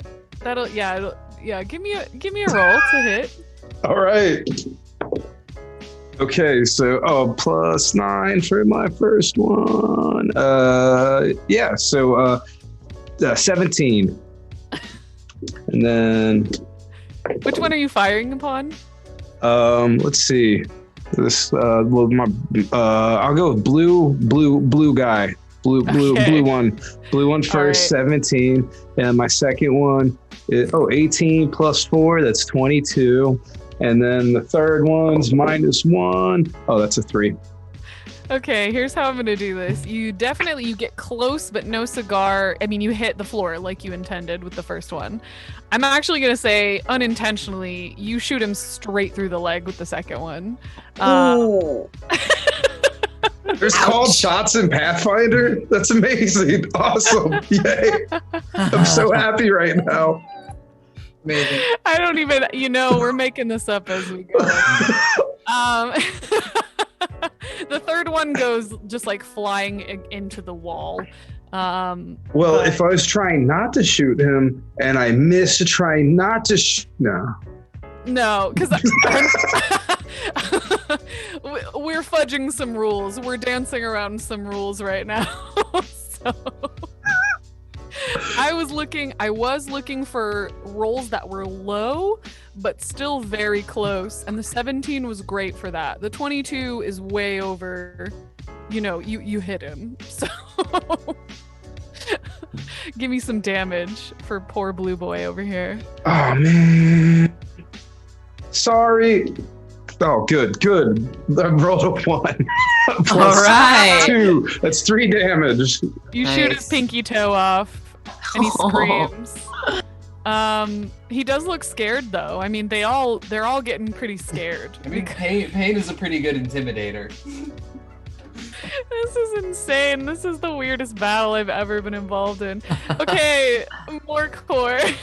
Give me a roll to hit. All right. Okay, so +9 for my first one. 17. And then Which one are you firing upon? let's see. This I'll go with blue guy. Blue one. Blue one first, right. 17. And my second one is 18 + 4, that's 22. And then the third one's -1. Oh, that's a 3. Okay, here's how I'm gonna do this. You get close, but no cigar. I mean, you hit the floor like you intended with the first one. I'm actually gonna say unintentionally, you shoot him straight through the leg with the second one. There's called shots in Pathfinder. That's amazing. Awesome. Yay. I'm so happy right now. Amazing. I don't even, we're making this up as we go. The third one goes just like flying into the wall. If I was trying not to shoot him and I missed to try not to No, because we're fudging some rules. We're dancing around some rules right now. So I was looking for rolls that were low, but still very close. And the 17 was great for that. The 22 is way over, you hit him. So give me some damage for poor blue boy over here. Oh, man. Sorry. Oh, good. I rolled a 1. All right. 2. That's 3 damage. You shoot his pinky toe off. And he screams. He does look scared though. I mean, they're all getting pretty scared. I mean, pain is a pretty good intimidator. This is insane. This is the weirdest battle I've ever been involved in. Okay, Morcor.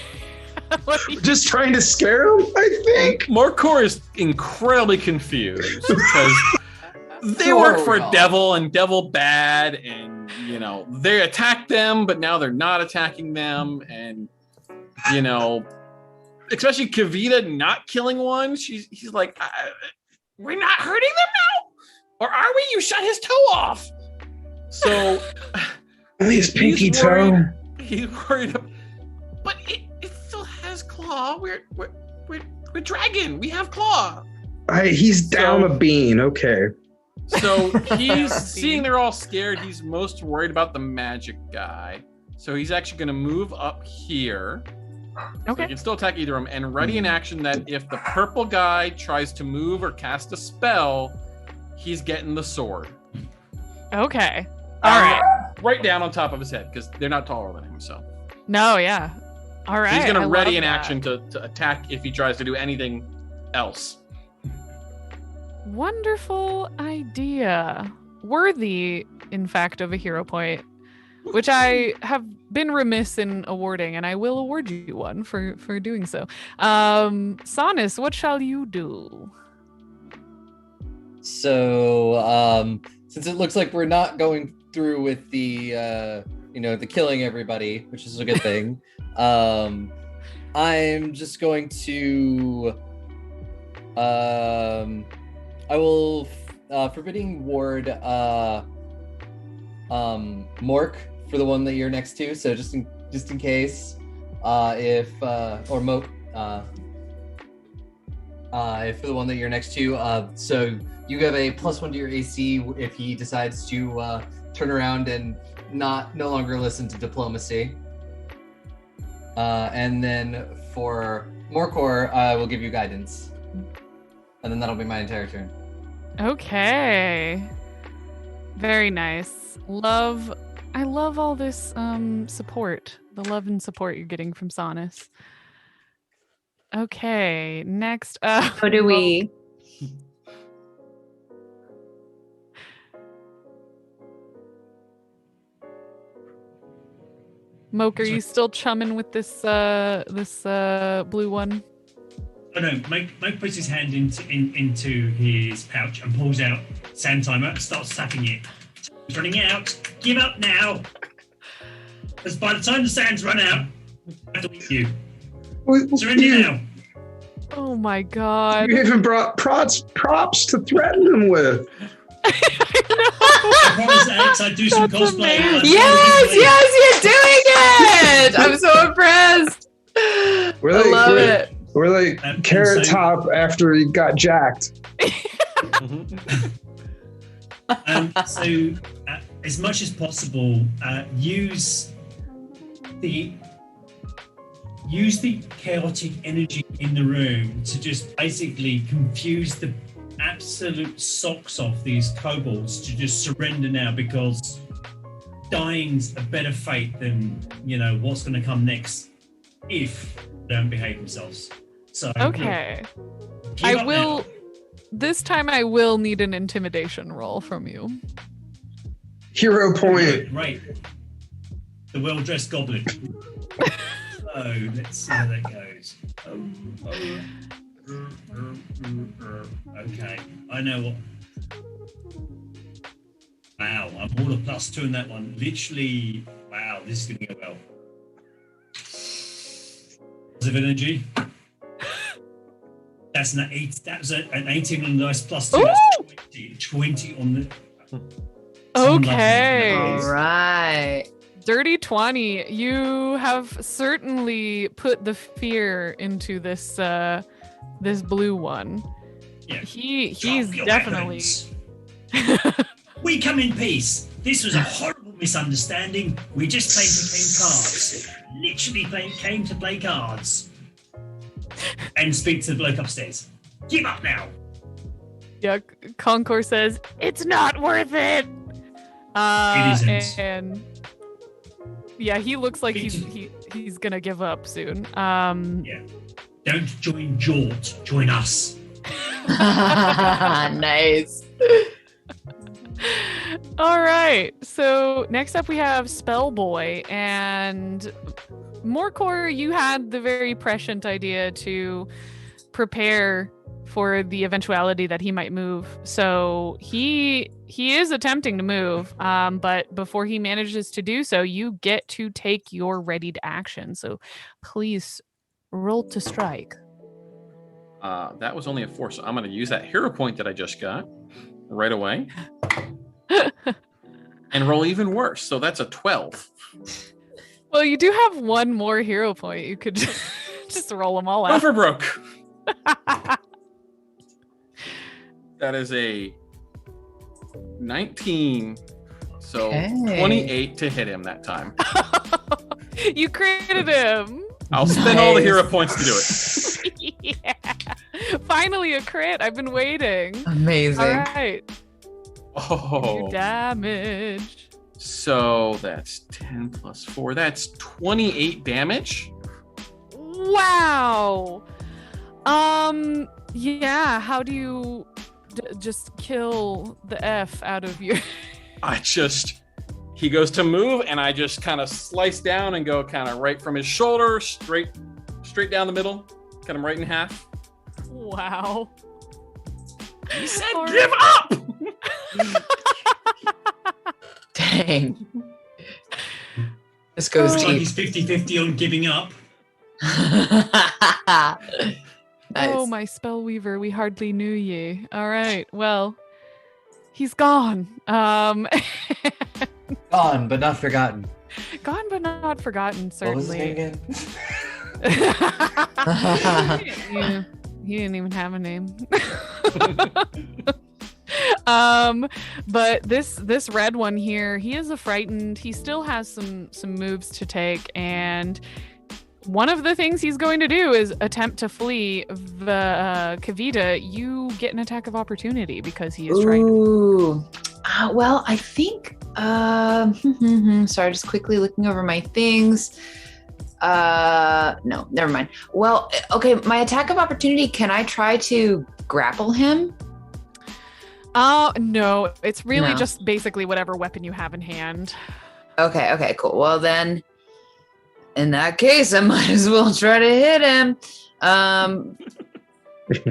Just trying to scare him, I think. Morcor is incredibly confused because they work for a devil and devil bad, and they attack them, but now they're not attacking them, and especially Kavita not killing one. He's like, we're not hurting them now, or are we? You shut his toe off. So his pinky toe. He's worried, but it still has claw. We're dragon. We have claw. He's down a bean. Okay. So he's seeing they're all scared. He's most worried about the magic guy. So he's actually going to move up here. Okay. So he can still attack either of them. And ready in action that if the purple guy tries to move or cast a spell, he's getting the sword. Okay. All right. Right down on top of his head because they're not taller than him. So. No, yeah. All right. He's going to ready in action to attack if he tries to do anything else. Wonderful idea. Worthy, in fact, of a hero point, which I have been remiss in awarding, and I will award you one for doing so. Sonus, what shall you do? So, since it looks like we're not going through with the, the killing everybody, which is a good thing, I'm just going to, I will forbidding ward Mork for the one that you're next to. So just in case, if Moke, if for the one that you're next to. So you have a +1 to your AC if he decides to turn around and no longer listen to diplomacy. And then for Morcor, I will give you guidance. And then that'll be my entire turn. Okay. Very nice. I love all this support. The love and support you're getting from Sonus. Okay, next up. How do we? Moke, are you still chumming with this blue one? Oh no, Mike puts his hand into his pouch and pulls out sand timer and starts tapping it. It's running out. Give up now. Because by the time the sand's run out, I have to leave you. Surrender now. Oh my god. You even brought props to threaten him with. I promise, Alex, I do some That's cosplay. Yes, you're doing it! I'm so impressed. I love it. We're like Carrot Top after he got jacked. So, as much as possible, use the chaotic energy in the room to just basically confuse the absolute socks off these kobolds to just surrender now, because dying's a better fate than what's going to come next if they don't behave themselves. So okay, I will. Now. This time I will need an intimidation roll from you. Hero point. Right. The well-dressed goblin. So let's see how that goes. Okay, I know what. Wow, I'm all a +2 in that one. Literally, wow, this is going to go well. Of energy. That's an 8. That was an 18 on the dice +2. Ooh! That's 20 on the. Okay. All right. Dirty 20. You have certainly put the fear into this this blue one. Yeah. He's definitely. We come in peace. This was a horrible misunderstanding. We just came to play cards. Literally came to play cards. And speak to the bloke upstairs. Give up now. Yeah, Concord says it's not worth it. It isn't. And yeah, he looks like he's gonna give up soon. Yeah. Don't join Jort. Join us. Nice. All right. So next up we have Spellboy, and Morcor, you had the very prescient idea to prepare for the eventuality that he might move. So he is attempting to move, but before he manages to do so, you get to take your readied action. So please roll to strike. That was only a 4, so I'm going to use that hero point that I just got right away. And roll even worse. So that's a 12. Well, you do have one more hero point. You could just roll them all Go out. for broke. That is a 19. So Okay. 28 to hit him that time. You created him. I'll spend all the hero points to do it. Yeah. Finally a crit. I've been waiting. Amazing. All right. Oh. Your damage. So that's 10 plus 4. That's 28 damage. Wow. Yeah, how do you just kill the F out of your... He goes to move, and I just kind of slice down and go kind of right from his shoulder, straight down the middle, cut him right in half. Wow. He said, give up! Dang. This goes Looks like deep. he's 50-50 on giving up. Nice. Oh, my Spellweaver, we hardly knew ye. All right, well, he's gone. Gone, but not forgotten. Gone but not forgotten, What was his certainly. name again? Yeah, he didn't even have a name. But this red one here, he is frightened. He still has some moves to take, and one of the things he's going to do is attempt to flee. Kavita, you get an attack of opportunity because he is frightened. Ooh. Well, I think. Sorry, just quickly looking over my things. No, never mind. Well, okay, my attack of opportunity. Can I try to grapple him? No, it's really No. just basically whatever weapon you have in hand. Okay, cool. Well then, In that case, I might as well try to hit him.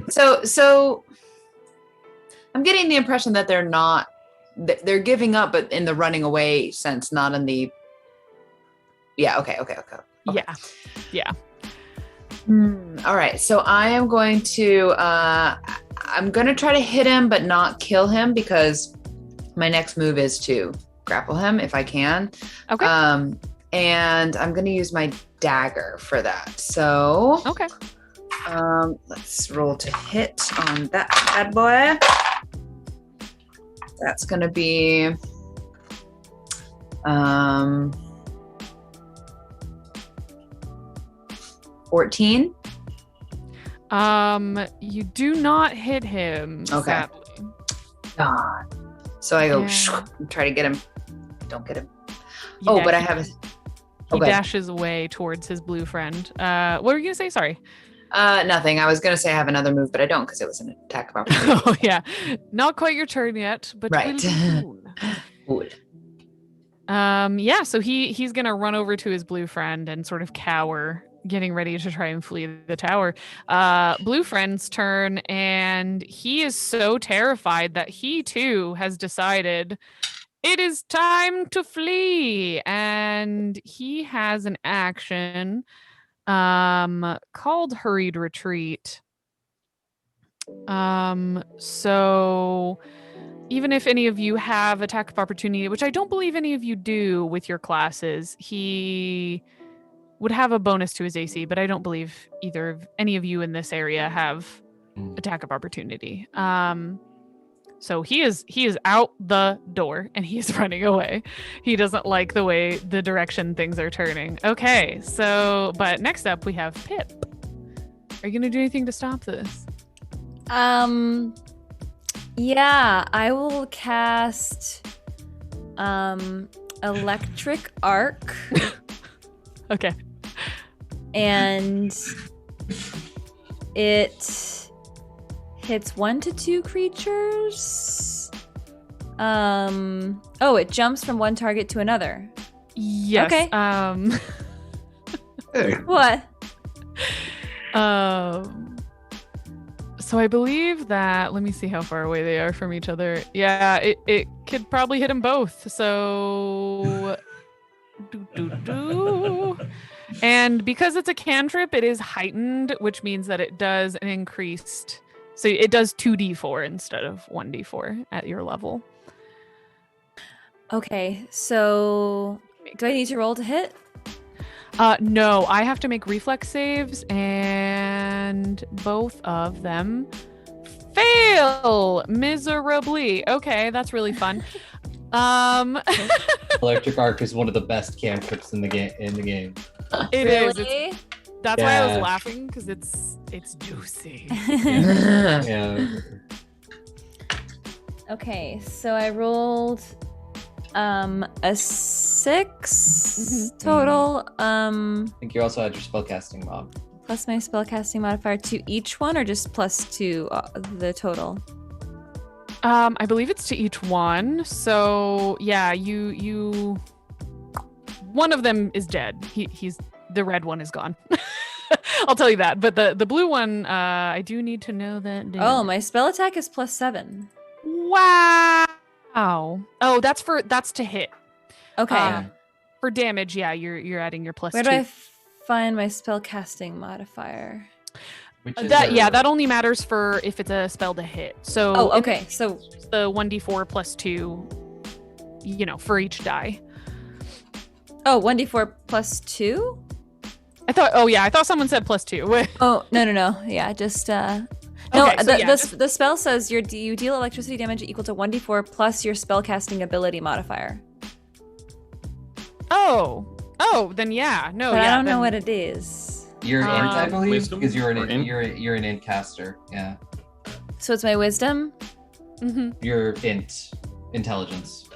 So I'm getting the impression that they're giving up, but in the running away sense, not in the. Yeah. Okay. Yeah. All right. So I am going to. I'm going to try to hit him, but not kill him because my next move is to grapple him if I can. Okay. And I'm going to use my dagger for that. So. Okay. Let's roll to hit on that bad boy. That's going to be 14. You do not hit him. Okay. Sadly. God. So I go try to get him. Don't get him. But I have a. He dashes away towards his blue friend. What were you gonna say? Sorry. Nothing. I was gonna say I have another move, but I don't because it was an attack of opportunity. Oh yeah, not quite your turn yet, but right. Good. Yeah. So he's gonna run over to his blue friend and sort of cower, getting ready to try and flee the tower. Blue friend's turn, and he is so terrified that he too has decided it is time to flee, and he has an action called Hurried Retreat. So even if any of you have attack of opportunity, which I don't believe any of you do with your classes, he would have a bonus to his AC, but I don't believe any of you in this area have attack of opportunity. So he is out the door and he is running away. He doesn't like the direction things are turning. Okay, but next up we have Pip. Are you gonna do anything to stop this? Yeah, I will cast Electric Arc. Okay. And it hits 1 to 2 creatures. It jumps from one target to another. Yes. Okay. Hey. What? So I believe that, let me see how far away they are from each other. Yeah, it could probably hit them both. So and because it's a cantrip, it is heightened, which means that it does an increased. So it does 2d4 instead of 1d4 at your level. Okay, so do I need to roll to hit? No, I have to make reflex saves, and both of them fail miserably. Okay, that's really fun. Electric Arc is one of the best cantrips in the game. It really? is. That's why I was laughing, because it's juicy. Yeah. Okay, so I rolled a 6 total. I think you also had your spellcasting mod. Plus my spellcasting modifier to each one, or just plus to the total? I believe it's to each one. So yeah, you one of them is dead. He's the red one is gone. I'll tell you that. But the blue one, I do need to know that. Oh, my spell attack is plus 7. Wow. Oh, that's to hit. Okay. For damage, yeah, you're adding your plus 2. Where do I find my spellcasting modifier? That only matters for if it's a spell to hit. So okay. So the 1d4 plus 2, for each die. Oh, 1d4 plus 2? I thought someone said plus 2. Oh, no. Yeah, just no, Okay, the spell says you deal electricity damage equal to 1d4 plus your spellcasting ability modifier. Oh, then yeah. No, but yeah. I don't know what it is. Your int, I believe, wisdom because you're or an int caster. Yeah. So it's my wisdom? Mm-hmm. Your int, intelligence.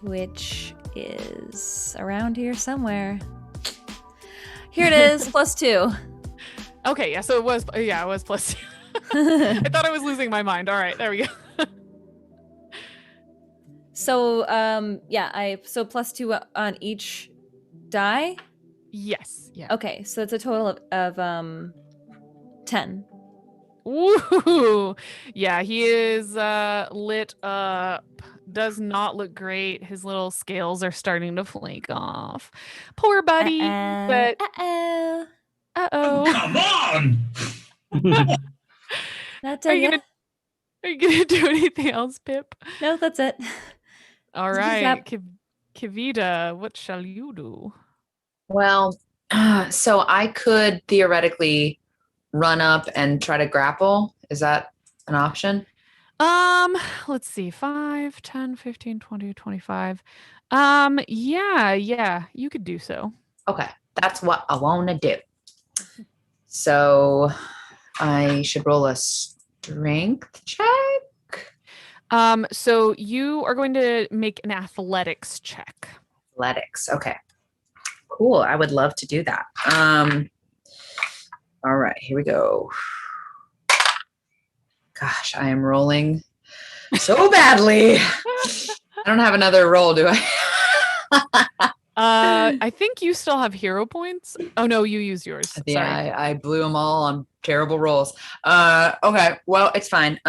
Which is around here somewhere. Here it is, plus 2. Okay, yeah, so it was plus 2. I thought I was losing my mind. All right, there we go. So, so plus 2 on each die? Yes. Yeah. Okay, so it's a total of 10. Ooh. Yeah, he is lit up. Does not look great. His little scales are starting to flake off. Poor buddy. But Uh-oh. uh-oh. Come on! That Are did you ya? are you gonna do anything else, Pip? No, that's it. All Zip, right. zap. Kavita, what shall you do? Well, so I could theoretically run up and try to grapple. Is that an option? Let's see. 5, 10, 15, 20, 25. Yeah, you could do so. Okay, that's what I want to do. So I should roll a strength check. So you are going to make an athletics check. Athletics. Okay. Cool. I would love to do that. All right, here we go. Gosh, I am rolling so badly. I don't have another roll, do I? I think you still have hero points. Oh no, you used yours. Yeah, Sorry. I blew them all on terrible rolls. Okay, well, it's fine.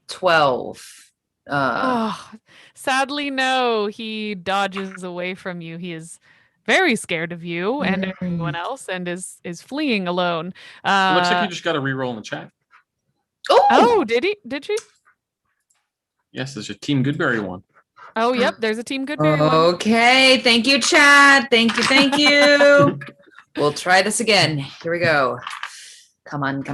12. Oh, sadly, no. He dodges away from you. He is very scared of you and everyone else, and is fleeing alone. It looks like you just got a reroll in the chat. Oh, did he? Did she? Yes, there's a Team Goodberry one. Oh, yep. There's a Team Goodberry one. Okay, thank you, Chad. Thank you. We'll try this again. Here we go. Come on.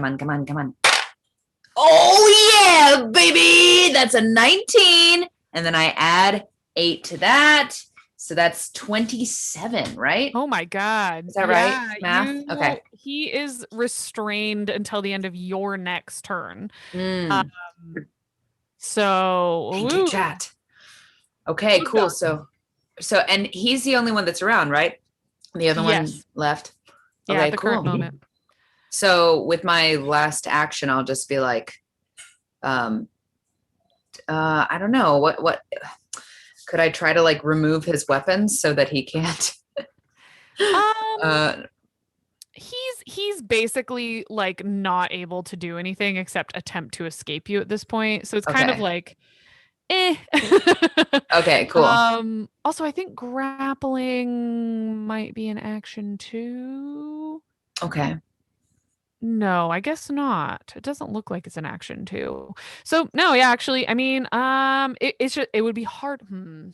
Oh yeah, baby. That's a 19. And then I add 8 to that. So that's 27, right? Oh my God. Is that right? Math? Okay. He is restrained until the end of your next turn. Mm. So Thank you, chat. Okay, cool. So and he's the only one that's around, right? The other one left. Yeah, Okay, at the cool. current moment. So with my last action, I'll just be like, I don't know, what could I try to like remove his weapons so that he can't? He's basically like not able to do anything except attempt to escape you at this point. So it's kind of like, eh. Okay, cool. Also, I think grappling might be an action too. Okay. No, I guess not. It doesn't look like it's an action too. So no, yeah, actually, I mean, it would be hard.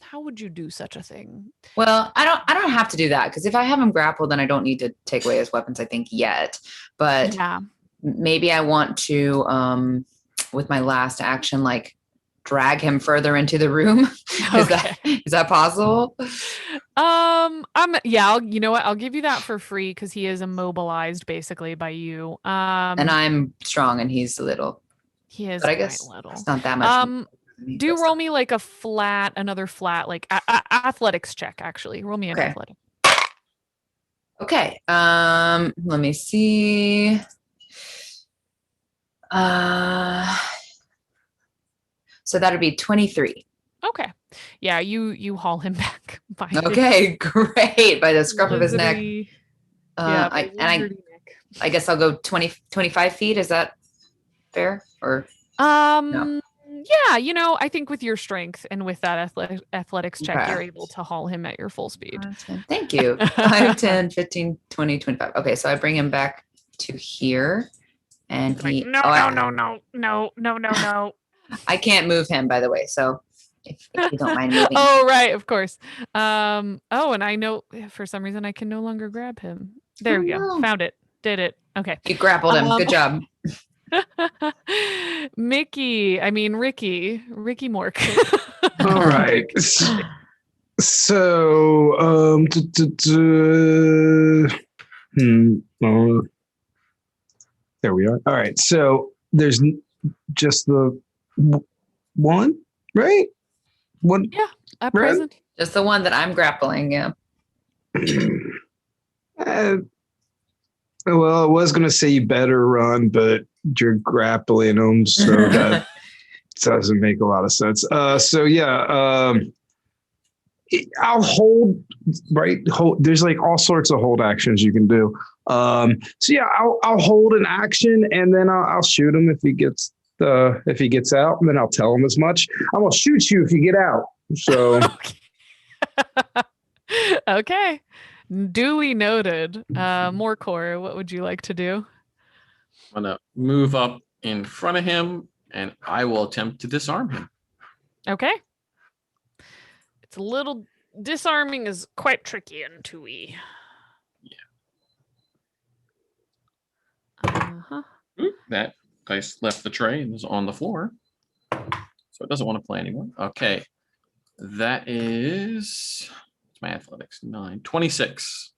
How would you do such a thing? Well, I don't have to do that because if I have him grappled, then I don't need to take away his weapons, I think, yet. But yeah, maybe I want to, with my last action, like drag him further into the room. Is that possible? you know what? I'll give you that for free because he is immobilized basically by you. And I'm strong and he's little. He is, but I guess little. It's not that much. Do roll me like another flat, like athletics check. Actually, roll me an athletic. Okay. Let me see. So that'd be 23. Okay. Yeah, you haul him back by okay, great. By the scruff of his neck. I guess I'll go 25 feet. Is that fair? Or no? Yeah, I think with your strength and with that athletics check, you're able to haul him at your full speed. Thank you. 5, 10, 15, 20, 25. Okay, so I bring him back to here. And he no. I can't move him, by the way. So if you don't mind moving. Oh, right, of course. And I know for some reason I can no longer grab him. There we go. No. Found it. Did it. Okay. You grappled him. Good job. Ricky Mork. All right. So, there we are. All right. So there's just the one, right? One. Yeah. At present. Just the one that I'm grappling. Yeah. Well, I was going to say you better run, but you're grappling them, so that doesn't make a lot of sense. I'll hold, right? Hold. There's like all sorts of hold actions you can do. So yeah, I'll hold an action and then I'll shoot him if he gets out, and then I'll tell him as much. I'm gonna shoot you if you get out. So Okay. Duly noted. Morcor, what would you like to do? I'm gonna move up in front of him, and I will attempt to disarm him. Okay. It's a little disarming is quite tricky and 2e. Yeah. Uh-huh. That dice left the tray and is on the floor, so it doesn't want to play anymore. Okay, that is my athletics 26.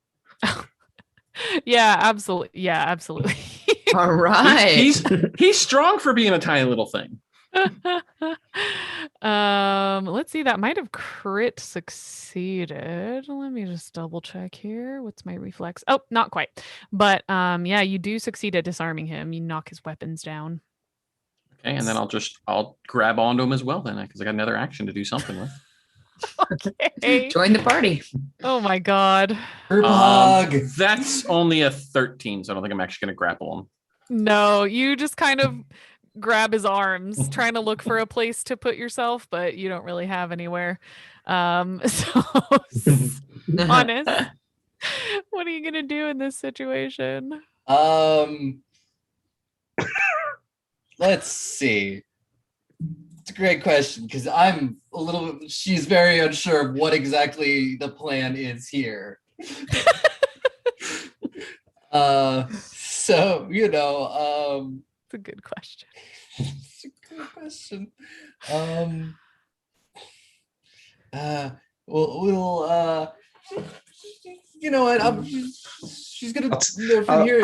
Yeah, absolutely. Yeah, absolutely. All right. He's strong for being a tiny little thing. Let's see. That might have crit succeeded. Let me just double check here. What's my reflex? Oh, not quite. But yeah, you do succeed at disarming him. You knock his weapons down. Okay, and then I'll grab onto him as well then, because I got another action to do something with. Okay. Join the party. Oh my god. Group hug. That's only a 13, so I don't think I'm actually going to grapple him. No, you just kind of grab his arms, trying to look for a place to put yourself, but you don't really have anywhere. So honest. What are you gonna do in this situation? Let's see. It's a great question because I'm a little bit. She's very unsure of what exactly the plan is here. So It's a good question. it's a good question. We'll you know what? She's gonna go from here.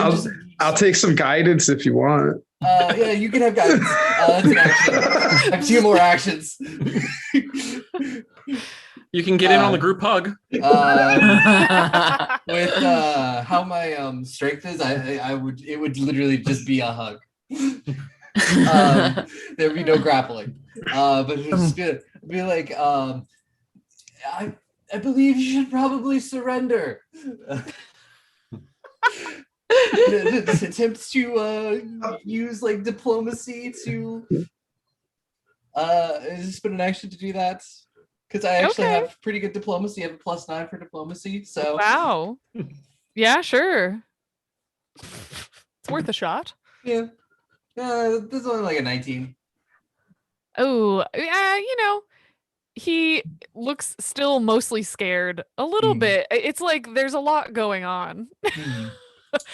I'll take some guidance if you want. Yeah, you can have guidance. That's an action. I have 2 more actions. You can get in on the group hug. With how my strength is, it would literally just be a hug. There'd be no grappling. But it's gonna be like, I believe you should probably surrender. This attempts to use like diplomacy to just put an action to do that. Because I actually have pretty good diplomacy. I have a +9 for diplomacy. So wow. Yeah, sure. It's worth a shot. Yeah. This is only like a 19. Oh, yeah, he looks still mostly scared a little bit. It's like there's a lot going on.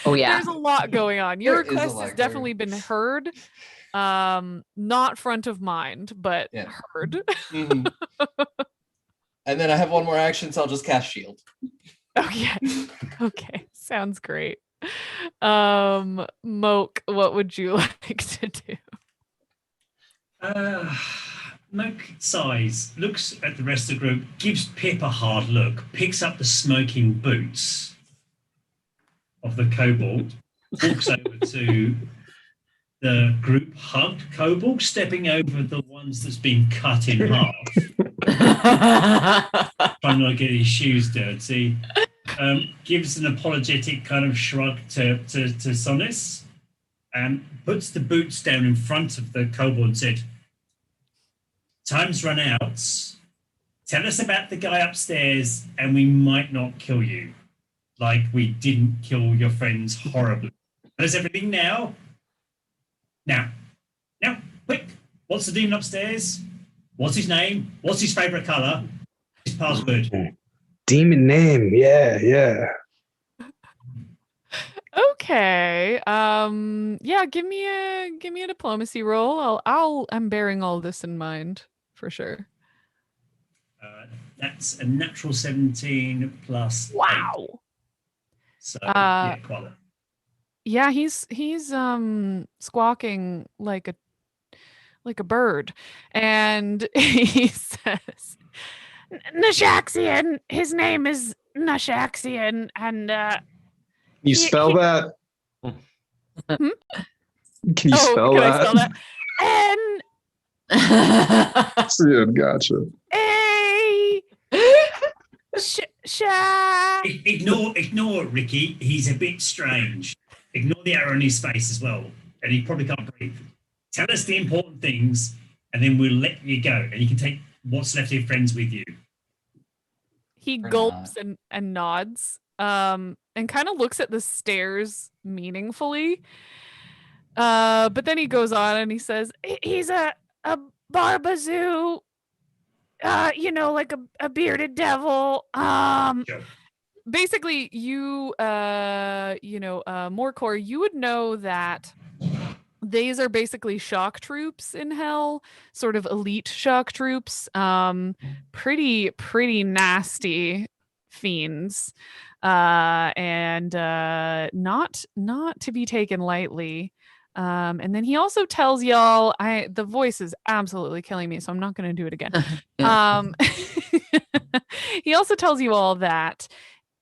Oh yeah. There's a lot going on. Your request has definitely been heard. Not front of mind, but heard. Mm-hmm. And then I have 1 more action, so I'll just cast shield. Okay. Okay. Sounds great. Moke, what would you like to do? Moke sighs, looks at the rest of the group, gives Pip a hard look, picks up the smoking boots of the kobold, walks over to the group hugged kobold, stepping over the ones that's been cut in half. Trying not to get his shoes dirty. Gives an apologetic kind of shrug to Sonis, and puts the boots down in front of the kobold and said, "Time's run out. Tell us about the guy upstairs and we might not kill you. Like we didn't kill your friends horribly. Tell us everything now. Now, quick. What's the demon upstairs? What's his name? What's his favorite color? His password." Demon name, yeah. Okay. Yeah, give me a diplomacy roll. I'm bearing all this in mind for sure. That's a natural 17 plus. Wow. 8. So yeah, quite a... Yeah, he's squawking like a bird, and he says, "Nashaxian. His name is Nashaxian, and you spell that? Hmm? Can you spell can that? I spell that? Dude, gotcha. A Ignore Ricky. He's a bit strange. Ignore the arrow in his face as well, and he probably can't breathe. Tell us the important things, and then we'll let you go, and you can take what's left of your friends with you. He gulps and nods, and kind of looks at the stairs meaningfully. But then he goes on and he says, "He's a Barbazoo, like a bearded devil. Sure. Basically, you, Morcor, you would know that these are basically shock troops in hell, sort of elite shock troops. Pretty nasty fiends, and not to be taken lightly. And then he also tells y'all, the voice is absolutely killing me, so I'm not going to do it again. He also tells you all that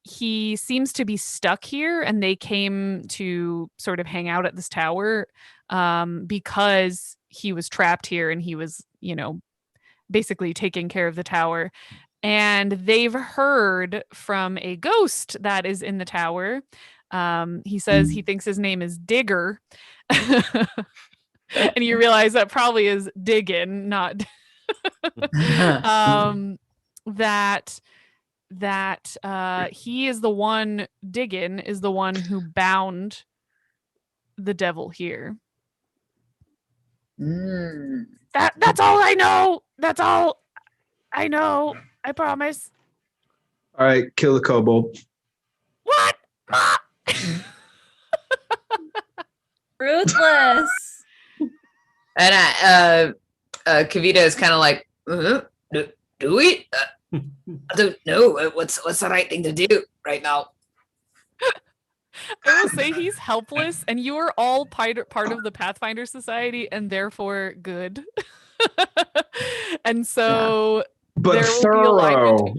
he seems to be stuck here, and they came to sort of hang out at this tower because he was trapped here, and he was, basically taking care of the tower. And they've heard from a ghost that is in the tower. He says he thinks his name is Digger. And you realize that probably is Diggin, not that he is the one, Diggin is the one who bound the devil here. That's all I know. That's all I know. I promise. All right, kill the kobold. What? Ruthless. And Kavita is kind of like, do we? I don't know. What's the right thing to do right now? I will say he's helpless, and you are all part of the Pathfinder Society, and therefore good. And so, but thorough.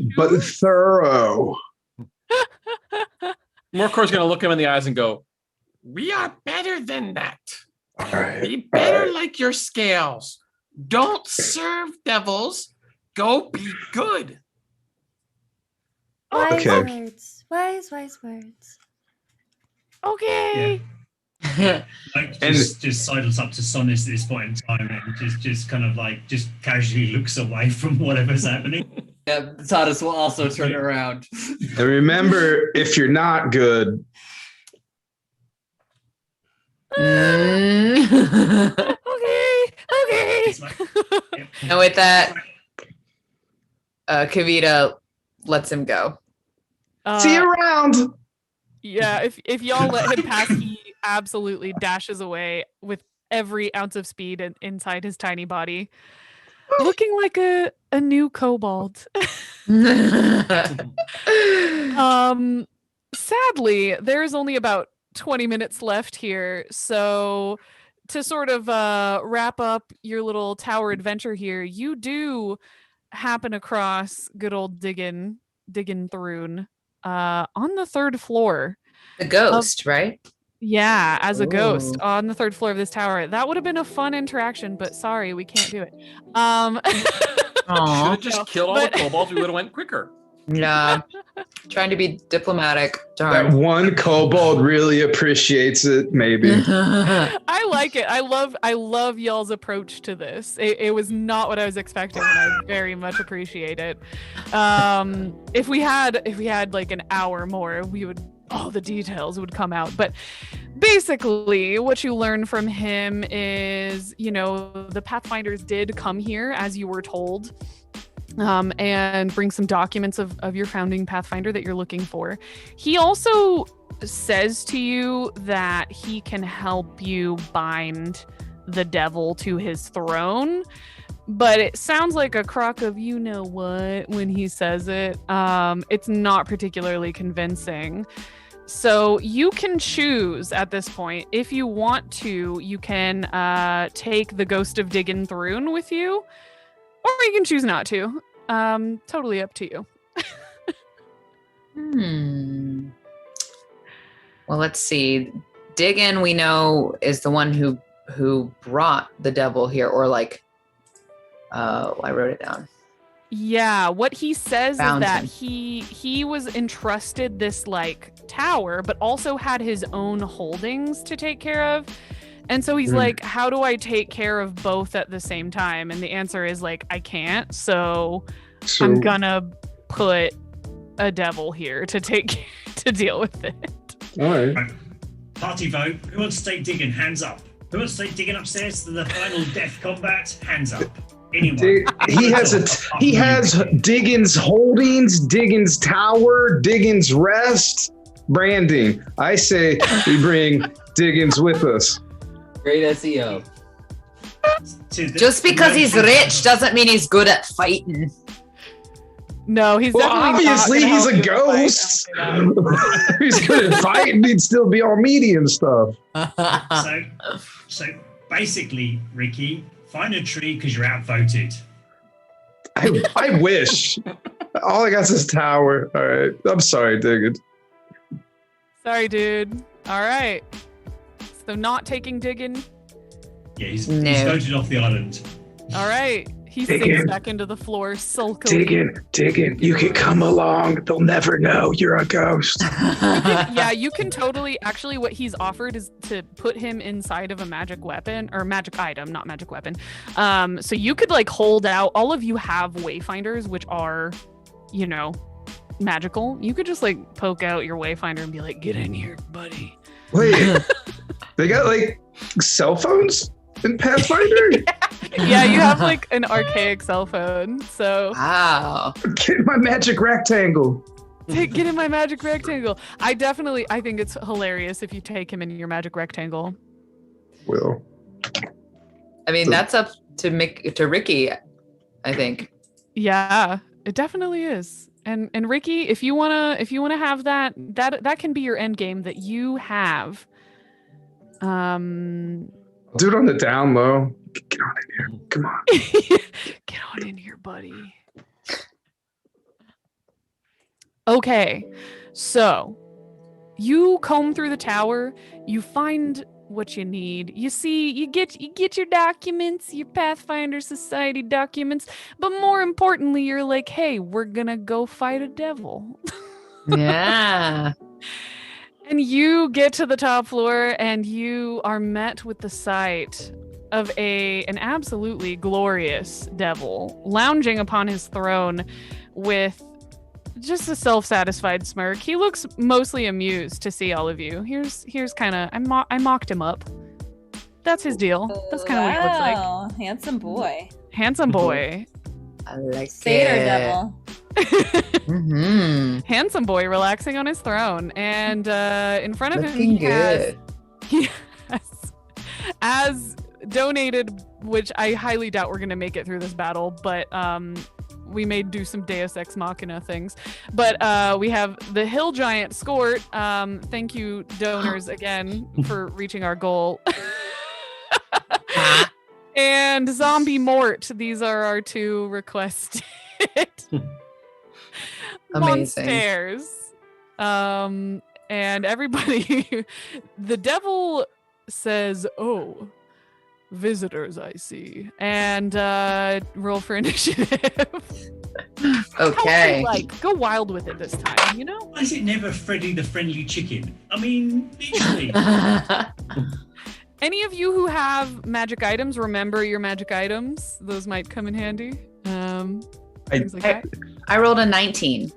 Morcor's going to look him in the eyes and go, "We are better than that. All right. Be better like your scales. Don't serve devils. Go be good." Wise Okay. words. Wise words. Okay. Like just sidles up to Sonis at this point in time and just kind of like just casually looks away from whatever's happening. Yeah, Tadas will also turn around. And remember, if you're not good, Okay. It's like, yeah. And with that, Kavita lets him go. see you around. Yeah, if y'all let him pass, he absolutely dashes away with every ounce of speed inside his tiny body, looking like a new kobold. Sadly, there's only about 20 minutes left here, so to sort of wrap up your little tower adventure here, you do happen across good old Diggin Thrune on the third floor. The ghost, right? Yeah, as a ghost Ooh. on the third floor of this tower. That would have been a fun interaction, but sorry, we can't do it. Should Aw. have just killed all the kobolds. We would have went quicker. Yeah. Trying to be diplomatic. That Darn. one kobold really appreciates it, maybe. I like it. I love y'all's approach to this. It was not what I was expecting, and I very much appreciate it. If we had like an hour more, all the details would come out. But basically, what you learn from him is, the Pathfinders did come here as you were told. And bring some documents of your founding Pathfinder that you're looking for. He also says to you that he can help you bind the devil to his throne, but it sounds like a crock of you-know-what when he says it. It's not particularly convincing. So you can choose at this point. If you want to, you can take the Ghost of Diggin Thrune with you, or you can choose not to. Totally up to you. Well, let's see. Diggin, we know, is the one who brought the devil here, or like, I wrote it down. Yeah, what he says Found is that him. he was entrusted this like tower, but also had his own holdings to take care of. And so he's like, how do I take care of both at the same time? And the answer is like, I can't. So I'm gonna put a devil here to deal with it. All right. Right. Party vote. Who wants to take digging? Hands up. Who wants to take digging upstairs to the final death combat? Hands up. Anyone? He has Diggins Holdings, Diggins Tower, Diggins Rest, branding. I say we bring Diggins with us. Great SEO. Just because he's rich doesn't mean he's good at fighting. No, he's Well, definitely obviously not he's gonna a help you in ghost. fight. He's good at fighting. He'd still be all meaty and stuff. So basically, Ricky, find a tree because you're outvoted. I wish. All I got is this tower. All right. I'm sorry, Diggins. Sorry, dude. All right. So not taking digging. Yeah, he's No. voted off the island. All right. He Diggin'. sinks back into the floor sulkily. Diggin'. You can come along. They'll never know you're a ghost. Yeah, you can totally. Actually, what he's offered is to put him inside of a magic weapon or magic item, not magic weapon. So you could like hold out. All of you have wayfinders, which are, you know, magical. You could just like poke out your wayfinder and be like, "Get in here, buddy." Wait, they got like cell phones in Pathfinder? Yeah, you have like an archaic cell phone. So Wow. Get in my magic rectangle. get in my magic rectangle. I think it's hilarious if you take him in your magic rectangle. Will. I mean, that's up to Ricky, I think. Yeah, it definitely is. And Ricky, if you wanna have that can be your end game that you have. Do it on the down low. Get on in here. Come on. Get on in here, buddy. Okay, so you comb through the tower. You find what you need. You get your documents, your Pathfinder Society documents, but more importantly, you're like, hey, we're gonna go fight a devil. Yeah. And you get to the top floor and you are met with the sight of an absolutely glorious devil lounging upon his throne with just a self-satisfied smirk. He looks mostly amused to see all of you. Here's kind of I mocked him up. That's his deal. That's kind of what he looks like. Wow, handsome boy. Handsome boy. I like Satyr it. devil. Mm-hmm. Handsome boy relaxing on his throne, and in front of him Looking he has good. as donated, which I highly doubt we're gonna make it through this battle, but we may do some Deus Ex Machina things. But we have the Hill Giant Scort. Thank you, donors, again for reaching our goal. And Zombie Mort. These are our two requested Amazing. monsters. And everybody, the devil says, "Oh, visitors, I see," and roll for initiative. Okay. Like, go wild with it this time, you know? Why is it never Freddy the Friendly Chicken? I mean, literally. Any of you who have magic items, remember your magic items. Those might come in handy. Things like that. I rolled a 19.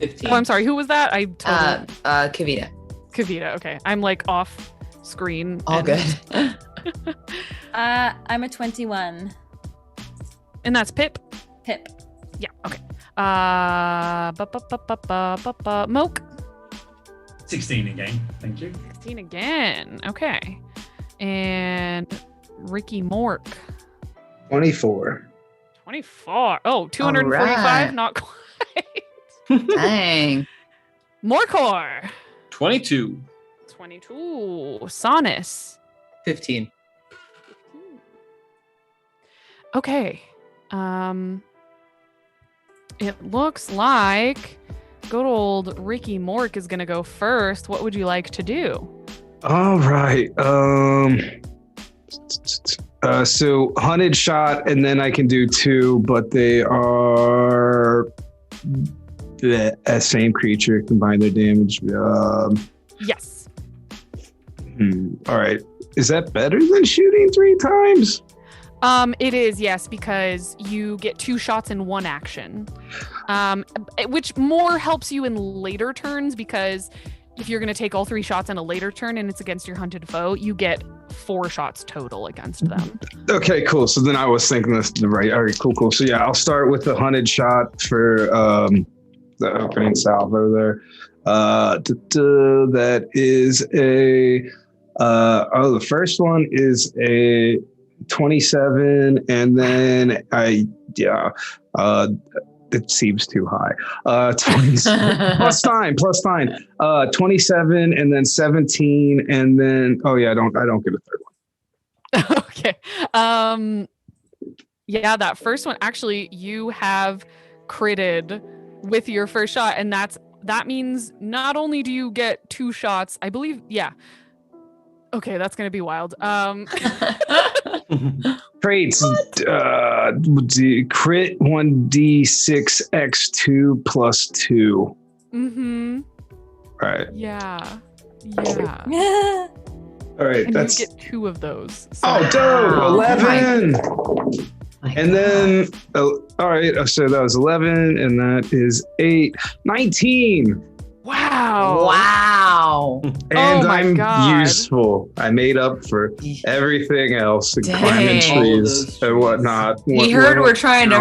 15. Oh, I'm sorry. Who was that? I totally... Kavita. Kavita. Okay. I'm like off screen. All good. I'm a 21. And that's Pip. Pip. Yeah. Okay. Moke. 16 again. Thank you. 16 again. Okay. And Ricky Mork. 24. 24. Oh, 245. Alright. Not quite. Dang. Morcor. 22. 22. Sonus. 15. Okay. It looks like good old Ricky Mork is gonna go first. What would you like to do? All right. So hunted shot, and then I can do 2, but they are the same creature. Combine their damage. Yes. All right. Is that better than shooting 3 times? It is, yes, because you get 2 shots in 1 action, which more helps you in later turns, because if you're going to take all 3 shots in a later turn and it's against your hunted foe, you get 4 shots total against them. Okay, cool. So then I was thinking this right. All right, cool. So yeah, I'll start with the hunted shot for the opening salvo there. That is a the first one is a 27, and then it seems too high. 20, plus 9. 27, and then 17, and then I don't get a third one. Okay. Yeah, that first one, actually, you have critted with your first shot, and that means not only do you get 2 shots, I believe, yeah. Okay, that's gonna be wild. Traits, crit 1d6 x2 plus 2. Mm-hmm. Right. Yeah. All right, And that's you get 2 of those. So. oh, dope! 11. And then, all right, so that was 11, and that is 8, 19. Wow. And my I'm God. useful. I made up for everything else, and climbing trees and whatnot. He heard we're trying to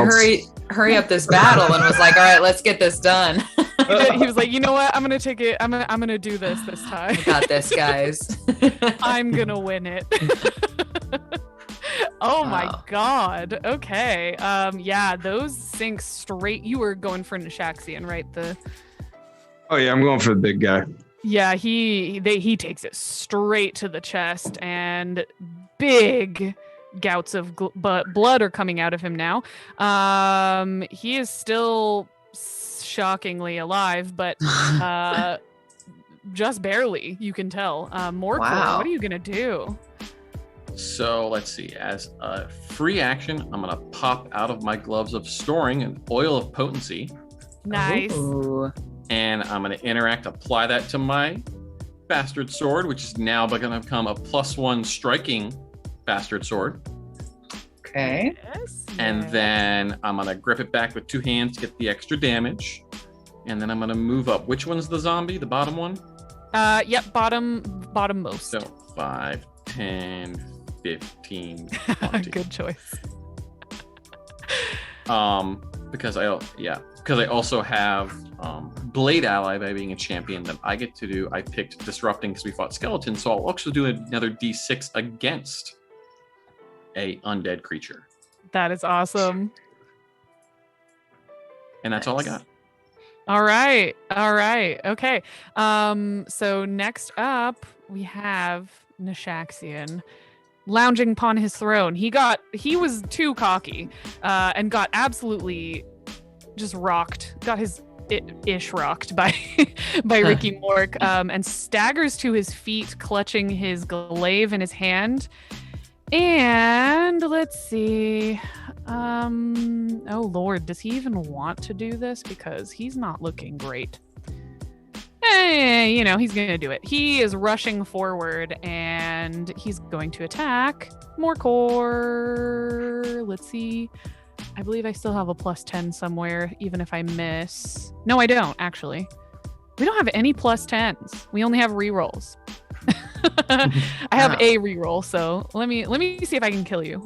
hurry up this battle and was like, all right, let's get this done. He was like, you know what? I'm gonna take it. I'm gonna do this time. I got this, guys. I'm gonna win it. Oh my God. Okay. Yeah, those sink straight. You were going for Nishaxian, right? Oh yeah, I'm going for the big guy. Yeah, he takes it straight to the chest, and big gouts of blood are coming out of him now. He is still shockingly alive, but just barely, you can tell. Morcor, Wow. what are you gonna do? So let's see. As a free action, I'm going to pop out of my gloves of storing an oil of potency. Nice. Ooh. And I'm going to apply that to my bastard sword, which is now going to become a +1 striking bastard sword. Okay. Yes. And then I'm going to grip it back with 2 hands to get the extra damage. And then I'm going to move up. Which one's the zombie? The bottom one? Yep, bottom most. So 5, 10, 15, 20. Good choice. Because I also have Blade Ally by being a champion that I get to do. I picked Disrupting because we fought skeletons, so I'll also do another D6 against a undead creature. That is awesome. And that's all I got. All right. Okay. So next up we have Nishaxian lounging upon his throne. He was too cocky and got absolutely just rocked. Got his ish rocked by Ricky Mork, and staggers to his feet, clutching his glaive in his hand. And let's see. Oh Lord, does he even want to do this? Because he's not looking great. He's gonna do it. He is rushing forward and he's going to attack Morcor. Let's see. I believe I still have a +10 somewhere, even if I miss. No, I don't, actually. We don't have any +10s. We only have rerolls. I have a reroll, so let me see if I can kill you.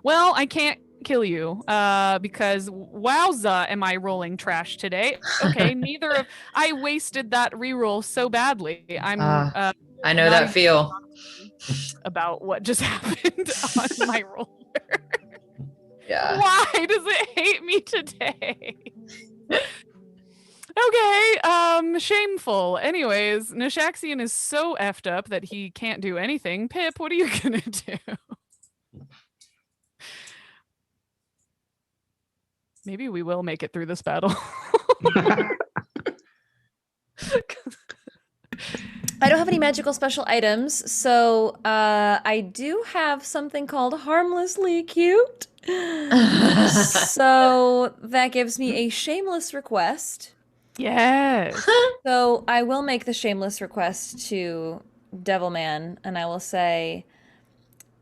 Well, I can't kill you because wowza, am I rolling trash today? Okay, I wasted that reroll so badly. I'm I know that feel about what just happened on my roller. Yeah. Why does it hate me today? Okay, shameful. Anyways, Nishaxian is so effed up that he can't do anything. Pip, what are you gonna do? Maybe we will make it through this battle. I don't have any magical special items, so I do have something called harmlessly cute. So that gives me a shameless request. Yes. So I will make the shameless request to Devilman, and I will say,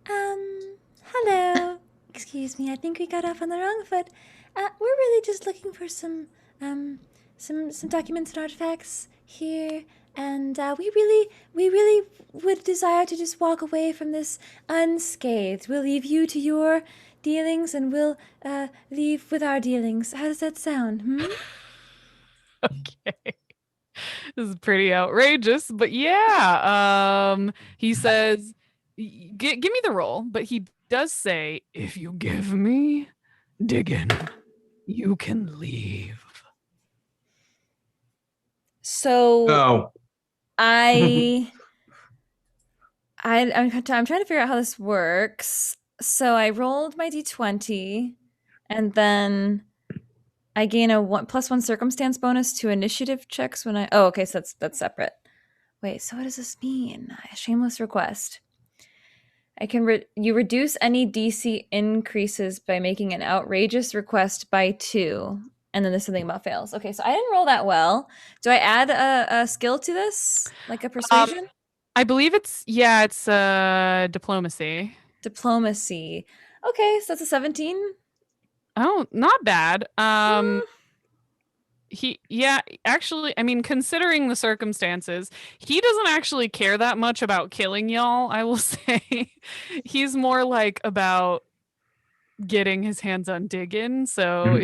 hello. Excuse me, I think we got off on the wrong foot. We're really just looking for some documents and artifacts here, and we really would desire to just walk away from this unscathed. We'll leave you to your dealings, and we'll leave with our dealings. How does that sound? Okay. This is pretty outrageous, but yeah. He says, give me the roll, but he does say, if you give me digging, you can leave. So Oh. I'm trying to figure out how this works. So I rolled my d20, and then I gain a +1 circumstance bonus to initiative checks when I. Oh, okay, so that's separate. Wait, so what does this mean? A shameless request. I can you reduce any DC increases by making an outrageous request by 2. And then there's something about fails. Okay, so I didn't roll that well. Do I add a skill to this? Like a persuasion? I believe it's diplomacy. Diplomacy. Okay, so that's a 17. Oh, not bad. Actually, I mean, considering the circumstances, he doesn't actually care that much about killing y'all, I will say. He's more like about getting his hands on digging. So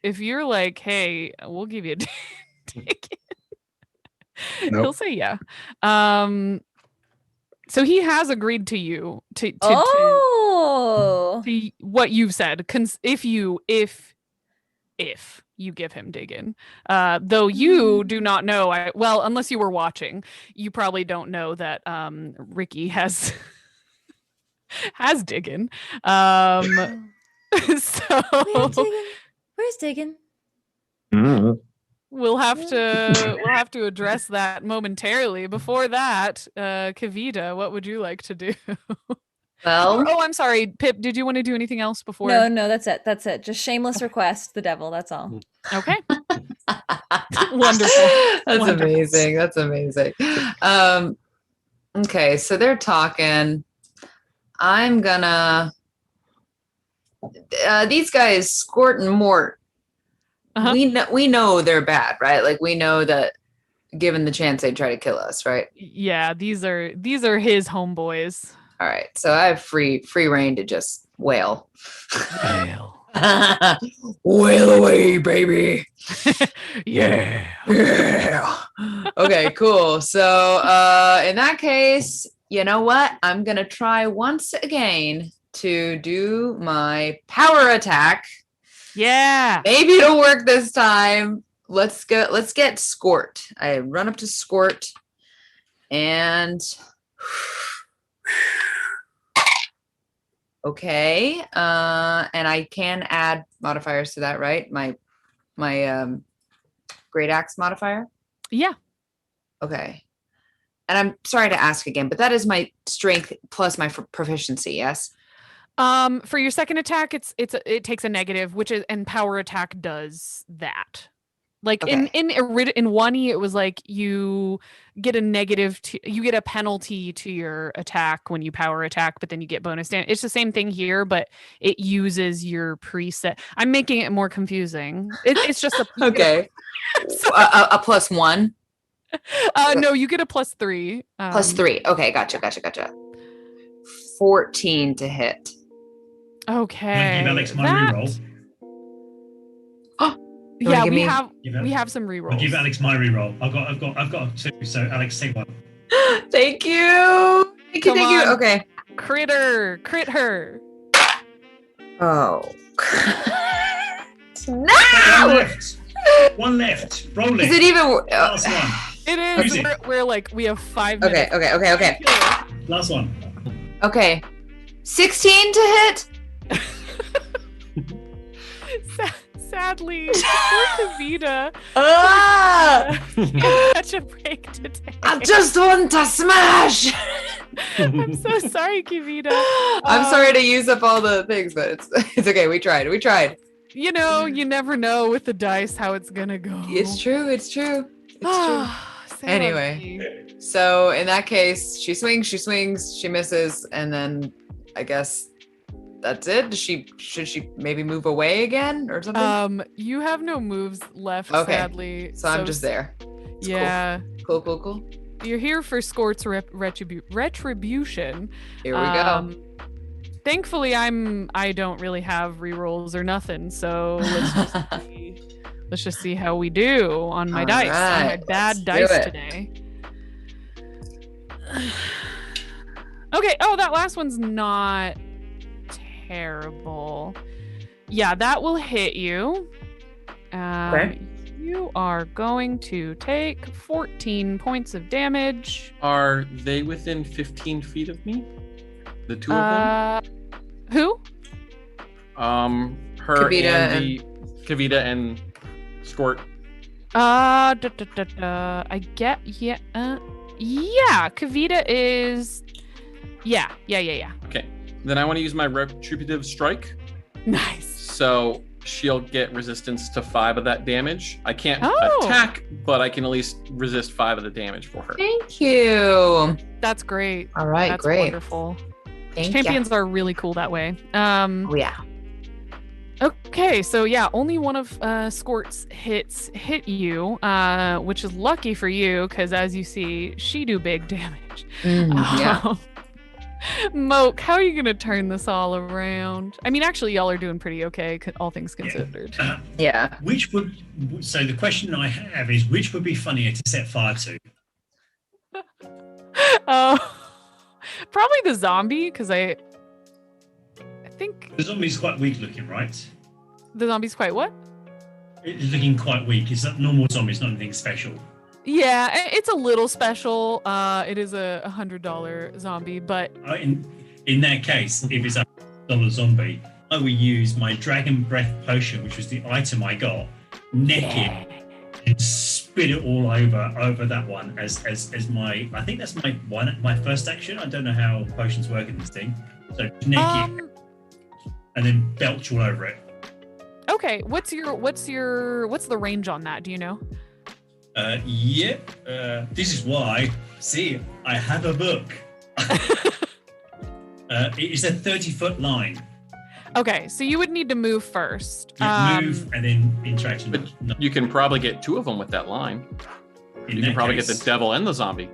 if you're like, hey, we'll give you a digging, he'll say yeah. So he has agreed to you to what you've said. If you give him digging, though you do not know. Unless you were watching, you probably don't know that Ricky has digging. So Where's digging? We'll have to address that momentarily. Before that, Kavita, what would you like to do? Well, I'm sorry, Pip. Did you want to do anything else before? No, that's it. That's it. Just shameless request, the devil. That's all. Okay. Wonderful. That's amazing. That's amazing. Okay, so they're talking. I'm gonna. These guys, Squirt and Mort. We know they're bad, right? Like we know that given the chance they'd try to kill us, right? Yeah, these are his homeboys. All right, so I have free reign to just wail. Wail away, baby. Yeah. Okay, cool. So in that case, you know what? I'm gonna try once again to do my power attack. Yeah. Maybe it'll work this time. Let's get Squirt. I run up to Squirt and okay. And I can add modifiers to that, right? My great axe modifier? Yeah. Okay. And I'm sorry to ask again, but that is my strength plus my proficiency, yes? For your second attack, it takes a negative, and power attack does that. Like in 1E, it was like you get a negative, you get a penalty to your attack when you power attack, but then you get bonus damage. It's the same thing here, but it uses your preset. I'm making it more confusing. It's just okay. A +1. No, you get a +3. +3. Okay, gotcha. 14 to hit. Okay. Give Alex my reroll. Yeah, we have some rerolls. I'll give Alex my reroll. I've got 2. So Alex, take 1. Thank you. Thank you. Okay. Crit her. Oh. No! One left. Roll it. Is it even? Last one. It is. We're like we have 5 minutes. Okay. Last one. Okay. 16 to hit. Sadly, poor Kavita. such a break today. I just want to smash. I'm so sorry, Kivita. I'm sorry to use up all the things, but it's okay. We tried. You know, you never know with the dice how it's gonna go. It's true. It's true. Anyway, so in that case, she swings, she misses, and then I guess that's it. Should she maybe move away again or something? You have no moves left, Okay. sadly. So I'm just there. It's yeah. Cool. You're here for Scort's retribution. Here we go. Thankfully, I don't really have rerolls or nothing, so let's just see how we do on my dice. On my bad dice today. Okay. Oh, that last one's not terrible. Yeah, that will hit you. Okay. You are going to take 14 points of damage. Are they within 15 feet of me? The two of them? Who? Her Kavita and Skort. I get Kavita is yeah. Okay. Then I want to use my retributive strike. Nice. So she'll get resistance to 5 of that damage. I can't attack, but I can at least resist 5 of the damage for her. Thank you. That's great. All right, That's great. Wonderful. Thank Champions are really cool that way. Oh yeah. Okay, so yeah, only one of Skort's hits hit you, which is lucky for you, because as you see, she do big damage. Yeah. Moke, how are you gonna turn this all around? I mean, actually, y'all are doing pretty okay, all things considered. Yeah. So the question I have is, which would be funnier to set fire to? Probably the zombie, because I think The zombie's quite weak looking, right? the zombie's quite what? It's looking quite weak. It's not normal zombie. It's not anything special. Yeah, it's a little special. It is a $100 zombie, but In that case, if it's $100 zombie, I will use my Dragon Breath potion, which was the item I got, neck it and spit it all over that one as my. I think that's my first action. I don't know how potions work in this thing. So neck it and then belch all over it. okay. What's the range on that? Do you know? This is why. See, I have a book. It is a 30-foot line. Okay, so you would need to move first. Move and then interaction. But you can probably get 2 of them with that line. You can probably get the devil and the zombie.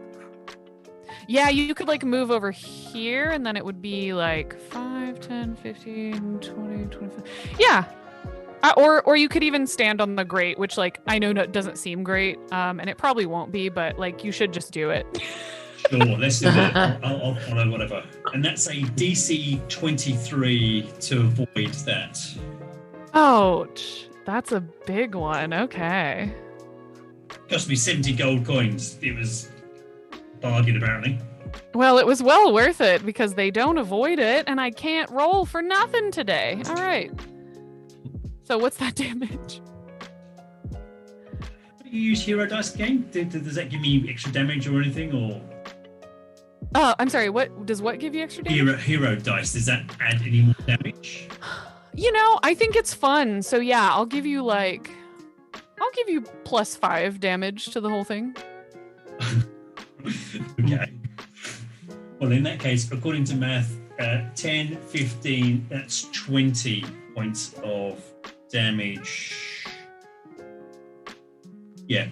Yeah, you could like move over here and then it would be like 5, 10, 15, 20, 25. Yeah. Or you could even stand on the grate, which like I know doesn't seem great, and it probably won't be, but like you should just do it. Sure, let's do that. I'll follow whatever. And that's a DC 23 to avoid that. Ouch. That's a big one. Okay. Cost me 70 gold coins. It was bargain, apparently. Well, it was well worth it because they don't avoid it, and I can't roll for nothing today. All right. So what's that damage? Do you use hero dice again? Does that give me extra damage or anything? Or Oh, I'm sorry. What give you extra damage? hero dice? Does that add any more damage? You know, I think it's fun. So yeah, I'll give you +5 damage to the whole thing. Okay. Well, in that case, according to math, 10, 15, that's 20 points of damage. Yeah.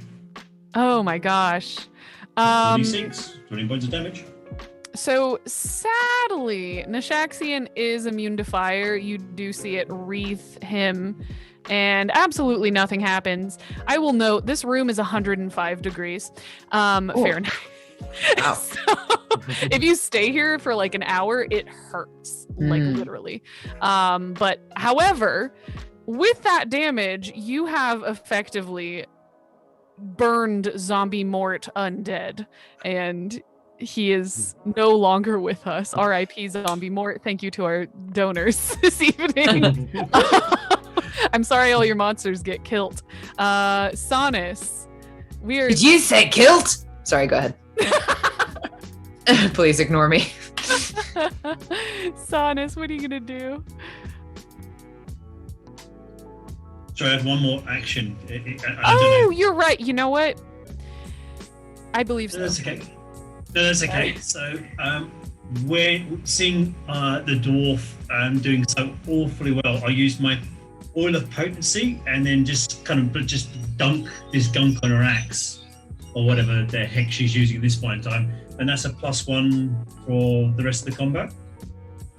Oh my gosh. 26, 20 points of damage. So sadly, Nishaxian is immune to fire. You do see it wreath him, and absolutely nothing happens. I will note this room is 105 degrees Fahrenheit. Wow. So, if you stay here for like an hour, it hurts, like literally. But however, with that damage, you have effectively burned Zombie Mort undead, and he is no longer with us. R.I.P. Zombie Mort. Thank you to our donors this evening. I'm sorry all your monsters get killed. Sonus, We are. Did you say kilt? Sorry, go ahead. Please ignore me. Sonus, what are you gonna do? Sorry, I had one more action. I don't Oh, know. you're right. You know what? I believe No, so. that's okay. No, that's okay. So, we're seeing the dwarf doing so awfully well. I used my oil of potency and then just dunk this gunk on her axe or whatever the heck she's using at this point in time, and that's a +1 for the rest of the combat.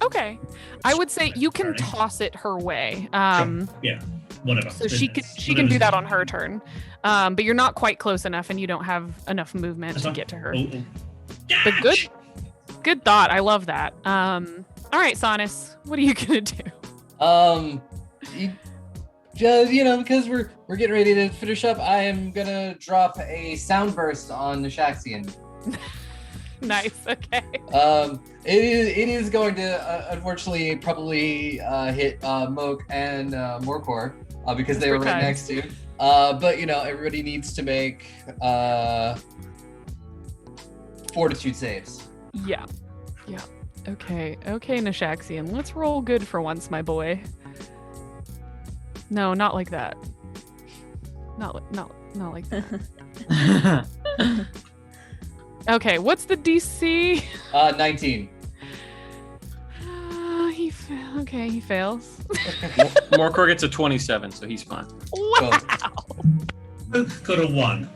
Okay, I would say you can toss it her way. Yeah, whatever. So she can do that on her turn, but you're not quite close enough, and you don't have enough movement to get to her. But good thought. I love that. All right, Sonus, what are you gonna do? Just because we're getting ready to finish up, I am gonna drop a sound burst on the Shaxian. Nice. Okay. It is going to unfortunately probably hit Moke and Morcor because they were right next to. But everybody needs to make fortitude saves. Yeah. Okay, Nashaxian. Let's roll good for once, my boy. No, not like that. Not like that. Okay, what's the DC? 19. He fails. Morcor gets a 27, so he's fine. Wow. Got a 1.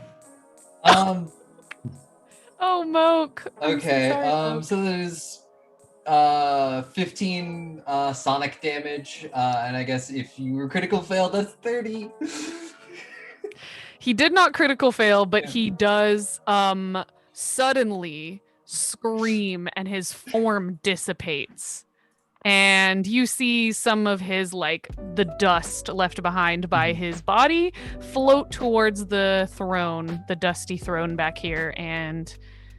Oh, Moke. Okay. Sorry, So there's 15 sonic damage, and I guess if you were critical fail, that's 30. He did not critical fail, but he does suddenly scream and his form dissipates. And you see some of his, the dust left behind by his body float towards the throne, the dusty throne back here, and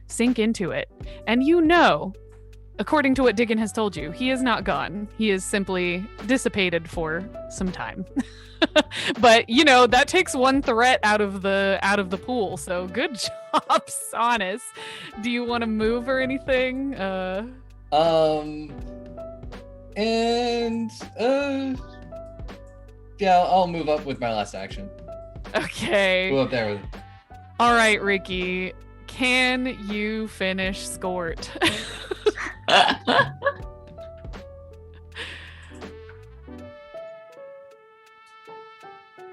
sink into it. And according to what Diggin has told you, he is not gone. He is simply dissipated for some time. But that takes one threat out of the pool. So good job, Sonus. Do you want to move or anything? Yeah, I'll move up with my last action. Okay. Move up there with. All right, Ricky. Can you finish Skort?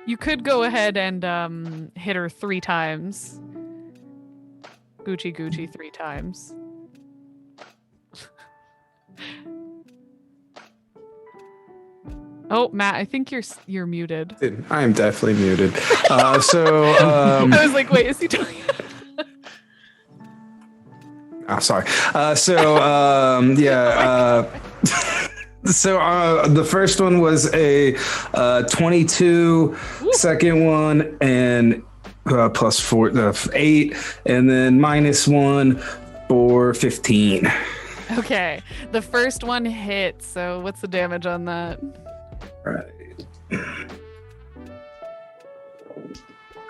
You could go ahead and hit her 3 times. Gucci 3 times. Oh, Matt, I think you're muted. I am definitely muted. I was like, wait, is he talking? Oh, sorry. So the first one was a 22, second one and +4, 8, and then -1 for 15. Okay, the first one hit. So what's the damage on that? Right.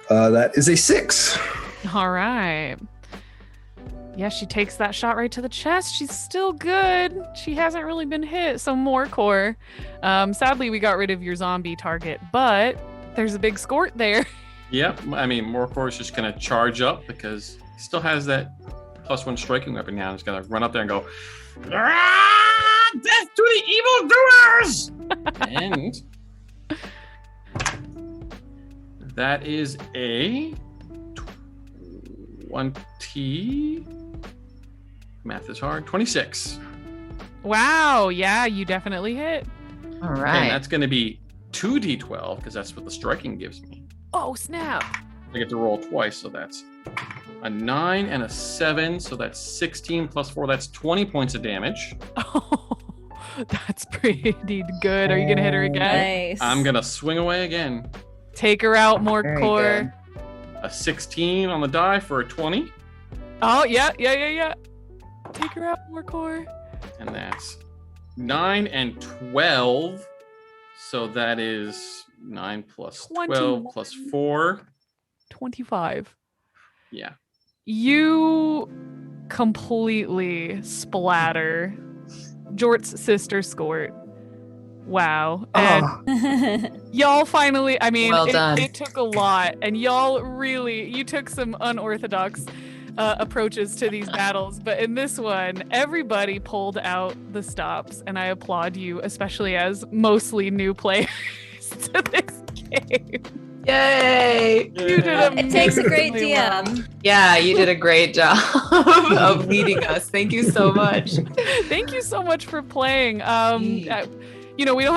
That is a 6. All right. Yeah, she takes that shot right to the chest. She's still good. She hasn't really been hit. So Morcor. Sadly, we got rid of your zombie target, but there's a big Skort there. Yep. I mean, Morcor is just going to charge up because he still has that +1 striking weapon now. He's going to run up there and go, death to the evildoers! And that is a 20. Math is hard. 26. Wow. Yeah, you definitely hit. All right. And that's going to be 2d12 because that's what the striking gives me. Oh, snap. I get to roll twice, so that's a 9 and a 7, so that's 16 plus 4. That's 20 points of damage. Oh, that's pretty good. Are you going to hit her again? Nice. I'm going to swing away again. Take her out, Morcor. A 16 on the die for a 20. Oh, yeah. Take her out, Morcor. And that's 9 and 12. So that is 9 plus 12 21. plus 4. 25. Yeah. You completely splatter Jort's sister Skort. Wow. And y'all finally, I mean, Well done. it took a lot, and y'all really, you took some unorthodox approaches to these battles, but in this one, everybody pulled out the stops, and I applaud you, especially as mostly new players to this game. Yay! You did It takes a great amazingly DM. well. Yeah, you did a great job of leading us. Thank you so much. Thank you so much for playing. You know, we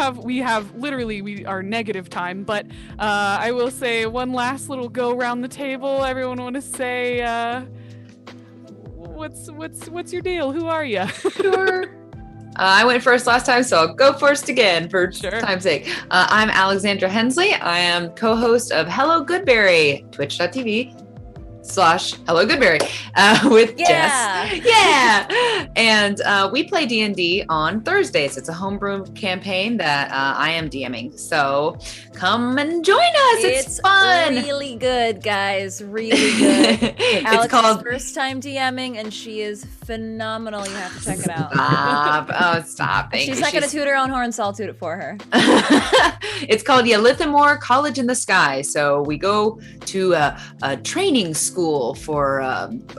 are negative time, but I will say one last little go around the table. Everyone want to say, what's your deal? Who are you? Sure. I went first last time, so I'll go first again for Sure. time's sake. I'm Alexandra Hensley. I am co-host of Hello Goodberry, twitch.tv/Hello Goodberry with Yeah. Jess. Yeah. And we play D&D on Thursdays. It's a homebrew campaign that I am DMing. So come and join us. It's fun. Really good, guys. Really good. It's Alex's called first time DMing, and she is phenomenal. You have to check it out. Stop. Oh, stop. Thank She's you. not going to toot her own horn, so I'll toot it for her. It's called Yalithamore College in the Sky. So we go to a training school for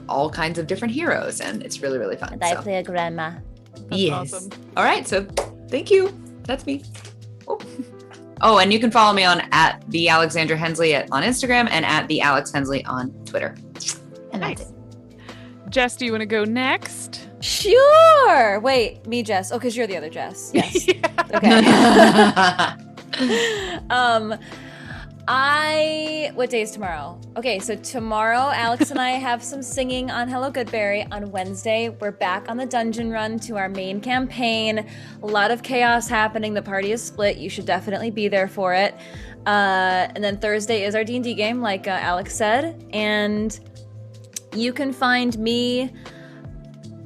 all kinds of different heroes, and it's really, really fun. And I So, play a grandma. That's yes. awesome. All right. So thank you. That's me. Oh, and you can follow me on at the Alexandra Hensley on Instagram and at the Alex Hensley on Twitter. And that's it. Jess, do you want to go next? Sure. Wait, me, Jess. Oh, because you're the other Jess. Yes. Okay. What day is tomorrow? Okay, so tomorrow Alex and I have some singing on Hello Goodberry. On Wednesday, we're back on the dungeon run to our main campaign. A lot of chaos happening. The party is split. You should definitely be there for it. And then Thursday is our D&D game, like Alex said. And you can find me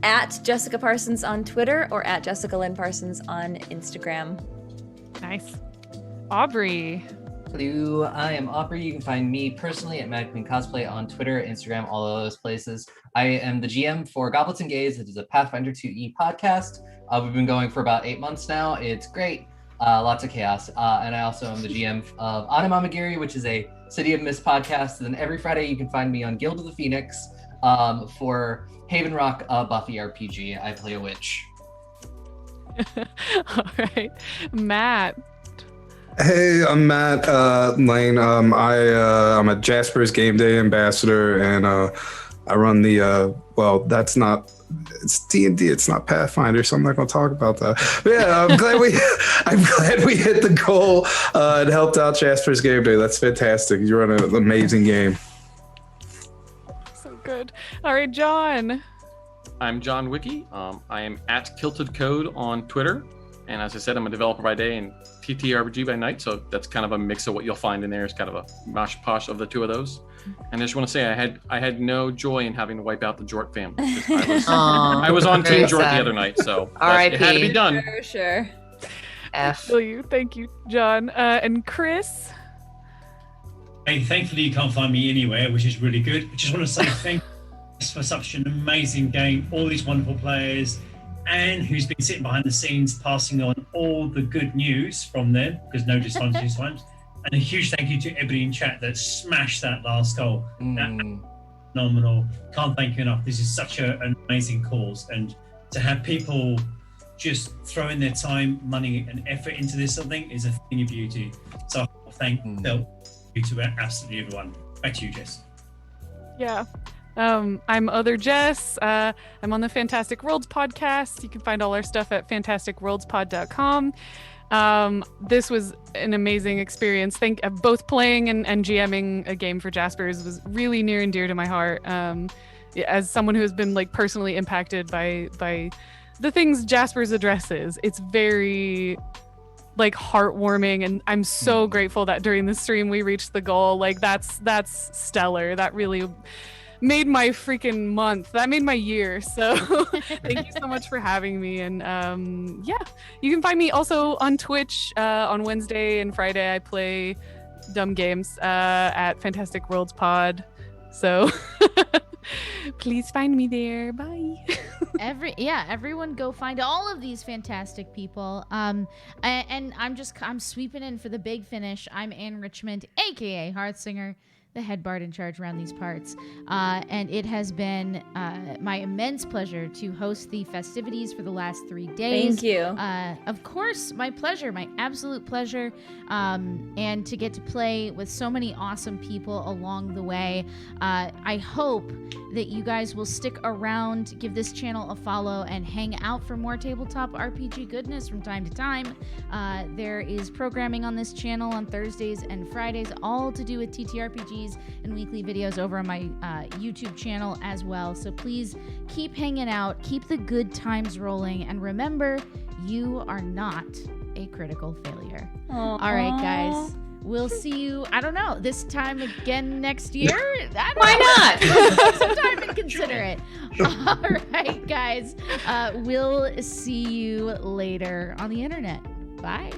at Jessica Parsons on Twitter or at Jessica Lynn Parsons on Instagram. Nice. Aubrey. Hello, I am Aubrey. You can find me personally at Mad Queen Cosplay on Twitter, Instagram, all of those places. I am the GM for Goblins and Gays. It is a Pathfinder 2E podcast. We've been going for about 8 months now. It's great. Lots of chaos. And I also am the GM of Anamamagiri, which is a City of Mist podcast. And then every Friday you can find me on Guild of the Phoenix for Haven Rock Buffy RPG. I play a witch. All right. Matt. Hey, I'm Matt Lane. I'm a Jasper's Game Day ambassador, and I run the it's D&D. It's not Pathfinder, so I'm not going to talk about that. But yeah, I'm glad we hit the goal and helped out Jasper's Game Day. That's fantastic. You run an amazing game. So good. All right, John. I'm John Wiki. I am at Kilted Code on Twitter. And as I said, I'm a developer by day and TTRPG by night. So that's kind of a mix of what you'll find in there. It's kind of a mosh posh of the two of those. And I just want to say I had no joy in having to wipe out the Jort family. I was on Team Jort the other night, so it had to be done. Sure. F. Thank you, John. And Chris. Hey, thankfully you can't find me anywhere, which is really good. I just want to say thank you for such an amazing game, all these wonderful players, and who's been sitting behind the scenes passing on all the good news from them, because no dysfunction is fun. And a huge thank you to everybody in chat that smashed that last goal. Phenomenal. Can't thank you enough. This is such an amazing cause, and to have people just throwing their time, money, and effort into this something is a thing of beauty. So thank you to absolutely everyone. Back to you, Jess. Yeah. I'm Other Jess. I'm on the Fantastic Worlds podcast. You can find all our stuff at fantasticworldspod.com. This was an amazing experience. Both playing and GMing a game for Jaspers was really near and dear to my heart. As someone who has been personally impacted by the things Jaspers addresses, it's very heartwarming, and I'm so grateful that during the stream we reached the goal. That's stellar. That really made my freaking month. That made my year. So thank you so much for having me. And you can find me also on Twitch on Wednesday and Friday. I play dumb games at Fantastic Worlds Pod. So please find me there. Bye. Everyone go find all of these fantastic people. And I'm sweeping in for the big finish. I'm Anne Richmond, aka Hearthsinger, the head bard in charge around these parts. And it has been my immense pleasure to host the festivities for the last 3 days. Thank you. Of course, my pleasure, my absolute pleasure. And to get to play with so many awesome people along the way. I hope that you guys will stick around, give this channel a follow, and hang out for more tabletop RPG goodness from time to time. There is programming on this channel on Thursdays and Fridays, all to do with TTRPGs and weekly videos over on my YouTube channel as well. So please keep hanging out, keep the good times rolling, and remember, you are not a critical failure. Aww. All right, guys. We'll see you, I don't know, this time again next year? Why not? Take some time and consider it. All right, guys. We'll see you later on the internet. Bye.